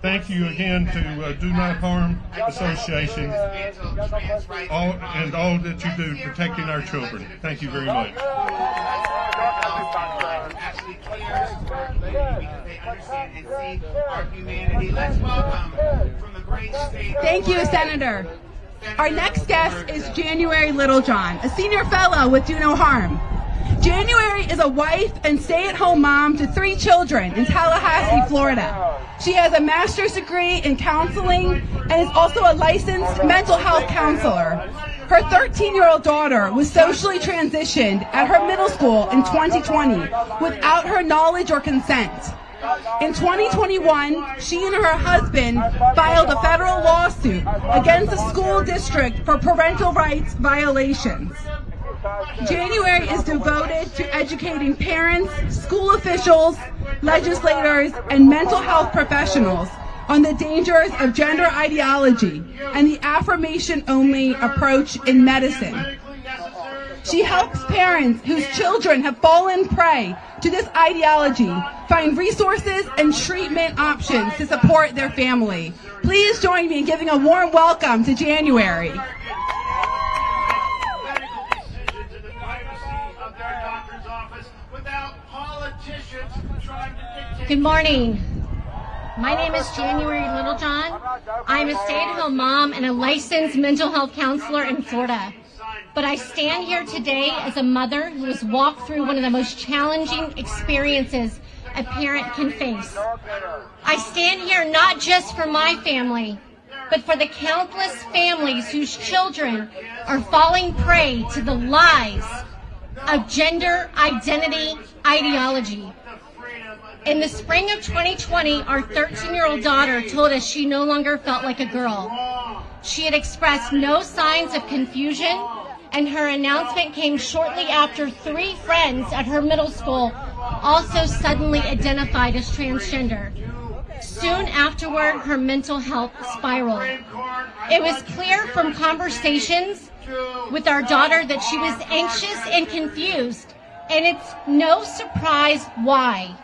Thank you again to Do Not Harm Association and all that you do protecting our children. Thank you very much. Actually cares because they understand and see our humanity. Let's welcome from the great state. Thank you, Senator. Our next guest is January Littlejohn, a senior fellow with Do No Harm. January is a wife and stay-at-home mom to 3 children in Tallahassee, Florida. She has a master's degree in counseling and is also a licensed mental health counselor. Her 13-year-old daughter was socially transitioned at her middle school in 2020 without her knowledge or consent. In 2021, she and her husband filed a federal lawsuit against the school district for parental rights violations. January is devoted to educating parents, school officials, legislators, and mental health professionals on the dangers of gender ideology and the affirmation-only approach in medicine. She helps parents whose children have fallen prey to this ideology find resources and treatment options to support their family. Please join me in giving a warm welcome to January. Good morning. My name is January Littlejohn. I'm a stay-at-home mom and a licensed mental health counselor in Florida. But I stand here today as a mother who has walked through one of the most challenging experiences a parent can face. I stand here not just for my family, but for the countless families whose children are falling prey to the lies of gender identity ideology. In the spring of 2020, our 13-year-old daughter told us she no longer felt like a girl. She had expressed no signs of confusion, and her announcement came shortly after 3 friends at her middle school also suddenly identified as transgender. Soon afterward, her mental health spiraled. It was clear from conversations with our daughter that she was anxious and confused, and it's no surprise why.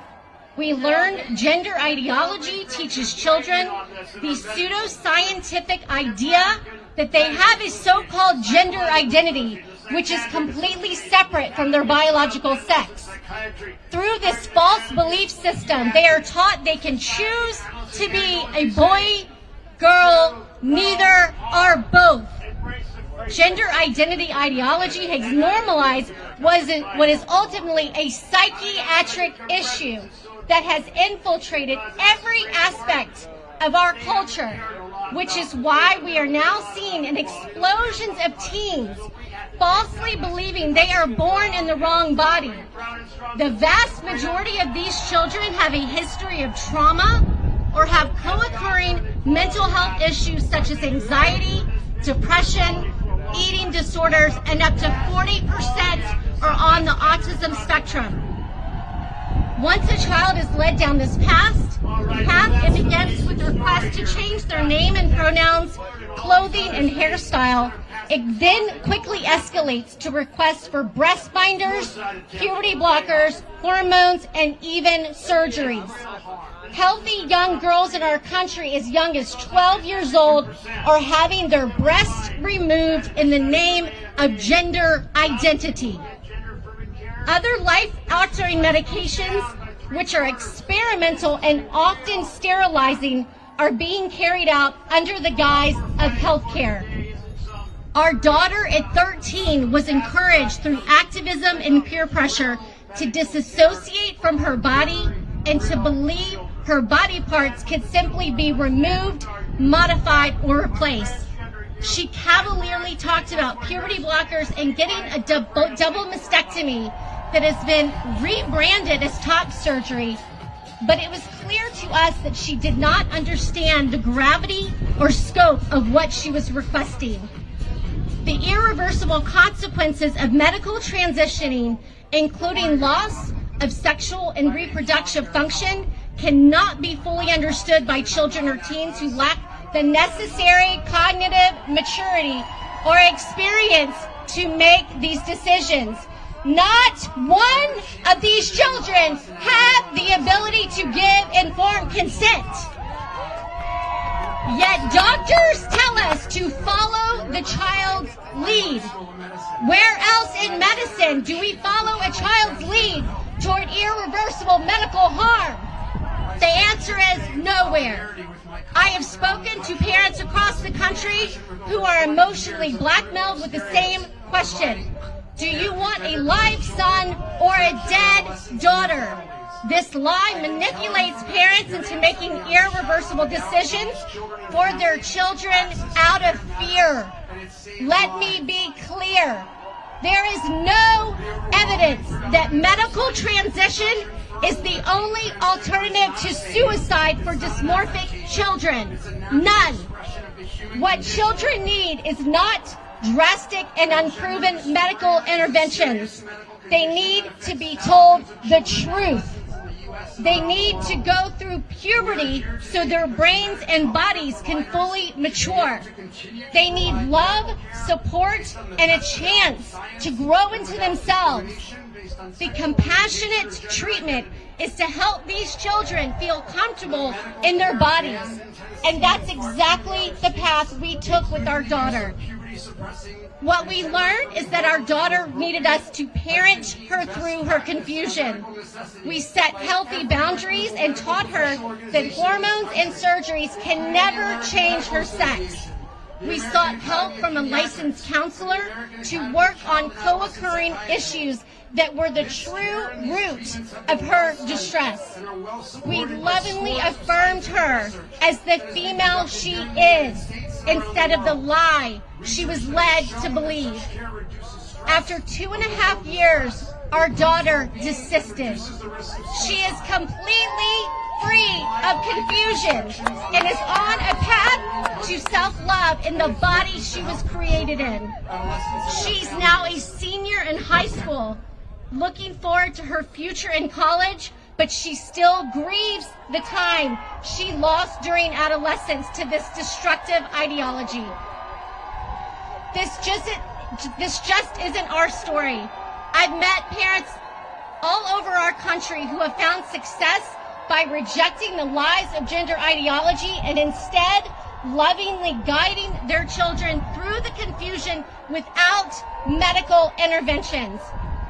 We learned gender ideology teaches children the pseudoscientific idea that they have a so-called gender identity, which is completely separate from their biological sex. Through this false belief system, they are taught they can choose to be a boy, girl, neither, or both. Gender identity ideology has normalized what is ultimately a psychiatric issue that has infiltrated every aspect of our culture, which is why we are now seeing an explosion of teens falsely believing they are born in the wrong body. The vast majority of these children have a history of trauma or have co-occurring mental health issues such as anxiety, depression, eating disorders, and up to 40% are on the autism spectrum. Once a child is led down this path, it begins with a request to change their name and pronouns, clothing, and hairstyle. It then quickly escalates to requests for breast binders, puberty blockers, hormones, and even surgeries. Healthy young girls in our country as young as 12 years old are having their breasts removed in the name of gender identity. Other life-altering medications, which are experimental and often sterilizing, are being carried out under the guise of healthcare. Our daughter at 13 was encouraged through activism and peer pressure to disassociate from her body and to believe her body parts could simply be removed, modified, or replaced. She cavalierly talked about puberty blockers and getting a double mastectomy that has been rebranded as top surgery, but it was clear to us that she did not understand the gravity or scope of what she was requesting. The irreversible consequences of medical transitioning, including loss of sexual and reproductive function, cannot be fully understood by children or teens who lack the necessary cognitive maturity or experience to make these decisions. Not one of these children have the ability to give informed consent. Yet doctors tell us to follow the child's lead. Where else in medicine do we follow a child's lead toward irreversible medical harm? The answer is nowhere. I have spoken to parents across the country who are emotionally blackmailed with the same question. Do you want a live son or a dead daughter? This lie manipulates parents into making irreversible decisions for their children out of fear. Let me be clear. There is no evidence that medical transition is the only alternative to suicide for dysmorphic children. None. What children need is not drastic and unproven medical interventions. They need to be told the truth. They need to go through puberty so their brains and bodies can fully mature. They need love, support, and a chance to grow into themselves. The compassionate treatment is to help these children feel comfortable in their bodies. And that's exactly the path we took with our daughter. What we learned is that our daughter needed us to parent her through her confusion. We set healthy boundaries and taught her that hormones and surgeries can never change her sex. We sought help from a licensed counselor to work on co-occurring issues that were the true root of her distress. We lovingly affirmed her as the female she is, instead of the lie she was led to believe. After 2.5 years, our daughter desisted. She is completely free of confusion and is on a path to self-love in the body she was created in. She's now a senior in high school, looking forward to her future in college, but she still grieves the time she lost during adolescence to this destructive ideology. This just isn't our story. I've met parents all over our country who have found success by rejecting the lies of gender ideology and instead lovingly guiding their children through the confusion without medical interventions.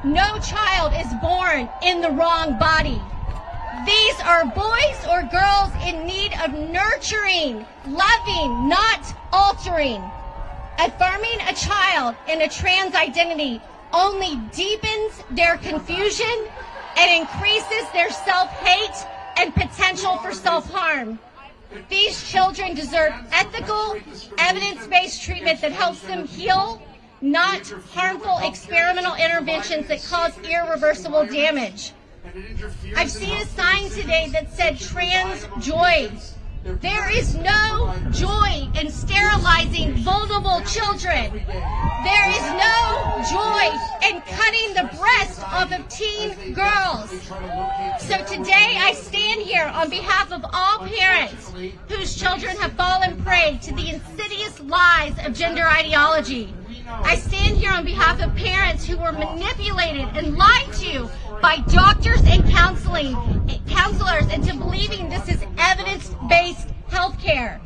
No child is born in the wrong body. These are boys or girls in need of nurturing, loving, not altering. Affirming a child in a trans identity only deepens their confusion and increases their self-hate and potential for self-harm. These children deserve ethical, evidence-based treatment that helps them heal, not harmful experimental interventions that cause irreversible damage. I've seen a sign today that said trans joy. There is no joy in sterilizing vulnerable children. There is no joy in cutting the breast off of teen girls. So today I stand here on behalf of all parents whose children have fallen prey to the insidious lies of gender ideology. I stand here on behalf of parents who were manipulated and lied to by doctors and counselors into believing this is evidence-based health care.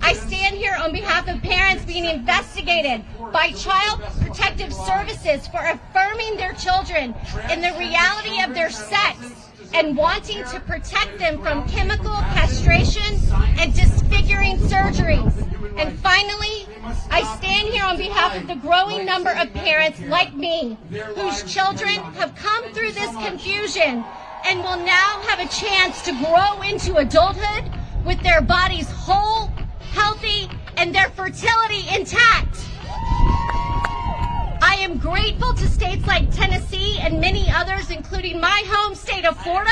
I stand here on behalf of parents being investigated by Child Protective Services for affirming their children in the reality of their sex and wanting to protect them from chemical castration and disfiguring surgeries. And finally, I stand here on behalf of the growing number of parents like me whose children have come through this confusion and will now have a chance to grow into adulthood with their bodies whole, healthy, and their fertility intact. I am grateful to states like Tennessee and many others, including my home state of Florida,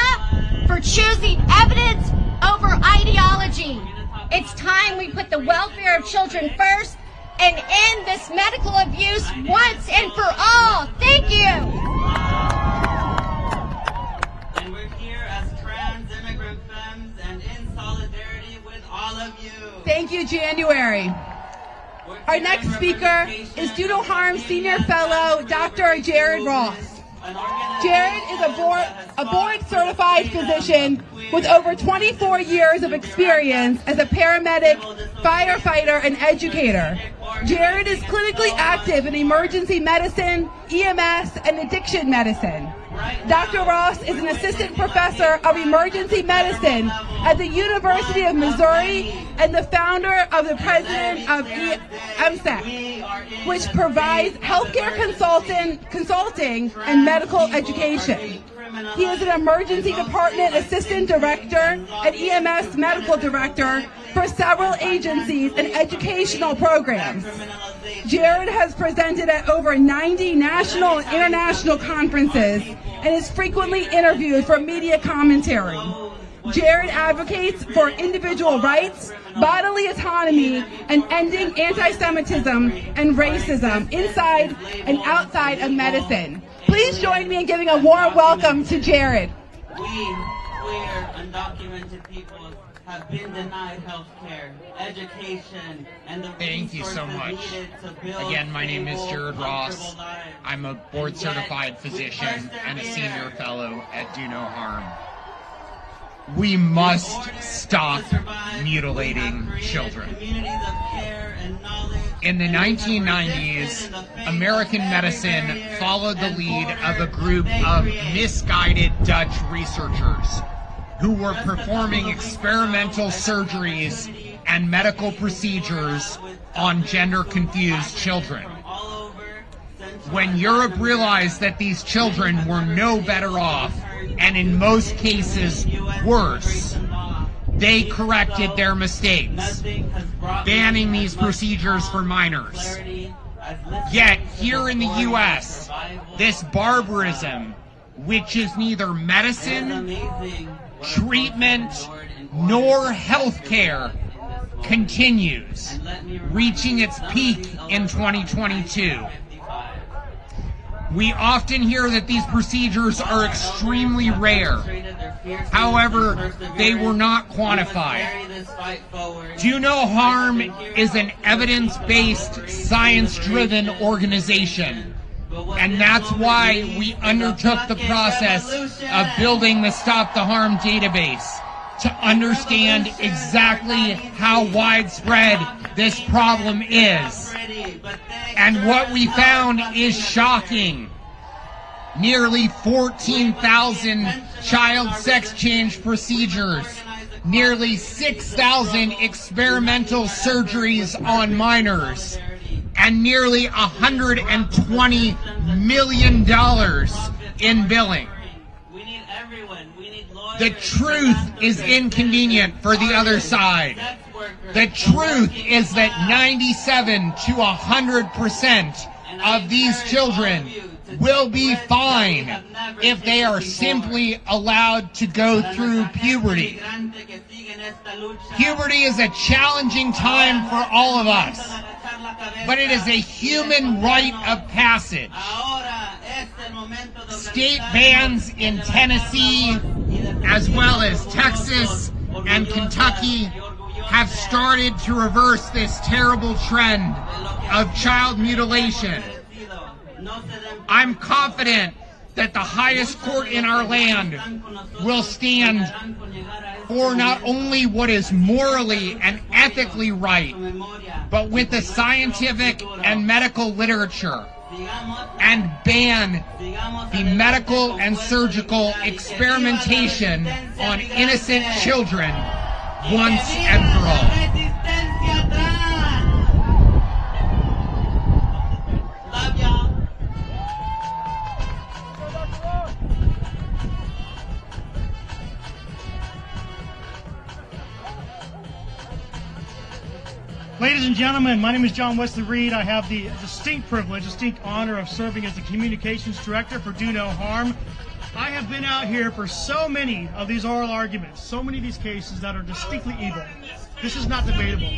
for choosing evidence over ideology. It's time we put the welfare of children first and end this medical abuse once and for all. Thank you. And we're here as trans immigrant femmes and in solidarity with all of you. Thank you, January. Our next speaker is Do No Harm Senior Fellow, Dr. Jared Ross. Jared is a board-certified physician with over 24 years of experience as a paramedic, firefighter, and educator. Jared is clinically active in emergency medicine, EMS, and addiction medicine. Dr. Ross is an assistant professor of emergency medicine at the University of Missouri and the founder of the president of MSEC, which provides healthcare consulting and medical education. He is an emergency department assistant director and EMS medical director for several agencies and educational programs. Jared has presented at over 90 national and international conferences and is frequently interviewed for media commentary. Jared advocates for individual rights, bodily autonomy, and ending anti-Semitism and racism inside and outside of medicine. Please join me in giving a warm welcome to Jared. We queer, undocumented people have been denied health care, education, and the Thank you so much. Again, my name is Jared Ross. I'm a board-certified physician and a senior fellow at Do No Harm. We must stop mutilating children. In the 1990s, American medicine followed the lead of a group of misguided Dutch researchers who were performing experimental surgeries and medical procedures on gender-confused children. When Europe realized that these children were no better off, and in most cases worse, they corrected their mistakes, banning these procedures for minors. Yet, here in the U.S., this barbarism, which is neither medicine, treatment, nor health care, continues, reaching its peak in 2022. We often hear that these procedures are extremely rare. However, they were not quantified. Do No Harm is an evidence-based, science-driven organization. And that's why we undertook the process of building the Stop the Harm database, to understand exactly how widespread this problem is. And what we found is shocking. Nearly 14,000 child sex change procedures, nearly 6,000 experimental surgeries on minors, and nearly $120 million in billing. The truth is inconvenient for the other side. The truth is that 97 to 100% of these children will be fine if they are simply allowed to go through puberty. Puberty is a challenging time for all of us, but it is a human rite of passage. State bans in Tennessee, as well as Texas and Kentucky, have started to reverse this terrible trend of child mutilation. I'm confident that the highest court in our land will stand for not only what is morally and ethically right, but with the scientific and medical literature, and ban the medical and surgical experimentation on innocent children once and for all. Ladies and gentlemen, my name is John Wesley Reed. I have the distinct honor of serving as the Communications Director for Do No Harm. I have been out here for so many of these oral arguments, so many of these cases that are distinctly evil. This is not debatable.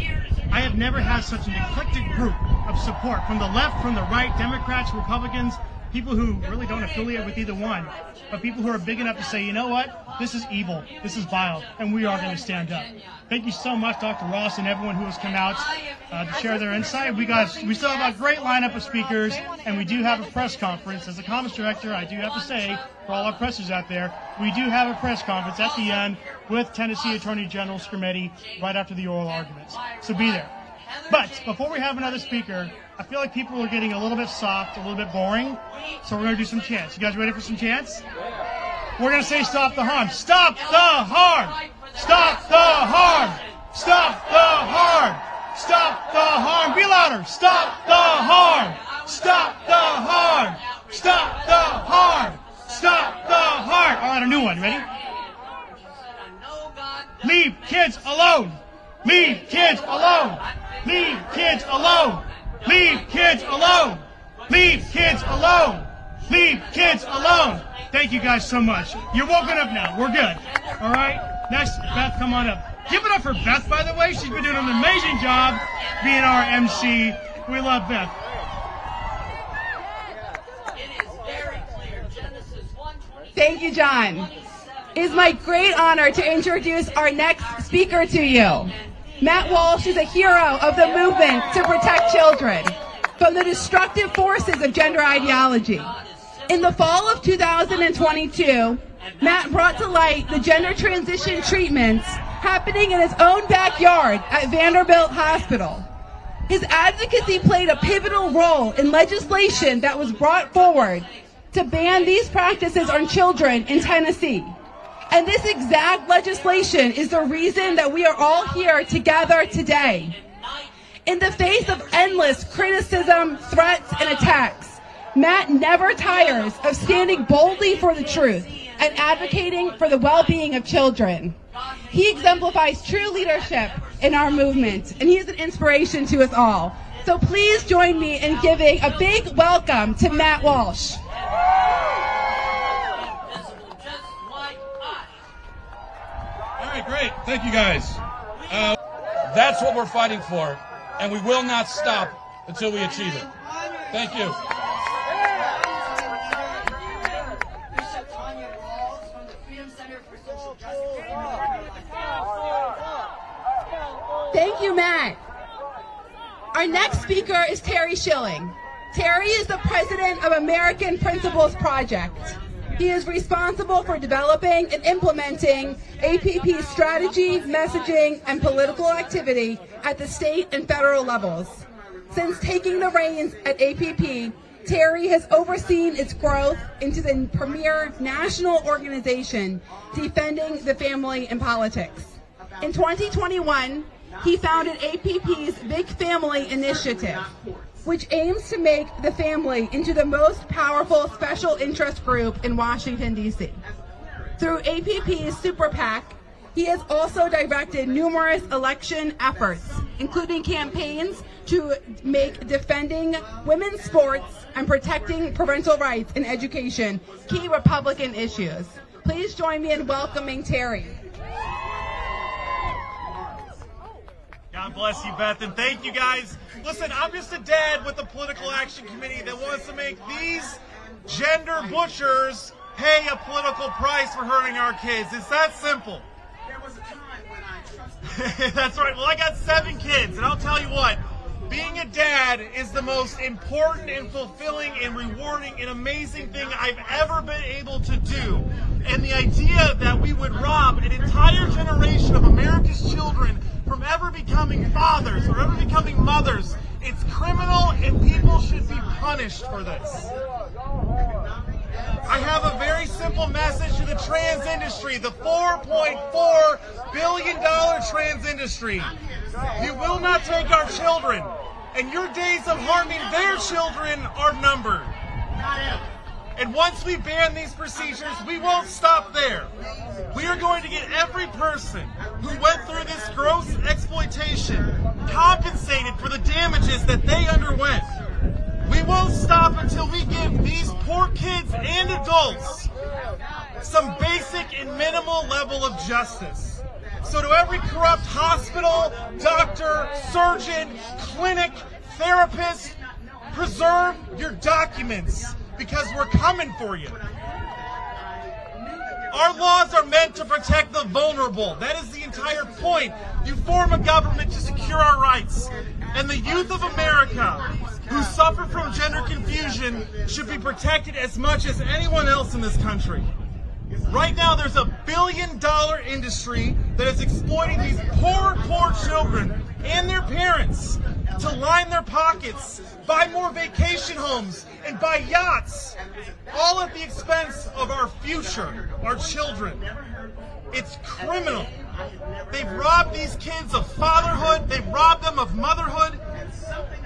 I have never had such an eclectic group of support from the left, from the right, Democrats, Republicans, people who really don't affiliate with either one, but people who are big enough to say, you know what, this is evil, this is vile, and we are going to stand up. Thank you so much, Dr. Ross, and everyone who has come out to share their insight. We still have a great lineup of speakers, and we do have a press conference. As a Commons Director, I do have to say, for all our pressers out there, we do have a press conference at the end with Tennessee Attorney General Scrimetti right after the oral arguments. So be there. But before we have another speaker, I feel like people are getting a little bit soft, a little bit boring, so we're going to do some chants. You guys ready for some chants? We're going to say stop the harm. Stop the harm! Stop the harm! Stop the harm! Stop the harm! Be louder! Stop the harm! Stop the harm! Stop the harm! Stop the harm! All right, a new one. Ready? Leave kids alone! Leave kids alone! Leave kids alone! Leave kids alone! Leave kids alone! Leave kids alone! Thank you guys so much. You're woken up now. We're good. All right? Next, Beth, come on up. Give it up for Beth, by the way. She's been doing an amazing job being our MC. We love Beth. Thank you, John. It is my great honor to introduce our next speaker to you. Matt Walsh is a hero of the movement to protect children from the destructive forces of gender ideology. In the fall of 2022, Matt brought to light the gender transition treatments happening in his own backyard at Vanderbilt Hospital. His advocacy played a pivotal role in legislation that was brought forward to ban these practices on children in Tennessee. And this exact legislation is the reason that we are all here together today. In the face of endless criticism, threats, and attacks, Matt never tires of standing boldly for the truth and advocating for the well-being of children. He exemplifies true leadership in our movement, and he is an inspiration to us all. So please join me in giving a big welcome to Matt Walsh. All right, great. Thank you, guys. That's what we're fighting for, and we will not stop until we achieve it. Thank you. Thank you, Matt. Our next speaker is Terry Schilling. Terry is the president of American Principles Project. He is responsible for developing and implementing APP's strategy, messaging, and political activity at the state and federal levels. Since taking the reins at APP, Terry has overseen its growth into the premier national organization defending the family in politics. In 2021, he founded APP's Big Family Initiative, which aims to make the family into the most powerful special interest group in Washington, D.C. Through APP's Super PAC, he has also directed numerous election efforts, including campaigns to make defending women's sports and protecting parental rights in education key Republican issues. Please join me in welcoming Terry. God bless you, Beth, and thank you, guys. Listen, I'm just a dad with the Political Action Committee that wants to make these gender butchers pay a political price for hurting our kids. It's that simple. There was a time when I trusted. That's right. Well, I got 7 kids, and I'll tell you what, being a dad is the most important and fulfilling and rewarding and amazing thing I've ever been able to do. And the idea that we would rob an entire generation of America's children from ever becoming fathers or ever becoming mothers, it's criminal and people should be punished for this. I have a very simple message to the trans industry, the $4.4 billion trans industry. You will not take our children, and your days of harming their children are numbered. And once we ban these procedures, we won't stop there. We are going to get every person who went through this gross exploitation compensated for the damages that they underwent. We won't stop until we give these poor kids and adults some basic and minimal level of justice. So to every corrupt hospital, doctor, surgeon, clinic, therapist, preserve your documents, because we're coming for you. Our laws are meant to protect the vulnerable. That is the entire point. You form a government to secure our rights. And the youth of America who suffer from gender confusion should be protected as much as anyone else in this country. Right now, there's a $1 billion industry that is exploiting these poor children and their parents to line their pockets, buy more vacation homes, and buy yachts, all at the expense of our future, our children. It's criminal. They've robbed these kids of fatherhood, they've robbed them of motherhood,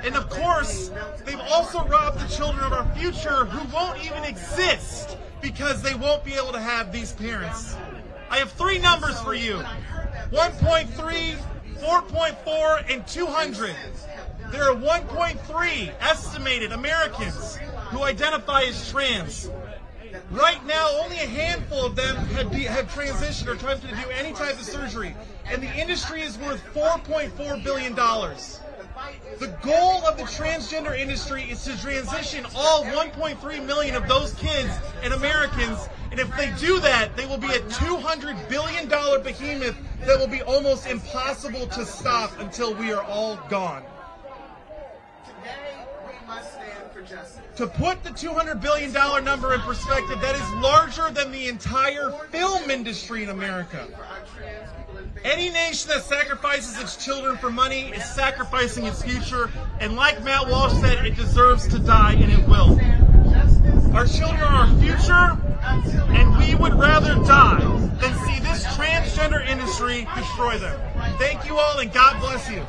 and of course, they've also robbed the children of our future who won't even exist because they won't be able to have these parents. I have 3 numbers for you: 1.3, 4.4, and 200. There are 1.3 estimated Americans who identify as trans. Right now, only a handful of them have transitioned or tried to do any type of surgery, and the industry is worth $4.4 billion. The goal of the transgender industry is to transition all 1.3 million of those kids and Americans, and if they do that, they will be a $200 billion behemoth that will be almost impossible to stop until we are all gone. Today, we must stand for justice. To put the $200 billion number in perspective, that is larger than the entire film industry in America. Any nation that sacrifices its children for money is sacrificing its future, and like Matt Walsh said, it deserves to die, and it will. Our children are our future, and we would rather die than see this transgender industry destroy them. Thank you all, and God bless you.